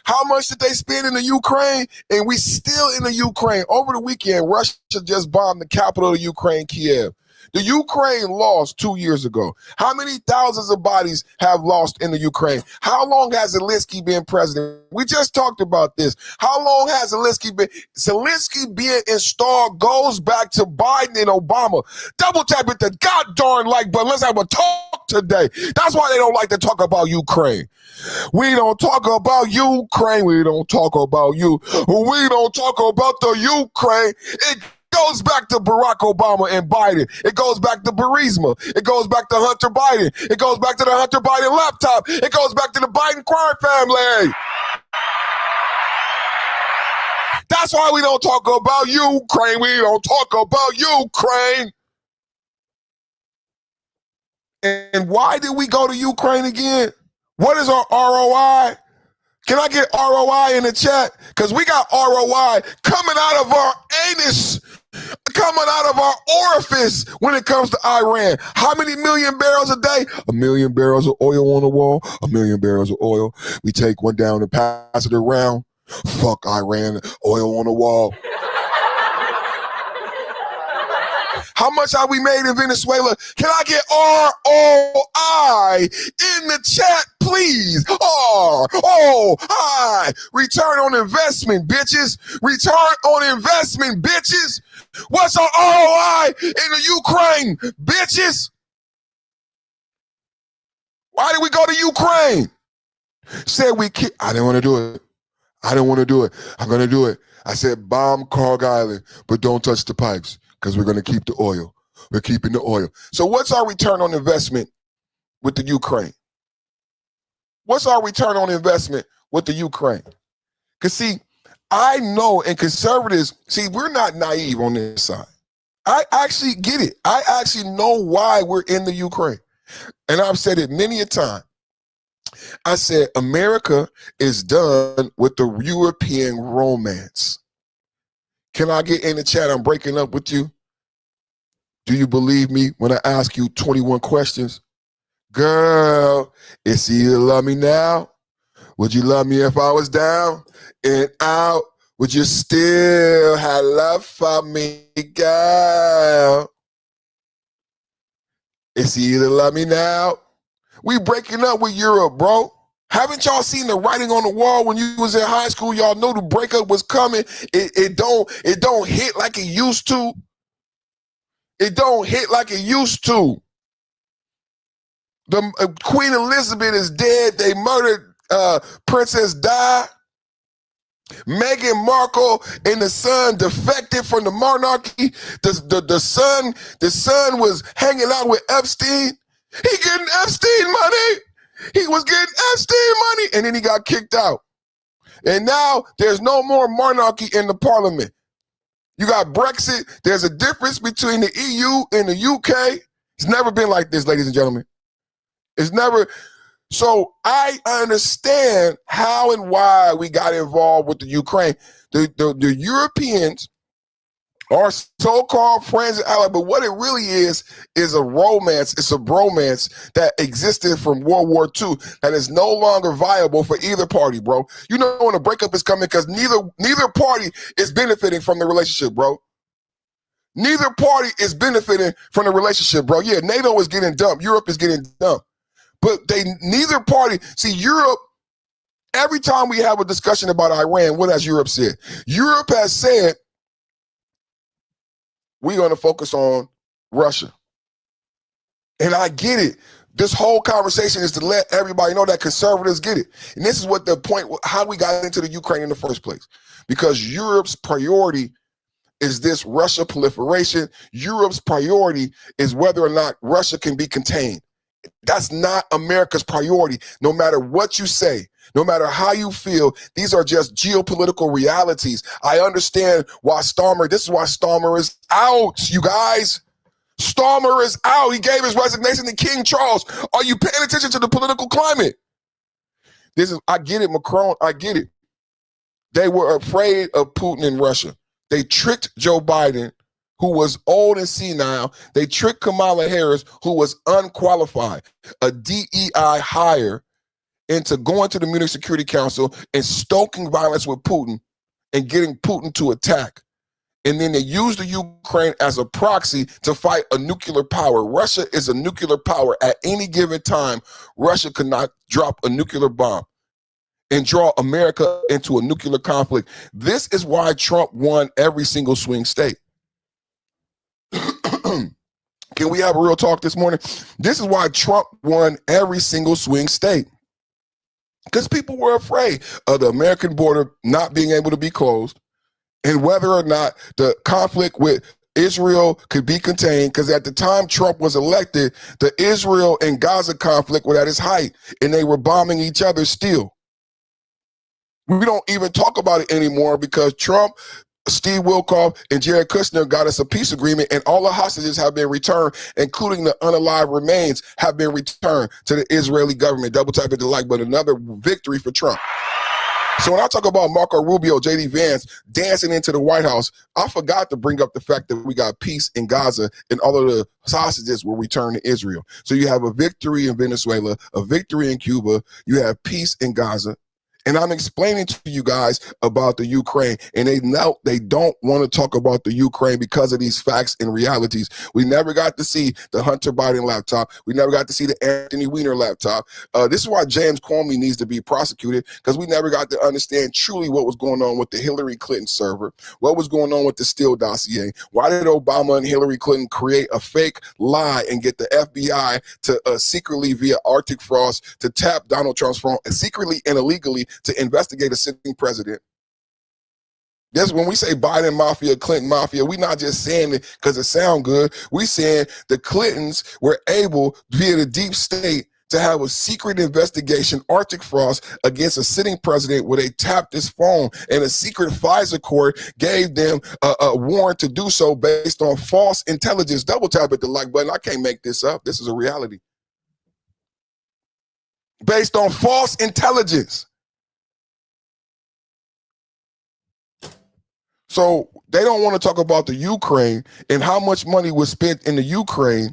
How much did they spend in the Ukraine? And we still in the Ukraine. Over the weekend, Russia just bombed the capital of Ukraine, Kiev. The Ukraine lost 2 years ago. How many thousands of bodies have lost in the Ukraine? How long has Zelensky been president? We just talked about this. How long has Zelensky been? Zelensky being installed goes back to Biden and Obama. Double tap it the goddamn like button. Let's have a talk today. That's why they don't like to talk about Ukraine. We don't talk about Ukraine. We don't talk about you. We don't talk about the Ukraine. It goes back to Barack Obama and Biden. It goes back to Burisma. It goes back to Hunter Biden. It goes back to the Hunter Biden laptop. It goes back to the Biden crime family. That's why we don't talk about Ukraine. We don't talk about Ukraine. And why did we go to Ukraine again? What is our ROI? Can I get ROI in the chat? Because we got ROI coming out of our anus, coming out of our orifice when it comes to Iran. How many million barrels a day? 1 million barrels of oil on the wall. 1 million barrels of oil. We take one down and pass it around. Fuck Iran, oil on the wall. How much have we made in Venezuela? Can I get ROI in the chat, please? ROI. Return on investment, bitches. Return on investment, bitches. What's our ROI in the Ukraine, bitches? Why did we go to Ukraine? Said I didn't want to do it. I didn't want to do it. I'm going to do it. I said bomb Carg Island, but don't touch the pipes. Because we're going to keep the oil. We're keeping the oil. So what's our return on investment with the Ukraine? What's our return on investment with the Ukraine? Because, see, I know, and conservatives, see, we're not naive on this side. I actually get it. I actually know why we're in the Ukraine. And I've said it many a time. I said, America is done with the European romance. Can I get in the chat? I'm breaking up with you. Do you believe me when I ask you 21 questions? Girl, it's either love me now. Would you love me if I was down and out? Would you still have love for me, girl? It's either love me now. We breaking up with Europe, bro. Haven't y'all seen the writing on the wall when you was in high school? Y'all knew the breakup was coming. It don't hit like it used to. It don't hit like it used to. The Queen Elizabeth is dead. They murdered Princess Di. Meghan Markle and the son defected from the monarchy. The son was hanging out with Epstein. He getting Epstein money. He was getting Epstein money, and then he got kicked out. And now there's no more monarchy in the parliament. You got Brexit. There's a difference between the EU and the UK. It's never been like this, ladies and gentlemen. It's never. So I understand how and why we got involved with the Ukraine. The Europeans are so-called friends and allies, but what it really is a romance. It's a bromance that existed from World War II that is no longer viable for either party, bro. You know when a breakup is coming because neither party is benefiting from the relationship, bro. Neither party is benefiting from the relationship, bro. Yeah, NATO is getting dumped. Europe is getting dumped. But neither party, see, Europe, every time we have a discussion about Iran, what has Europe said? Europe has said, we're going to focus on Russia. And I get it. This whole conversation is to let everybody know that conservatives get it. And this is what the point, how we got into the Ukraine in the first place. Because Europe's priority is this Russia proliferation. Europe's priority is whether or not Russia can be contained. That's not America's priority, no matter what you say, no matter how you feel. These are just geopolitical realities. I understand why this is why Starmer is out, you guys. Starmer is out. He gave his resignation to King Charles. Are you paying attention to the political climate? I get it, Macron, I get it. They were afraid of Putin in Russia. They tricked Joe Biden, who was old and senile. They tricked Kamala Harris, who was unqualified, a DEI hire, into going to the Munich Security Council and stoking violence with Putin and getting Putin to attack. And then they used the Ukraine as a proxy to fight a nuclear power. Russia is a nuclear power. At any given time, Russia could not drop a nuclear bomb and draw America into a nuclear conflict. This is why Trump won every single swing state. Can we have a real talk this morning? This is why Trump won every single swing state. Because people were afraid of the American border not being able to be closed and whether or not the conflict with Israel could be contained. Because at the time Trump was elected, the Israel and Gaza conflict was at its height and they were bombing each other still. We don't even talk about it anymore because Trump, Steve Wilkov, and Jared Kushner got us a peace agreement, and all the hostages have been returned, including the unalive remains have been returned to the Israeli government. Double tap it to like, but another victory for Trump. So when I talk about Marco Rubio, J.D. Vance dancing into the White House, I forgot to bring up the fact that we got peace in Gaza and all of the hostages will return to Israel. So you have a victory in Venezuela, a victory in Cuba, you have peace in Gaza. And I'm explaining to you guys about the Ukraine, and they don't want to talk about the Ukraine because of these facts and realities. We never got to see the Hunter Biden laptop. We never got to see the Anthony Weiner laptop. This is why James Comey needs to be prosecuted, because we never got to understand truly what was going on with the Hillary Clinton server, what was going on with the Steele dossier. Why did Obama and Hillary Clinton create a fake lie and get the FBI to secretly via Arctic Frost to tap Donald Trump's phone secretly and illegally to investigate a sitting president? That's when we say Biden mafia, Clinton mafia, we're not just saying it because it sounds good. We saying the Clintons were able, via the deep state, to have a secret investigation, Arctic Frost, against a sitting president where they tapped his phone, and a secret FISA court gave them a warrant to do so based on false intelligence. Double tap at the like button. I can't make this up. This is a reality. Based on false intelligence. So they don't want to talk about the Ukraine and how much money was spent in the Ukraine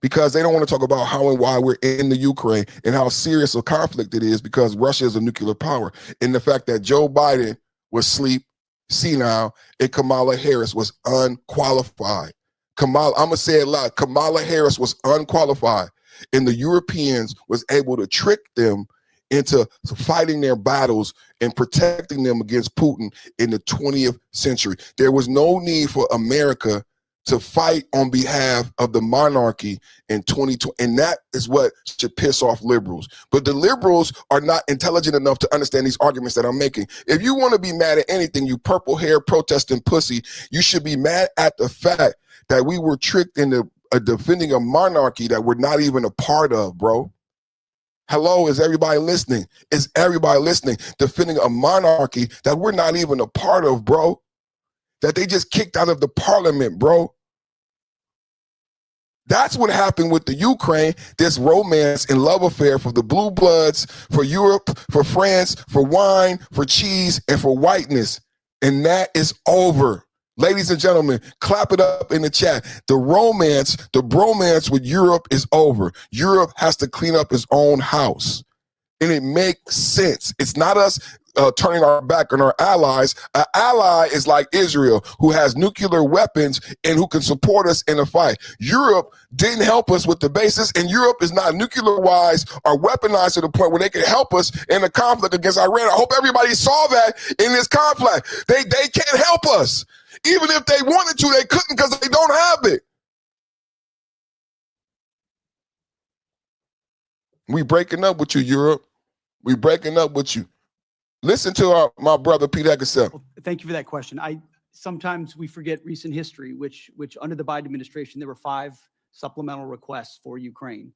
because they don't want to talk about how and why we're in the Ukraine and how serious a conflict it is because Russia is a nuclear power. And the fact that Joe Biden was asleep, senile, and Kamala Harris was unqualified. I'm going to say it loud. Kamala Harris was unqualified. And the Europeans was able to trick them into fighting their battles and protecting them against Putin in the 20th century. There was no need for America to fight on behalf of the monarchy in 2020. And that is what should piss off liberals. But the liberals are not intelligent enough to understand these arguments that I'm making. If you want to be mad at anything, you purple hair protesting pussy, you should be mad at the fact that we were tricked into defending a monarchy that we're not even a part of, bro. Hello, is everybody listening? Is everybody listening? Defending a monarchy that we're not even a part of, bro. That they just kicked out of the parliament, bro. That's what happened with the Ukraine, this romance and love affair for the blue bloods, for Europe, for France, for wine, for cheese, and for whiteness. And that is over. Ladies and gentlemen, clap it up in the chat. The romance, the bromance with Europe is over. Europe has to clean up its own house. And it makes sense. It's not us turning our back on our allies. An ally is like Israel, who has nuclear weapons and who can support us in a fight. Europe didn't help us with the basis, and Europe is not nuclear-wise or weaponized to the point where they can help us in the conflict against Iran. I hope everybody saw that in this conflict. They can't help us. Even if they wanted to, they couldn't because they don't have it. We breaking up with you, Europe. We breaking up with you. Listen to my brother, Pete Eggerson. Well, thank you for that question. Sometimes we forget recent history, which under the Biden administration, there were 5 supplemental requests for Ukraine,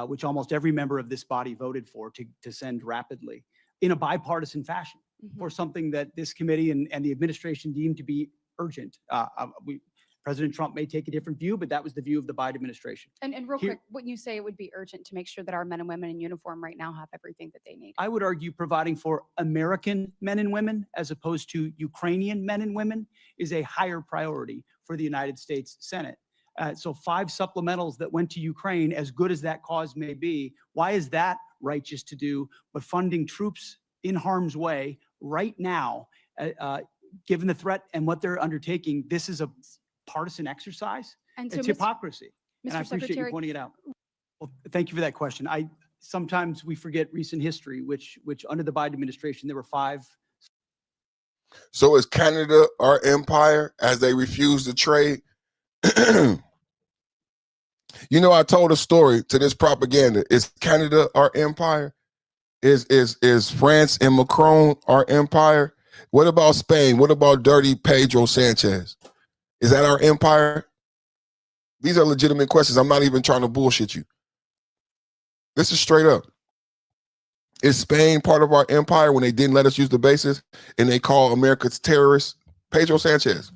which almost every member of this body voted for to send rapidly in a bipartisan fashion for something that this committee and the administration deemed to be urgent. President Trump may take a different view, but that was the view of the Biden administration. And real quick, wouldn't you say it would be urgent to make sure that our men and women in uniform right now have everything that they need? I would argue providing for American men and women as opposed to Ukrainian men and women is a higher priority for the United States Senate. So 5 supplementals that went to Ukraine, as good as that cause may be, why is that righteous to do? But funding troops in harm's way right now, given the threat and what they're undertaking, this is a partisan exercise. And so, it's hypocrisy. And I Mr. appreciate Secretary, you pointing it out. Well, thank you for that question. Sometimes we forget recent history, which under the Biden administration, there were 5. So is Canada our empire as they refuse to trade? You know, I told a story to this propaganda. Is Canada our empire? Is France and Macron our empire? What about Spain? What about dirty Pedro Sanchez? Is that our empire? These are legitimate questions. I'm not even trying to bullshit you. This is straight up. Is Spain part of our empire when they didn't let us use the bases and they call America's terrorists? Pedro Sanchez.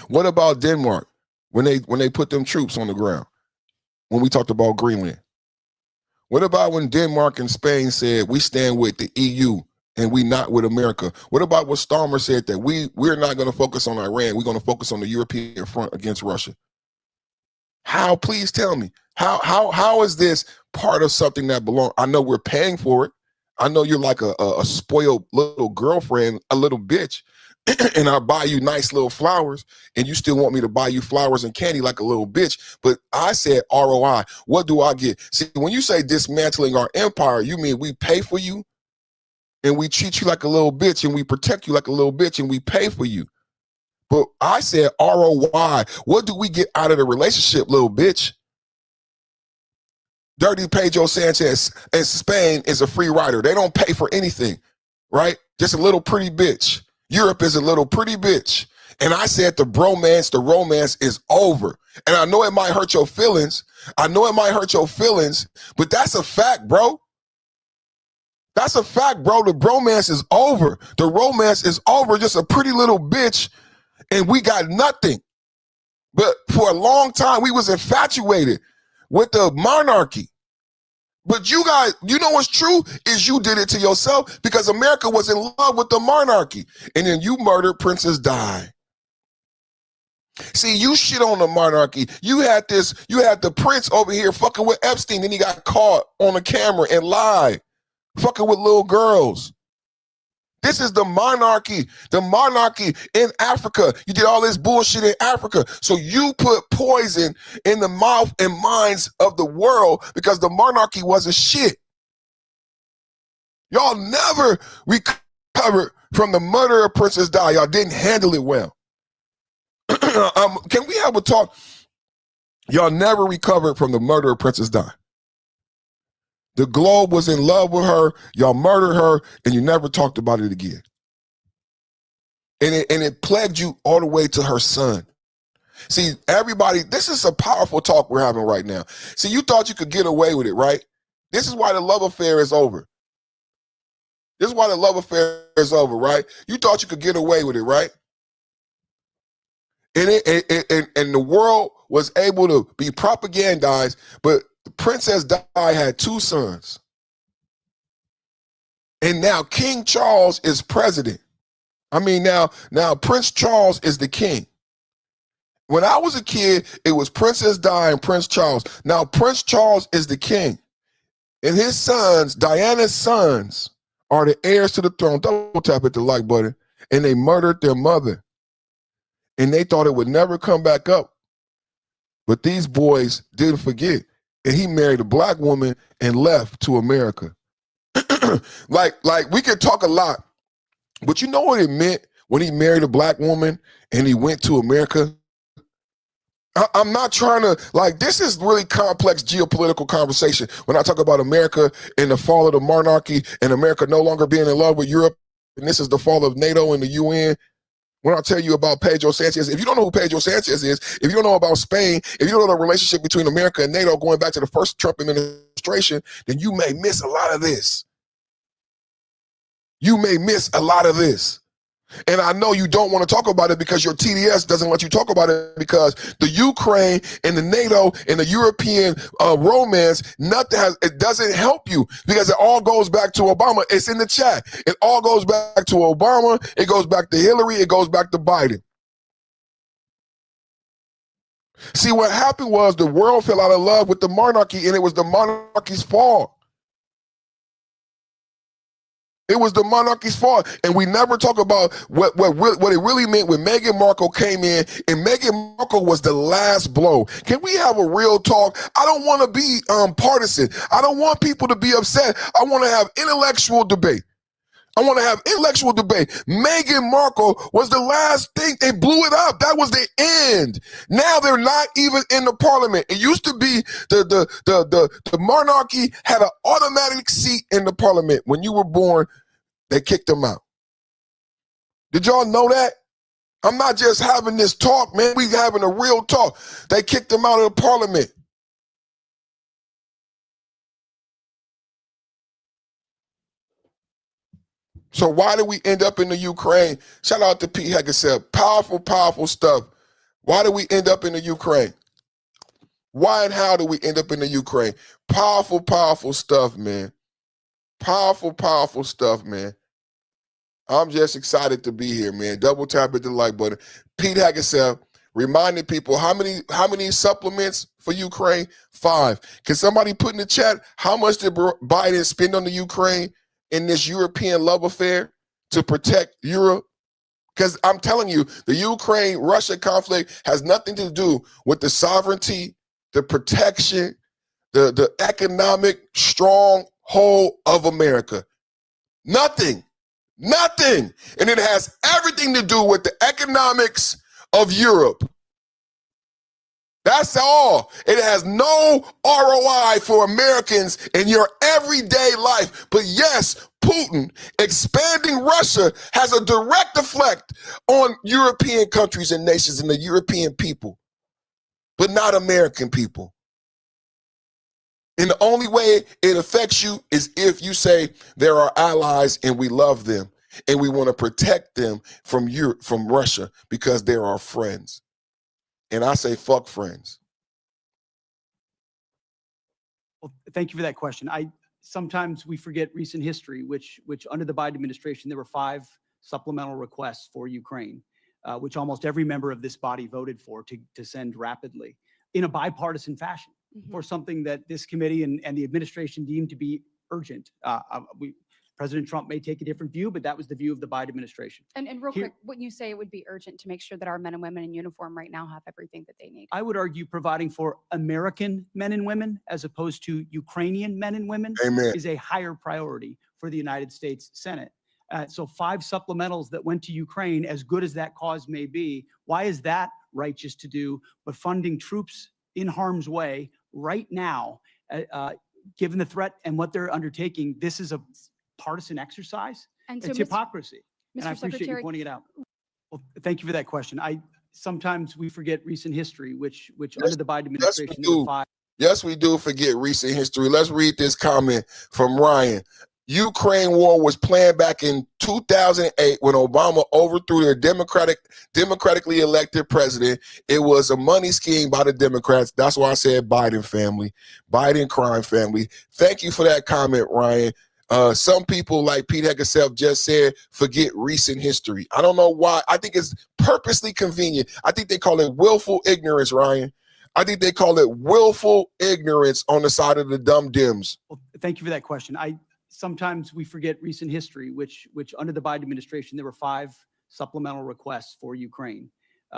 What about Denmark when they put them troops on the ground? When we talked about Greenland. What about when Denmark and Spain said we stand with the EU and we not with America? What about what Starmer said that we're not going to focus on Iran, we're going to focus on the European front against Russia? How? Please tell me. How is this part of something that belongs? I know we're paying for it. I know you're like a spoiled little girlfriend, a little bitch, and I buy you nice little flowers, and you still want me to buy you flowers and candy like a little bitch. But I said ROI. What do I get? See, when you say dismantling our empire, you mean we pay for you, and we treat you like a little bitch, and we protect you like a little bitch, and we pay for you. But I said ROI. What do we get out of the relationship, little bitch? Dirty Pedro Sanchez in Spain is a free rider. They don't pay for anything, right? Just a little pretty bitch. Europe is a little pretty bitch. And I said the romance is over. And I know it might hurt your feelings. But that's a fact, bro. That's a fact, bro. The bromance is over. The romance is over. Just a pretty little bitch. And we got nothing. But for a long time, we was infatuated with the monarchy. But you guys, you know what's true is you did it to yourself because America was in love with the monarchy. And then you murdered Princess Di. See, you shit on the monarchy. You had the prince over here fucking with Epstein. Then he got caught on the camera and lied, fucking with little girls. This is the monarchy in Africa. You did all this bullshit in Africa. So you put poison in the mouth and minds of the world because the monarchy wasn't shit. Y'all never recovered from the murder of Princess Di. Y'all didn't handle it well. Can we have a talk? Y'all never recovered from the murder of Princess Di. The globe was in love with her. Y'all murdered her, and you never talked about it again. And it plagued you all the way to her son. See, everybody, this is a powerful talk we're having right now. See, you thought you could get away with it, right? This is why the love affair is over. This is why the love affair is over, right? You thought you could get away with it, right? And and the world was able to be propagandized, but Princess Di had 2 sons. And now King Charles is president. I mean, now Prince Charles is the king. When I was a kid, it was Princess Di and Prince Charles. Now Prince Charles is the king. And his sons, Diana's sons, are the heirs to the throne. Double tap at the like button. And they murdered their mother. And they thought it would never come back up. But these boys didn't forget. And he married a black woman and left to America. like we could talk a lot, but you know what it meant when he married a black woman and he went to America? I'm not trying to, this is really complex geopolitical conversation when I talk about America and the fall of the monarchy and America no longer being in love with Europe, and this is the fall of NATO and the UN. When I tell you about Pedro Sanchez, if you don't know who Pedro Sanchez is, if you don't know about Spain, if you don't know the relationship between America and NATO going back to the first Trump administration, then you may miss a lot of this. You may miss a lot of this. And I know you don't want to talk about it because your TDS doesn't let you talk about it, because the Ukraine and the NATO and the European romance, it doesn't help you, because it all goes back to Obama. It's in the chat. It all goes back to Obama. It goes back to Hillary. It goes back to Biden. See, what happened was the world fell out of love with the monarchy, and it was the monarchy's fault. It was the monarchy's fault, and we never talk about what it really meant when Meghan Markle came in, and Meghan Markle was the last blow. Can we have a real talk? I don't want to be partisan. I don't want people to be upset. I want to have intellectual debate. Meghan Markle was the last thing. They blew it up. That was the end. Now they're not even in the parliament. It used to be the monarchy had an automatic seat in the parliament. When you were born, they kicked them out. Did y'all know that? I'm not just having this talk, man. We having a real talk. They kicked them out of the parliament. So why did we end up in the Ukraine? Shout out to Pete Hegseth. Powerful, powerful stuff. Why did we end up in the Ukraine? Why and how did we end up in the Ukraine? Powerful, powerful stuff, man. Powerful, powerful stuff, man. I'm just excited to be here, man. Double tap at the like button. Pete Hegseth reminding people how many supplements for Ukraine? 5. Can somebody put in the chat how much did Biden spend on the Ukraine in this European love affair to protect Europe? Because I'm telling you, the Ukraine-Russia conflict has nothing to do with the sovereignty, the protection, the economic stronghold of America. Nothing. And it has everything to do with the economics of Europe. That's all. It has no ROI for Americans in your everyday life. But yes, Putin expanding Russia has a direct effect on European countries and nations and the European people, but not American people. And the only way it affects you is if you say they're our allies and we love them and we want to protect them from Russia because they're our friends. And I say, fuck friends. Well, thank you for that question. Sometimes we forget recent history, which under the Biden administration, there were 5 supplemental requests for Ukraine, which almost every member of this body voted for to send rapidly in a bipartisan fashion for something that this committee and the administration deemed to be urgent. President Trump may take a different view, but that was the view of the Biden administration. And real quick, when you say it would be urgent to make sure that our men and women in uniform right now have everything that they need? I would argue providing for American men and women as opposed to Ukrainian men and women is a higher priority for the United States Senate. So 5 supplementals that went to Ukraine, as good as that cause may be, why is that righteous to do? But funding troops in harm's way right now, given the threat and what they're undertaking, this is a partisan exercise. And so, It's Mr. hypocrisy. And I Mr. appreciate you Secretary, pointing it out. Well, thank you for that question. Sometimes we forget recent history, which Yes, under the Biden yes, we administration, there were do. 5. Yes, we do forget recent history. Let's read this comment from Ryan. Ukraine war was planned back in 2008 when Obama overthrew their democratically elected president. It was a money scheme by the Democrats. That's why I said Biden family, Biden crime family. Thank you for that comment, Ryan. Some people, like Pete Hegseth just said, forget recent history. I don't know why. I think it's purposely convenient. I think they call it willful ignorance, Ryan. I think they call it willful ignorance on the side of the dumb Dems. Well, thank you for that question. Sometimes we forget recent history, which under the Biden administration, there were 5 supplemental requests for Ukraine,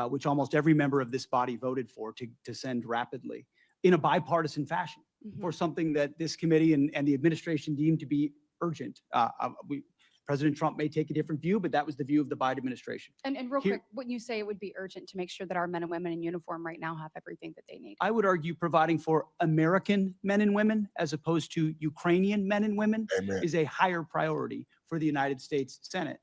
which almost every member of this body voted for to send rapidly in a bipartisan fashion for something that this committee and the administration deemed to be urgent. President Trump may take a different view, but that was the view of the Biden administration. and real quick, wouldn't you say it would be urgent to make sure that our men and women in uniform right now have everything that they need? I would argue providing for American men and women as opposed to Ukrainian men and women is a higher priority for the United States Senate.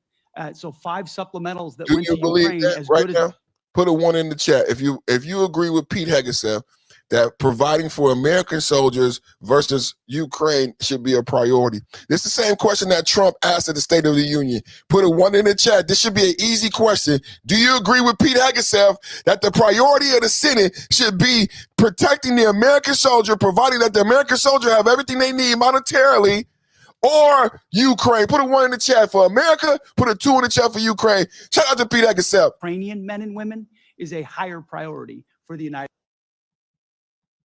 So 5 supplementals that Do went you to believe Ukraine, that as right good now? as Put a 1 in the chat if you agree with Pete Hegseth that providing for American soldiers versus Ukraine should be a priority. This is the same question that Trump asked at the State of the Union. Put a 1 in the chat. This should be an easy question. Do you agree with Pete Hegseth that the priority of the Senate should be protecting the American soldier, providing that the American soldier have everything they need monetarily, or Ukraine? Put a 1 in the chat for America. Put a 2 in the chat for Ukraine. Shout out to Pete Hegseth. Ukrainian men and women is a higher priority for the United States.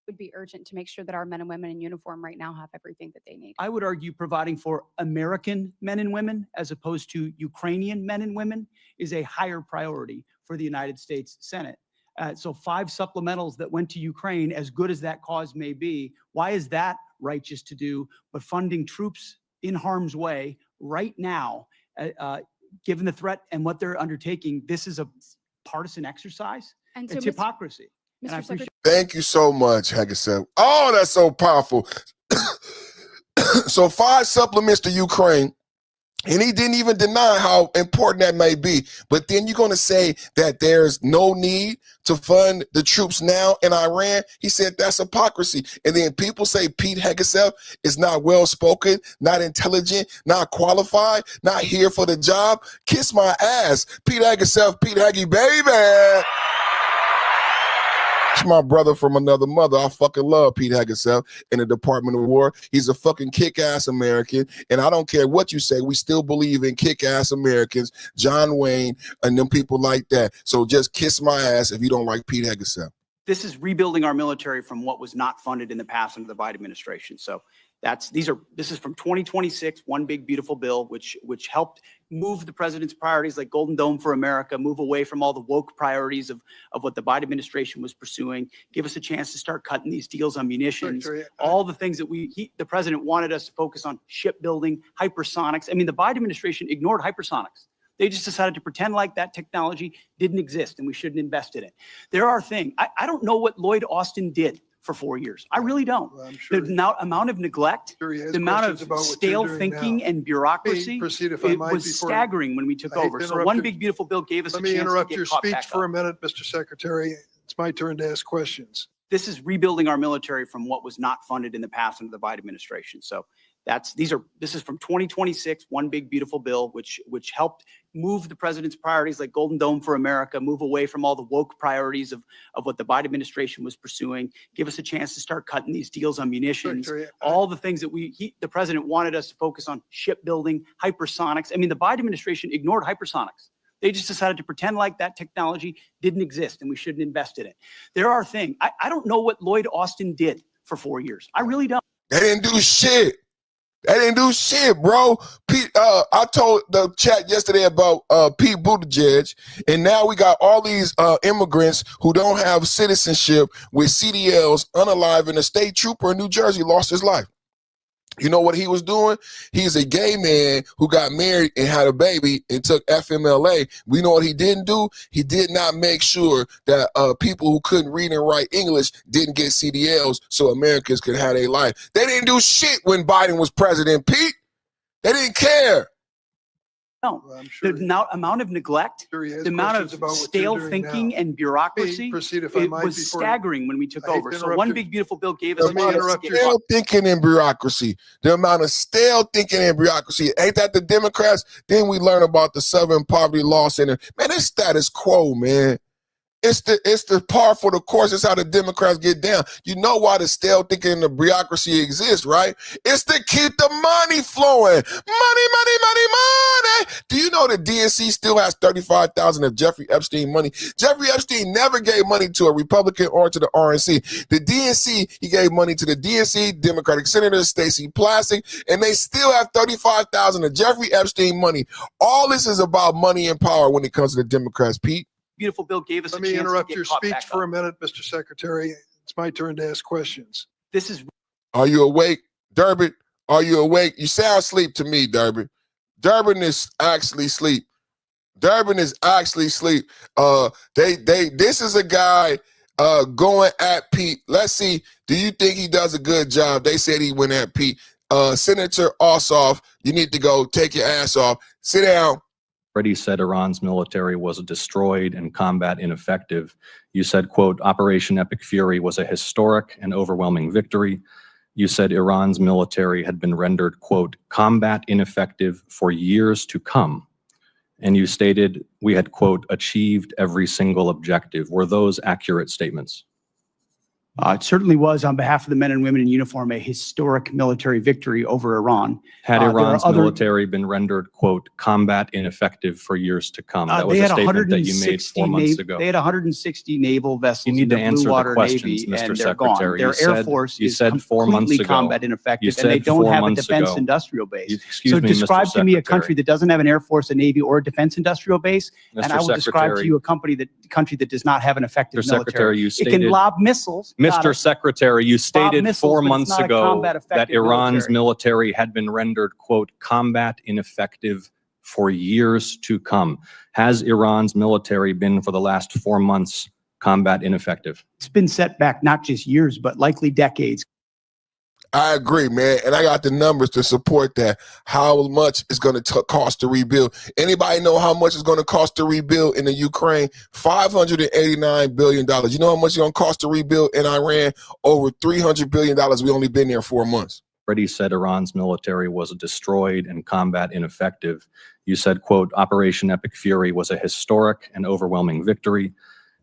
Would be urgent to make sure that our men and women in uniform right now have everything that they need. I would argue providing for American men and women as opposed to Ukrainian men and women is a higher priority for the United States Senate. So 5 supplementals that went to Ukraine, as good as that cause may be, why is that righteous to do? But funding troops in harm's way right now, given the threat and what they're undertaking, this is a partisan exercise. And so, It's Mr. hypocrisy. And I Mr. appreciate Thank you so much, Hegseth. Oh, that's so powerful. So 5 supplements to Ukraine, and he didn't even deny how important that may be. But then you're going to say that there's no need to fund the troops now in Iran? He said that's hypocrisy. And then people say Pete Hegseth is not well-spoken, not intelligent, not qualified, not here for the job. Kiss my ass. Pete Hegseth, Pete Heggie, baby. My brother from another mother. I fucking love Pete Hegseth in the Department of War. He's a fucking kick-ass American, and I don't care what you say. We still believe in kick-ass Americans, John Wayne, and them people like that. So just kiss my ass if you don't like Pete Hegseth. this is rebuilding our military from what was not funded in the past under the Biden administration. So this is from 2026, one big beautiful bill, which helped move the president's priorities like Golden Dome for America, move away from all the woke priorities of what the Biden administration was pursuing, give us a chance to start cutting these deals on munitions, all the things that the president wanted us to focus on: shipbuilding, hypersonics. I mean, the Biden administration ignored hypersonics. They just decided to pretend like that technology didn't exist and we shouldn't invest in it. There are things, I don't know what Lloyd Austin did for 4 years. I really don't. Well, sure the amount of neglect, the amount of stale thinking and bureaucracy, it was staggering when we took over. So one big beautiful bill gave us a chance to get caught back up. Let me interrupt your speech for a minute, Mr. Secretary. It's my turn to ask questions. This is rebuilding our military from what was not funded in the past under the Biden administration. So this is from 2026, one big beautiful bill, which helped move the president's priorities like Golden Dome for America, move away from all the woke priorities of what the Biden administration was pursuing, give us a chance to start cutting these deals on munitions, all the things that the president wanted us to focus on: shipbuilding, hypersonics. I mean, the Biden administration ignored hypersonics. They just decided to pretend like that technology didn't exist and we shouldn't invest in it. There are things, I don't know what Lloyd Austin did for 4 years. I really don't. They didn't do shit. They didn't do shit, bro. Pete, I told the chat yesterday about Pete Buttigieg, and now we got all these immigrants who don't have citizenship with CDLs unalive, and a state trooper in New Jersey lost his life. You know what he was doing? He's a gay man who got married and had a baby and took FMLA. We know what he didn't do? He did not make sure that people who couldn't read and write English didn't get CDLs so Americans could have their life. They didn't do shit when Biden was president, Pete. They didn't care. No, the amount of neglect, the amount of stale thinking and bureaucracy, it was staggering when we took over. So one big beautiful bill gave us a chance to get stale thinking and bureaucracy. The amount of stale thinking and bureaucracy. Ain't that the Democrats? Then we learn about the Southern Poverty Law Center. Man, it's status quo, man. It's the par for the course. It's how the Democrats get down. You know why the stale thinking and the bureaucracy exists, right? It's to keep the money flowing. Money, money, money, money. Do you know the DNC still has $35,000 of Jeffrey Epstein money? Jeffrey Epstein never gave money to a Republican or to the RNC. The DNC, he gave money to the DNC, Democratic Senator Stacey Plaskett, and they still have $35,000 of Jeffrey Epstein money. All this is about money and power when it comes to the Democrats, Pete. Beautiful bill gave us Let me interrupt your speech for a minute, Mr. Secretary. It's my turn to ask questions. This is. Are you awake, Durbin? Are you awake? You sound asleep to me, Durbin. Durbin is actually asleep. Durbin is actually asleep. This is a guy going at Pete. Let's see. Do you think he does a good job? They said he went at Pete. Senator Ossoff, you need to go take your ass off. Sit down. Already said Iran's military was destroyed and combat ineffective. You said, quote, Operation Epic Fury was a historic and overwhelming victory. You said Iran's military had been rendered, quote, combat ineffective for years to come. And you stated we had, quote, achieved every single objective. Were those accurate statements? It certainly was, on behalf of the men and women in uniform, a historic military victory over Iran. Had Iran's military been rendered, quote, combat ineffective for years to come? That was a statement that you made 4 months ago. They had 160 naval vessels you need in to the answer Blue Water the questions, Navy, Mr. and they're gone. Secretary. Their Air Force is completely combat ineffective, and they don't have a defense industrial base. So describe to me a country that doesn't have an Air Force, a Navy, or a defense industrial base, and I will describe to you a country that does not have an effective military. It can lob missiles. Mr. Secretary, you stated 4 months ago that Iran's military had been rendered, quote, combat ineffective for years to come. Has Iran's military been for the last 4 months combat ineffective? It's been set back not just years, but likely decades. I agree, man, and I got the numbers to support that. How much is going to cost to rebuild? Anybody know how much it's going to cost to rebuild in the Ukraine? $589 billion. You know how much it's going to cost to rebuild in Iran? Over $300 billion. We only been there 4 months. Already said Iran's military was destroyed and combat ineffective. You said, quote, Operation Epic Fury was a historic and overwhelming victory.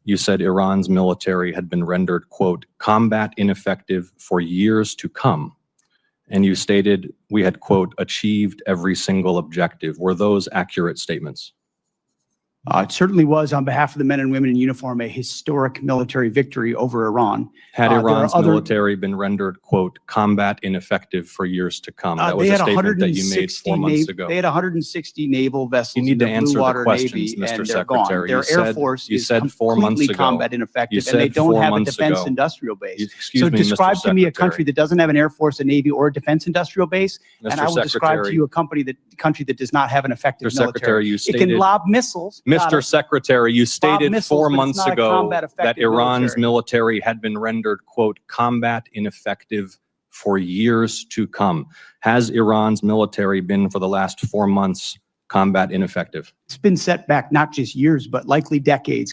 You said Iran's military had been rendered, quote, combat ineffective for years to come. And you stated we had, quote, achieved every single objective. Were those accurate statements? It certainly was, on behalf of the men and women in uniform, a historic military victory over Iran. Had Iran's military been rendered, quote, combat ineffective for years to come? That was a statement that you made 4 months ago. They had 160 naval vessels. You need to answer the questions, Navy, Mr. They're gone. Secretary. Their Air Force is completely combat ineffective, and they don't have a defense industrial base. So describe to me a country that doesn't have an Air Force, a Navy, or a defense industrial base, and I will describe to you a country that does not have an effective military. It can lob missiles. Mr. Secretary, you stated 4 months ago that Iran's military had been rendered, quote, combat ineffective for years to come. Has Iran's military been for the last 4 months combat ineffective? It's been set back not just years, but likely decades.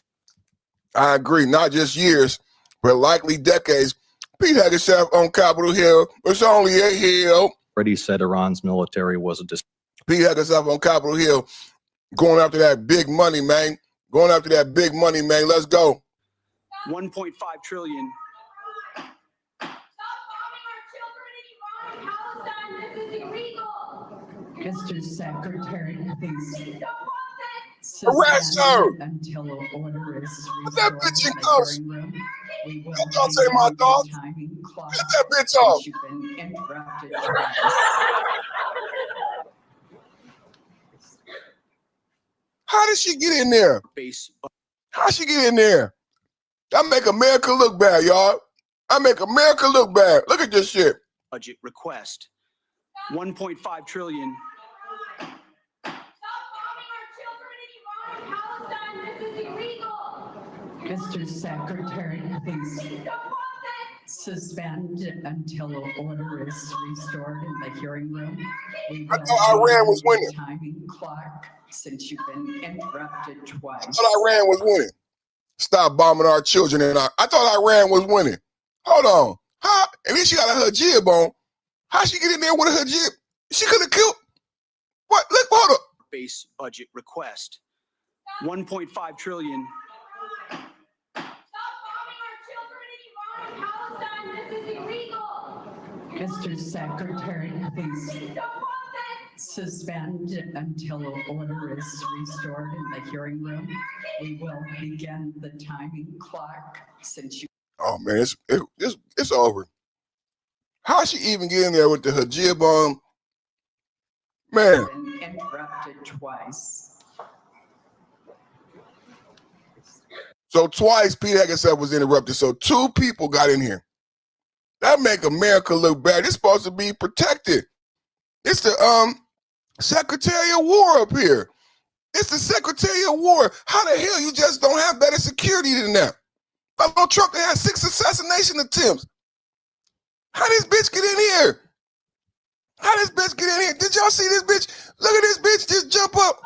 I agree, not just years, but likely decades. Pete Hegseth on Capitol Hill. It's only a hill. Already said Iran's military was a Pete Hegseth on Capitol Hill. Going after that big money, man. Going after that big money, man. Let's go. 1.5 trillion. Mr. Secretary, please. Arrest her! Until order is Put that bitch in cuffs. Don't say my dog. Get that bitch off. How did she get in there? How she get in there? I make America look bad, y'all. I make America look bad. Look at this shit. Budget request. 1.5 trillion. Mr. Secretary, please suspend until order is restored in the hearing room. We I thought Iran was winning. the timing clock since you've been interrupted twice. I thought Iran was winning. Stop bombing our children. And I thought Iran was winning. Hold on. How? And then she got a hijab on. How she get in there with a hijab? She could have killed. What? Look, hold up. Base budget request. 1.5 trillion. Mr. Secretary, please suspend until order is restored in the hearing room. We will begin the timing clock since you. Oh man, it's over. How she even get in there with the hijab on? Man. Interrupted twice. So twice Pete Hegseth was interrupted. So two people got in here. That make America look bad. It's supposed to be protected. It's the Secretary of War up here. It's the Secretary of War. How the hell you just don't have better security than that? Donald Trump had 6 assassination attempts. How this bitch get in here? How this bitch get in here? Did y'all see this bitch? Look at this bitch just jump up.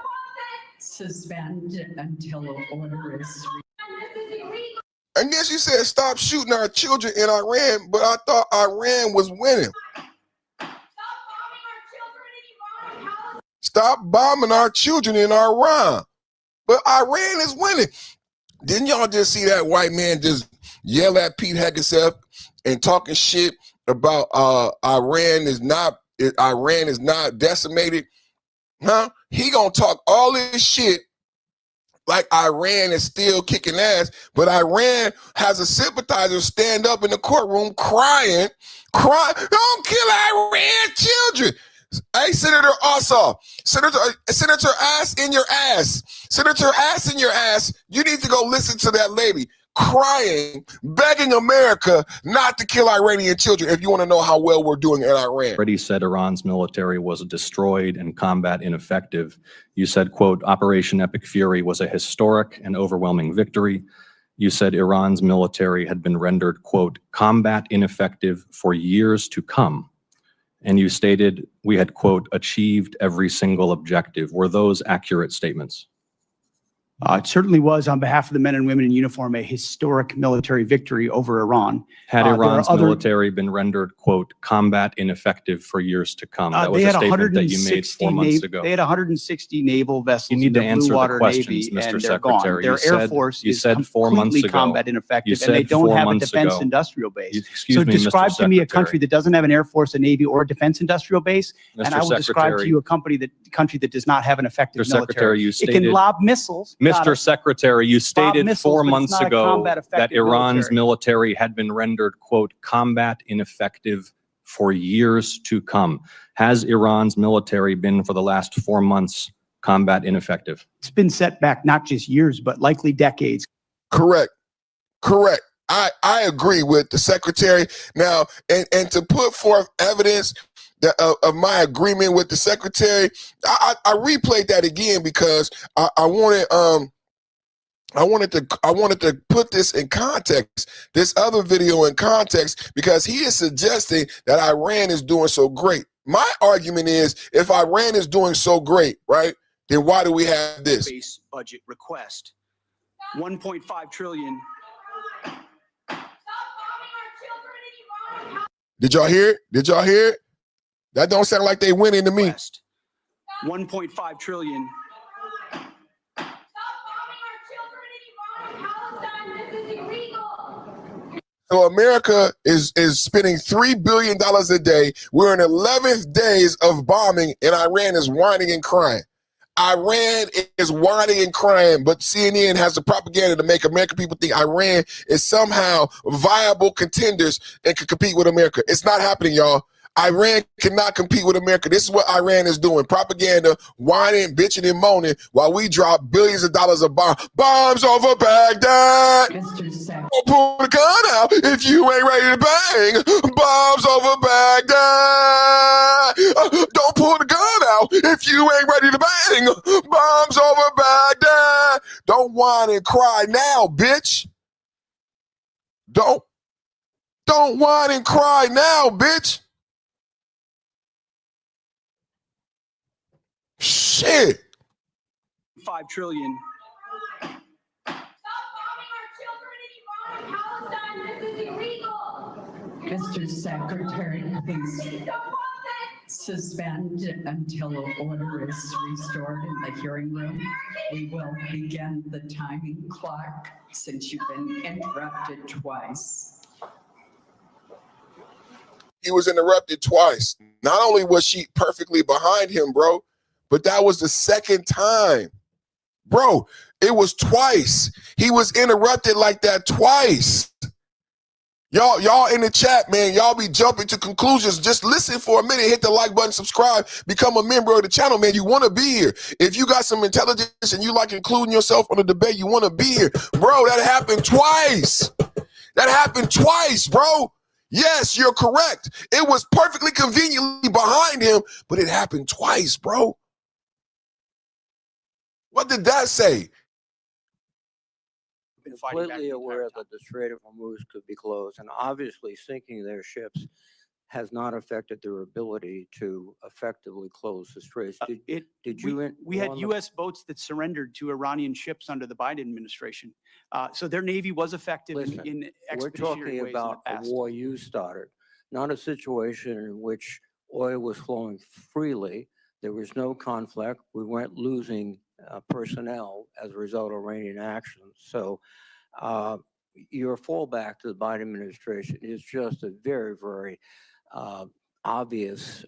Suspend until order is. And then she said, stop shooting our children in Iran, but I thought Iran was winning. Stop bombing our children in Iran, but Iran is winning. Didn't y'all just see that white man just yell at Pete Hegseth and talking shit about Iran is not decimated? Huh? He gonna talk all this shit like Iran is still kicking ass, but Iran has a sympathizer stand up in the courtroom crying, don't kill Iran children. Hey, Senator Ossoff, Senator ass in your ass, Senator ass in your ass, you need to go listen to that lady crying, begging America not to kill Iranian children if you want to know how well we're doing in Iran. Already said Iran's military was destroyed and combat ineffective. You said, quote, Operation Epic Fury was a historic and overwhelming victory. You said Iran's military had been rendered, quote, combat ineffective for years to come. And you stated we had, quote, achieved every single objective. Were those accurate statements? It certainly was, on behalf of the men and women in uniform, a historic military victory over Iran. Had Iran's military been rendered, quote, combat ineffective for years to come? That was a statement that you made 4 months ago. They had 160 naval vessels you need to in the answer Blue Water the questions, Navy, Mr. and they're gone. Secretary. Their Air Force you is said 4 months completely ago. combat ineffective, and they don't have a defense industrial base. Excuse So me, describe Mr. to me a Secretary. country that doesn't have an Air Force, a Navy, or a defense industrial base, and I will Mr. describe to Secretary. you a country that does not have an effective Mr. military. Secretary, you It stated, can lob missiles. Got Mr. it. Secretary, you stated missiles, 4 but it's months not a ago combat that effective Iran's military. military had been rendered, quote, combat ineffective for years to come. Has Iran's military been for the last 4 months combat ineffective? It's been set back not just years, but likely decades. Correct. I agree with the secretary. Now, and to put forth evidence that, of my agreement with the secretary, I replayed that again because I wanted to put this in context, this other video in context, because he is suggesting that Iran is doing so great. My argument is, if Iran is doing so great, right, then why do we have this? Base budget request. 1.5 trillion. Did y'all hear it? Did y'all hear it? That don't sound like they winning to me. 1.5 trillion. So America is spending $3 billion a day. We're in 11th days of bombing, and Iran is whining and crying. Iran is whining and crying, but CNN has the propaganda to make American people think Iran is somehow viable contenders and can compete with America. It's not happening, y'all. Iran cannot compete with America. This is what Iran is doing. Propaganda, whining, bitching, and moaning while we drop billions of dollars of bombs over Baghdad. Don't pull the gun out if you ain't ready to bang. Bombs over Baghdad. if you ain't ready to bang, bombs over Baghdad. Don't whine and cry now, bitch. Don't whine and cry now, bitch. Shit. 5 trillion. Mr. Secretary, please suspend until order is restored in the hearing room. We will begin the timing clock since you've been interrupted twice. He was interrupted twice. Not only was she perfectly behind him, bro, but that was the second time. Bro, it was twice. He was interrupted like that twice. Y'all in the chat, man, y'all be jumping to conclusions. Just listen for a minute, hit the like button, subscribe, become a member of the channel, man. You want to be here. If you got some intelligence and you like including yourself on the debate, you want to be here. Bro, that happened twice. That happened twice, bro. Yes, you're correct. It was perfectly conveniently behind him, but it happened twice, bro. What did that say? Completely aware that the Strait of HORMUZ could be closed, and obviously sinking their ships has not affected their ability to effectively close the straits. We had U.S. boats that surrendered to Iranian ships under the Biden administration. So their Navy was effective in expeditionary ways in the We're talking about a war you started, not a situation in which oil was flowing freely. There was no conflict. We weren't losing personnel as a result of Iranian actions. So your fallback to the Biden administration is just a very, very obvious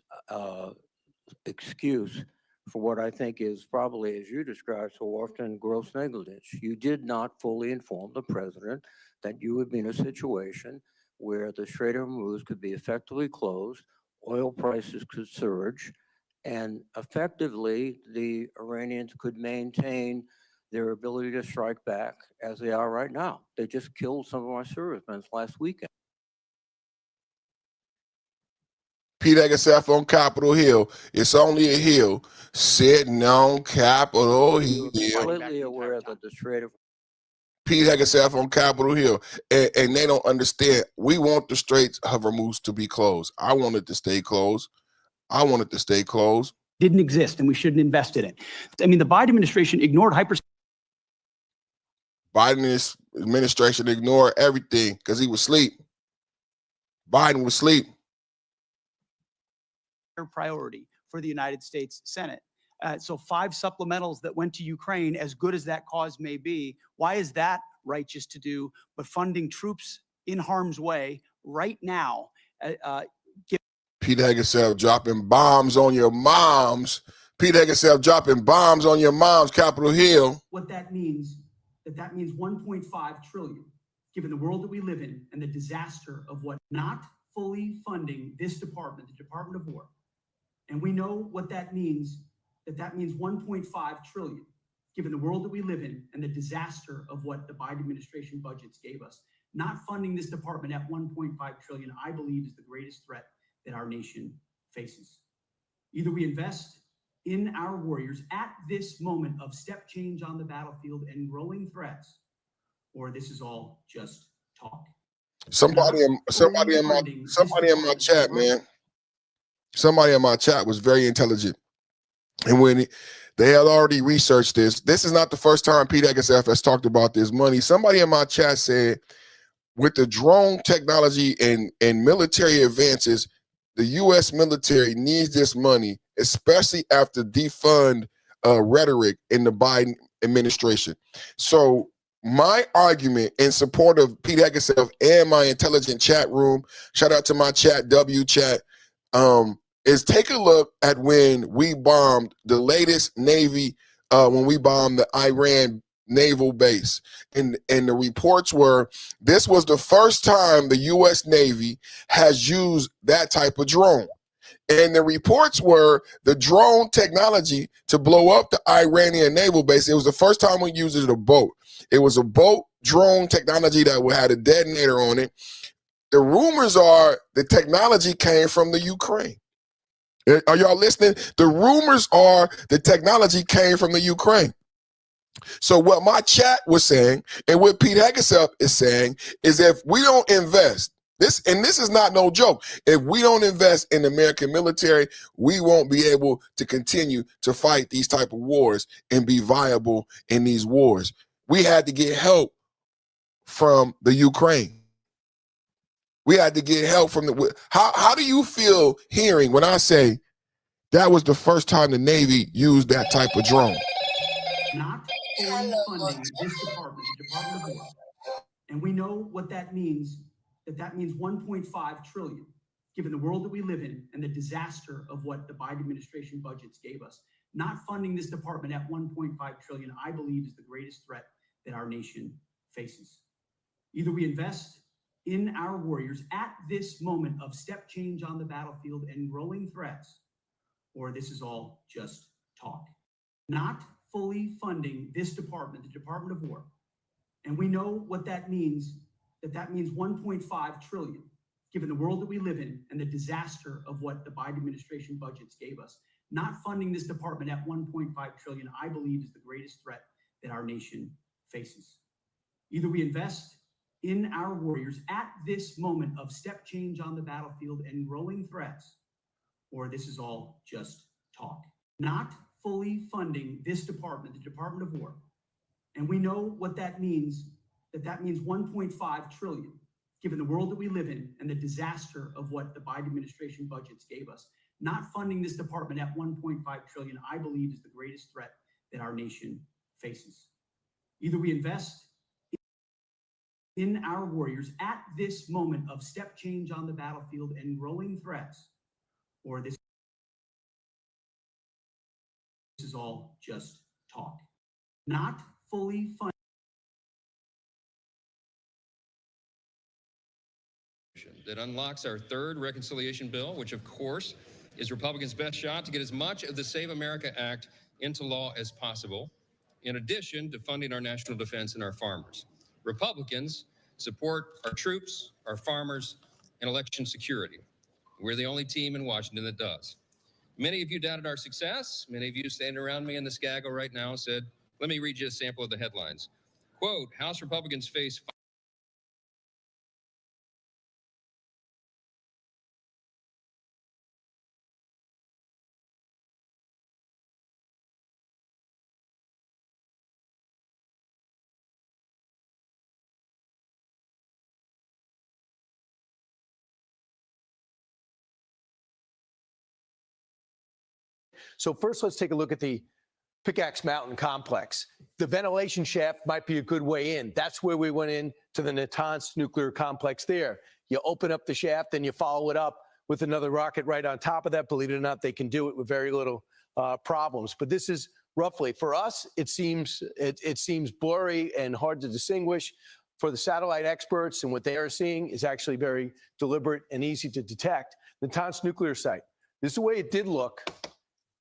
excuse for what I think is probably, as you described so often, gross negligence. You did not fully inform the president that you would be in a situation where the Strait of Hormuz could be effectively closed, oil prices could surge, and effectively the Iranians could maintain their ability to strike back as they are right now. They just killed some of our servicemen last weekend. Pete Hegseth on Capitol Hill. It's only a hill sitting on Capitol Hill. Completely aware that the Strait of Pete Hegseth on Capitol Hill, and they don't understand. We want the Straits of Hormuz to be closed. I want it to stay closed. I want it to stay closed. Didn't exist, and we shouldn't invest in it. I mean, the Biden administration ignored Biden administration ignored everything because he was asleep. Biden was asleep. Priority for the United States Senate. So 5 supplementals that went to Ukraine, as good as that cause may be, why is that righteous to do? But funding troops in harm's way right now. Pete Hegseth dropping bombs on your moms. Pete Hegseth dropping bombs on your moms, Capitol Hill. What that means, that means 1.5 trillion, given the world that we live in and the disaster of what not fully funding this department, the Department of War. And we know what that means, that means 1.5 trillion, given the world that we live in and the disaster of what the Biden administration budgets gave us. Not funding this department at 1.5 trillion, I believe, is the greatest threat that our nation faces. Either we invest in our warriors at this moment of step change on the battlefield and growing threats, or this is all just talk. Somebody in my chat, man. Somebody in my chat was very intelligent. And when they had already researched this is not the first time Pete Hegseth has talked about this money. Somebody in my chat said, with the drone technology and military advances, the U.S. military needs this money, especially after defund rhetoric in the Biden administration. So my argument in support of Pete Hegseth and my intelligent chat room, shout out to my chat, W chat, is take a look at when we bombed the latest Navy, when we bombed the Iran naval base. And the reports were, this was the first time the U.S. Navy has used that type of drone. And the reports were the drone technology to blow up the Iranian naval base. It was the first time we used it in a boat. It was a boat drone technology that had a detonator on it. The rumors are the technology came from the Ukraine. Are y'all listening? The rumors are the technology came from the Ukraine. So what my chat was saying and what Pete Hegseth is saying is if we don't invest, this is not no joke, if we don't invest in the American military, we won't be able to continue to fight these type of wars and be viable in these wars. We had to get help from the Ukraine. We had to get help from the, how do you feel hearing when I say that was the first time the Navy used that type of drone? Not fully funding this department, the Department of War. And we know what that means, that means 1.5 trillion, given the world that we live in and the disaster of what the Biden administration budgets gave us. Not funding this department at 1.5 trillion, I believe, is the greatest threat that our nation faces. Either we invest in our warriors at this moment of step change on the battlefield and growing threats, or this is all just talk. Not fully funding this department, the Department of War. And we know what that means, that means 1.5 trillion, given the world that we live in and the disaster of what the Biden administration budgets gave us. Not funding this department at 1.5 trillion, I believe, is the greatest threat that our nation faces. Either we invest in our warriors at this moment of step change on the battlefield and growing threats, or this is all just talk. Not fully funding this department, the Department of War. And we know what that means, that means 1.5 trillion, given the world that we live in and the disaster of what the Biden administration budgets gave us. Not funding this department at 1.5 trillion, I believe, is the greatest threat that our nation faces. Either we invest in our warriors at this moment of step change on the battlefield and growing threats, or this is all just talk. Not fully funded. That unlocks our third reconciliation bill, which of course is Republicans' best shot to get as much of the Save America Act into law as possible, in addition to funding our national defense and our farmers. Republicans support our troops, our farmers, and election security. We're the only team in Washington that does. Many of you doubted our success. Many of you standing around me in the Skaggle right now said, let me read you a sample of the headlines. Quote, House Republicans face So first, let's take a look at the Pickaxe Mountain complex. The ventilation shaft might be a good way in. That's where we went in to the Natanz nuclear complex there. You open up the shaft and you follow it up with another rocket right on top of that. Believe it or not, they can do it with very little problems. But this is roughly, for us, it seems blurry and hard to distinguish. For the satellite experts, and what they are seeing is actually very deliberate and easy to detect. The Natanz nuclear site. This is the way it did look.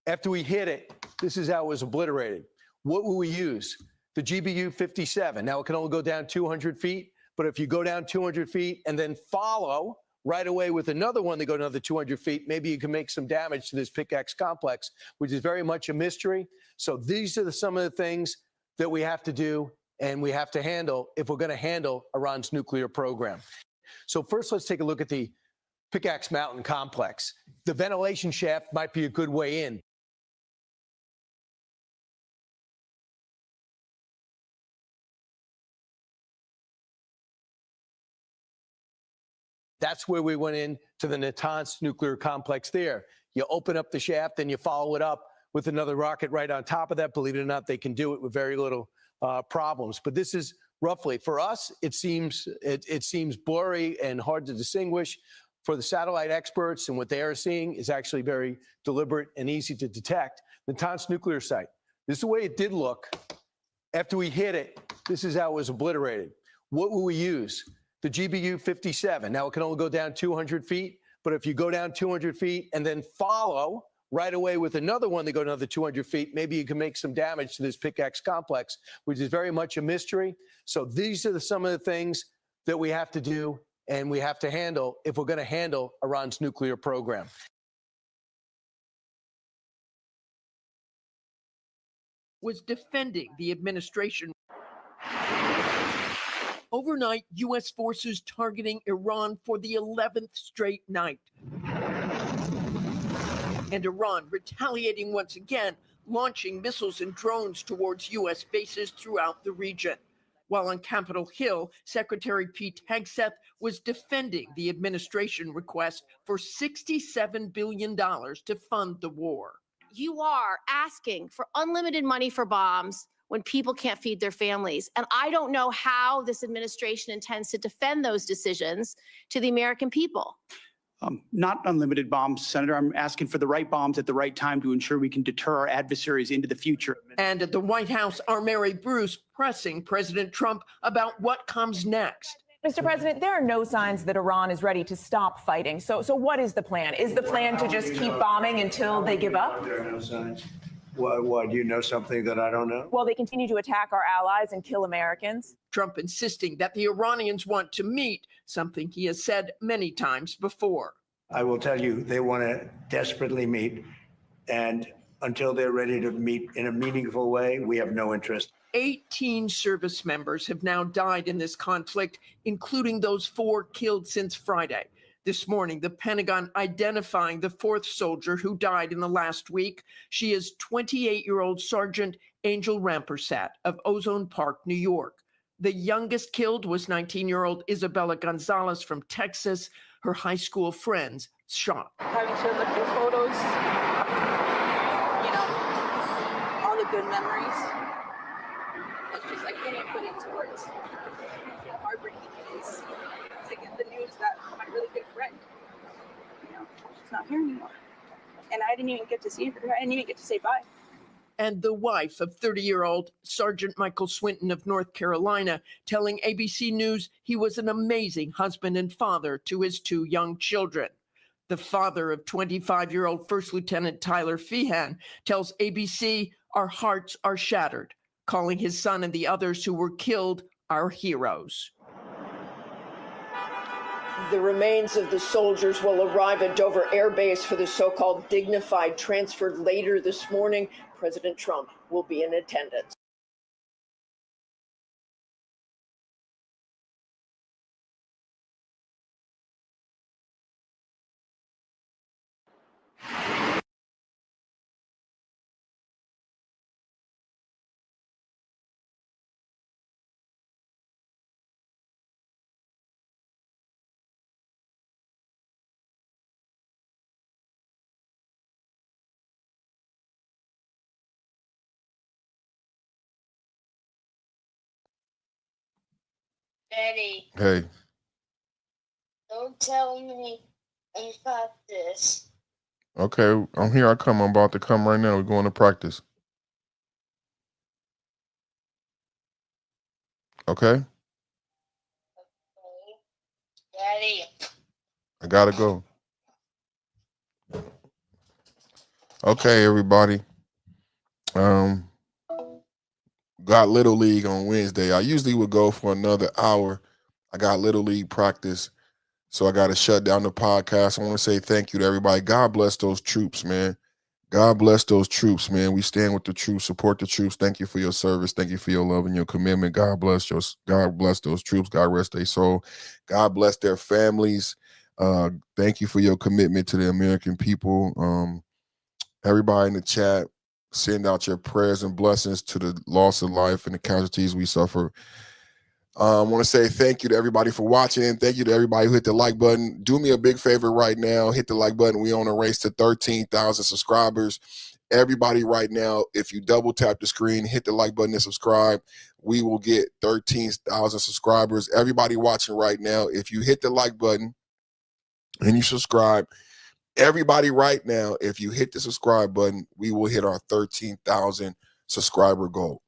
After we hit it, this is how it was obliterated. What will we use? The GBU-57. Now, it can only go down 200 feet, but if you go down 200 feet and then follow right away with another one that go another 200 feet, maybe you can make some damage to this Pickaxe complex, which is very much a mystery. So these are some of the things that we have to do and we have to handle if we're going to handle Iran's nuclear program. So first, let's take a look at the Pickaxe Mountain complex. The ventilation shaft might be a good way in. That's where we went in to the Natanz nuclear complex there. You open up the shaft and you follow it up with another rocket right on top of that. Believe it or not, they can do it with very little problems. But this is roughly, for us, it seems blurry and hard to distinguish. For the satellite experts, and what they are seeing is actually very deliberate and easy to detect. The Natanz nuclear site. This is the way it did look. After we hit it, this is how it was obliterated. What will we use? The GBU-57. Now, it can only go down 200 feet, but if you go down 200 feet and then follow right away with another one that go another 200 feet, maybe you can make some damage to this Pickaxe complex, which is very much a mystery. So these are some of the things that we have to do and we have to handle if we're going to handle Iran's nuclear program. was defending the administration. Overnight, U.S. forces targeting Iran for the 11th straight night. And Iran retaliating once again, launching missiles and drones towards U.S. bases throughout the region. While on Capitol Hill, Secretary Pete Hegseth was defending the administration request for $67 billion to fund the war. You are asking for unlimited money for bombs when people can't feed their families. And I don't know how this administration intends to defend those decisions to the American people. Not unlimited bombs, Senator. I'm asking for the right bombs at the right time to ensure we can deter our adversaries into the future. And at the White House, our Mary Bruce pressing President Trump about what comes next. Mr. President, there are no signs that Iran is ready to stop fighting. So what is the plan? Is the plan to just keep bombing until they give up? There are no signs. Why, do you know something that I don't know? Well, they continue to attack our allies and kill Americans. Trump insisting that the Iranians want to meet, something he has said many times before. I will tell you, they want to desperately meet. And until they're ready to meet in a meaningful way, we have no interest. 18 service members have now died in this conflict, including those 4 killed since Friday. This morning, the Pentagon identifying the 4th soldier who died in the last week. She is 28-year-old Sergeant Angel Rampersad of Ozone Park, New York. The youngest killed was 19-year-old Isabella Gonzalez from Texas. Her high school friends shot. Having to look through photos, you know, all the good memories. It's just, I can't even put it into words. How heartbreaking it is to get the news that my really good friend, you know, she's not here anymore. And I didn't even get to see her. I didn't even get to say bye. And the wife of 30-year-old Sergeant Michael Swinton of North Carolina telling ABC News he was an amazing husband and father to his 2 young children. The father of 25-year-old First Lieutenant Tyler Feehan tells ABC, "Our hearts are shattered," calling his son and the others who were killed our heroes. The remains of the soldiers will arrive at Dover Air Base for the so-called dignified transfer later this morning. President Trump will be in attendance. Daddy, Hey, don't tell me about this. okay, I'm here. I come. I'm about to come right now. We're going to practice. Okay, Daddy. I gotta go. Okay, everybody. Got Little League on Wednesday. I usually would go for another hour. I got Little League practice, so I got to shut down the podcast. I want to say thank you to everybody. God bless those troops, man. God bless those troops, man. We stand with the troops, support the troops. Thank you for your service. Thank you for your love and your commitment. God bless those troops. God rest their soul. God bless their families. Thank you for your commitment to the American people. Everybody in the chat, send out your prayers and blessings to the loss of life and the casualties we suffer. I want to say thank you to everybody for watching. Thank you to everybody who hit the like button. Do me a big favor right now. Hit the like button. We on a race to 13,000 subscribers. Everybody right now, if you double tap the screen, hit the like button and subscribe, we will get 13,000 subscribers. Everybody watching right now, if you hit the like button and you subscribe, everybody right now, if you hit the subscribe button, we will hit our 13,000 subscriber goal.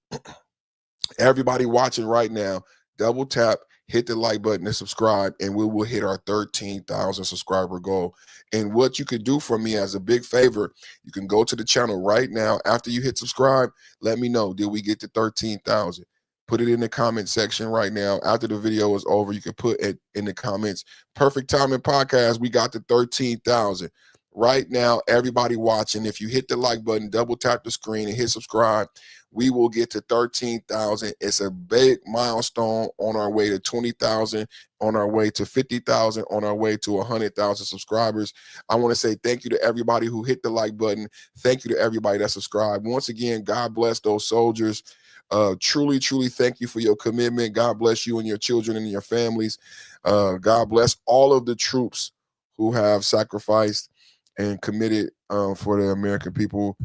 Everybody watching right now, double tap, hit the like button and subscribe, and we will hit our 13,000 subscriber goal. And what you could do for me as a big favor, you can go to the channel right now. After you hit subscribe, let me know, did we get to 13,000? Put it in the comment section right now. After the video is over, you can put it in the comments. Perfect Timing Podcast, we got to 13,000. right now, everybody watching, if you hit the like button, double tap the screen and hit subscribe, we will get to 13,000. It's a big milestone on our way to 20,000, on our way to 50,000, on our way to 100,000 subscribers. I want to say thank you to everybody who hit the like button. Thank you to everybody that subscribed. Once again, God bless those soldiers. Truly, truly thank you for your commitment. God bless you and your children and your families. God bless all of the troops who have sacrificed and committed for the American people.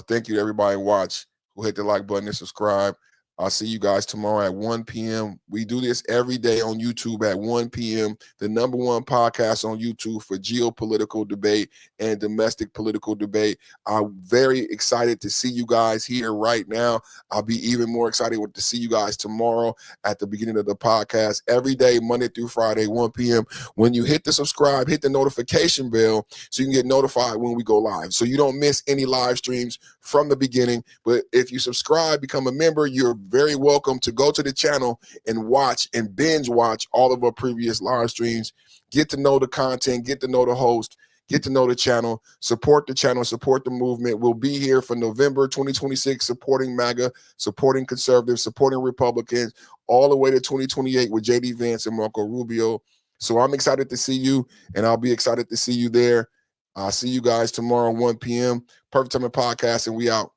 Thank you to everybody who hit the like button and subscribe. I'll see you guys tomorrow at 1 p.m. We do this every day on YouTube at 1 p.m. The #1 podcast on YouTube for geopolitical debate and domestic political debate. I'm very excited to see you guys here right now. I'll be even more excited to see you guys tomorrow at the beginning of the podcast. Every day, Monday through Friday, 1 p.m. When you hit the subscribe, hit the notification bell so you can get notified when we go live. So you don't miss any live streams from the beginning. But if you subscribe, become a member, you're very welcome to go to the channel and watch and binge watch all of our previous live streams. Get to know the content, get to know the host, get to know the channel, support the movement. We'll be here for November 2026, supporting MAGA, supporting conservatives, supporting Republicans, all the way to 2028 with JD Vance and Marco Rubio. So I'm excited to see you, and I'll be excited to see you there. I'll see you guys tomorrow, 1 p.m. Perfect Timing Podcast, and we out.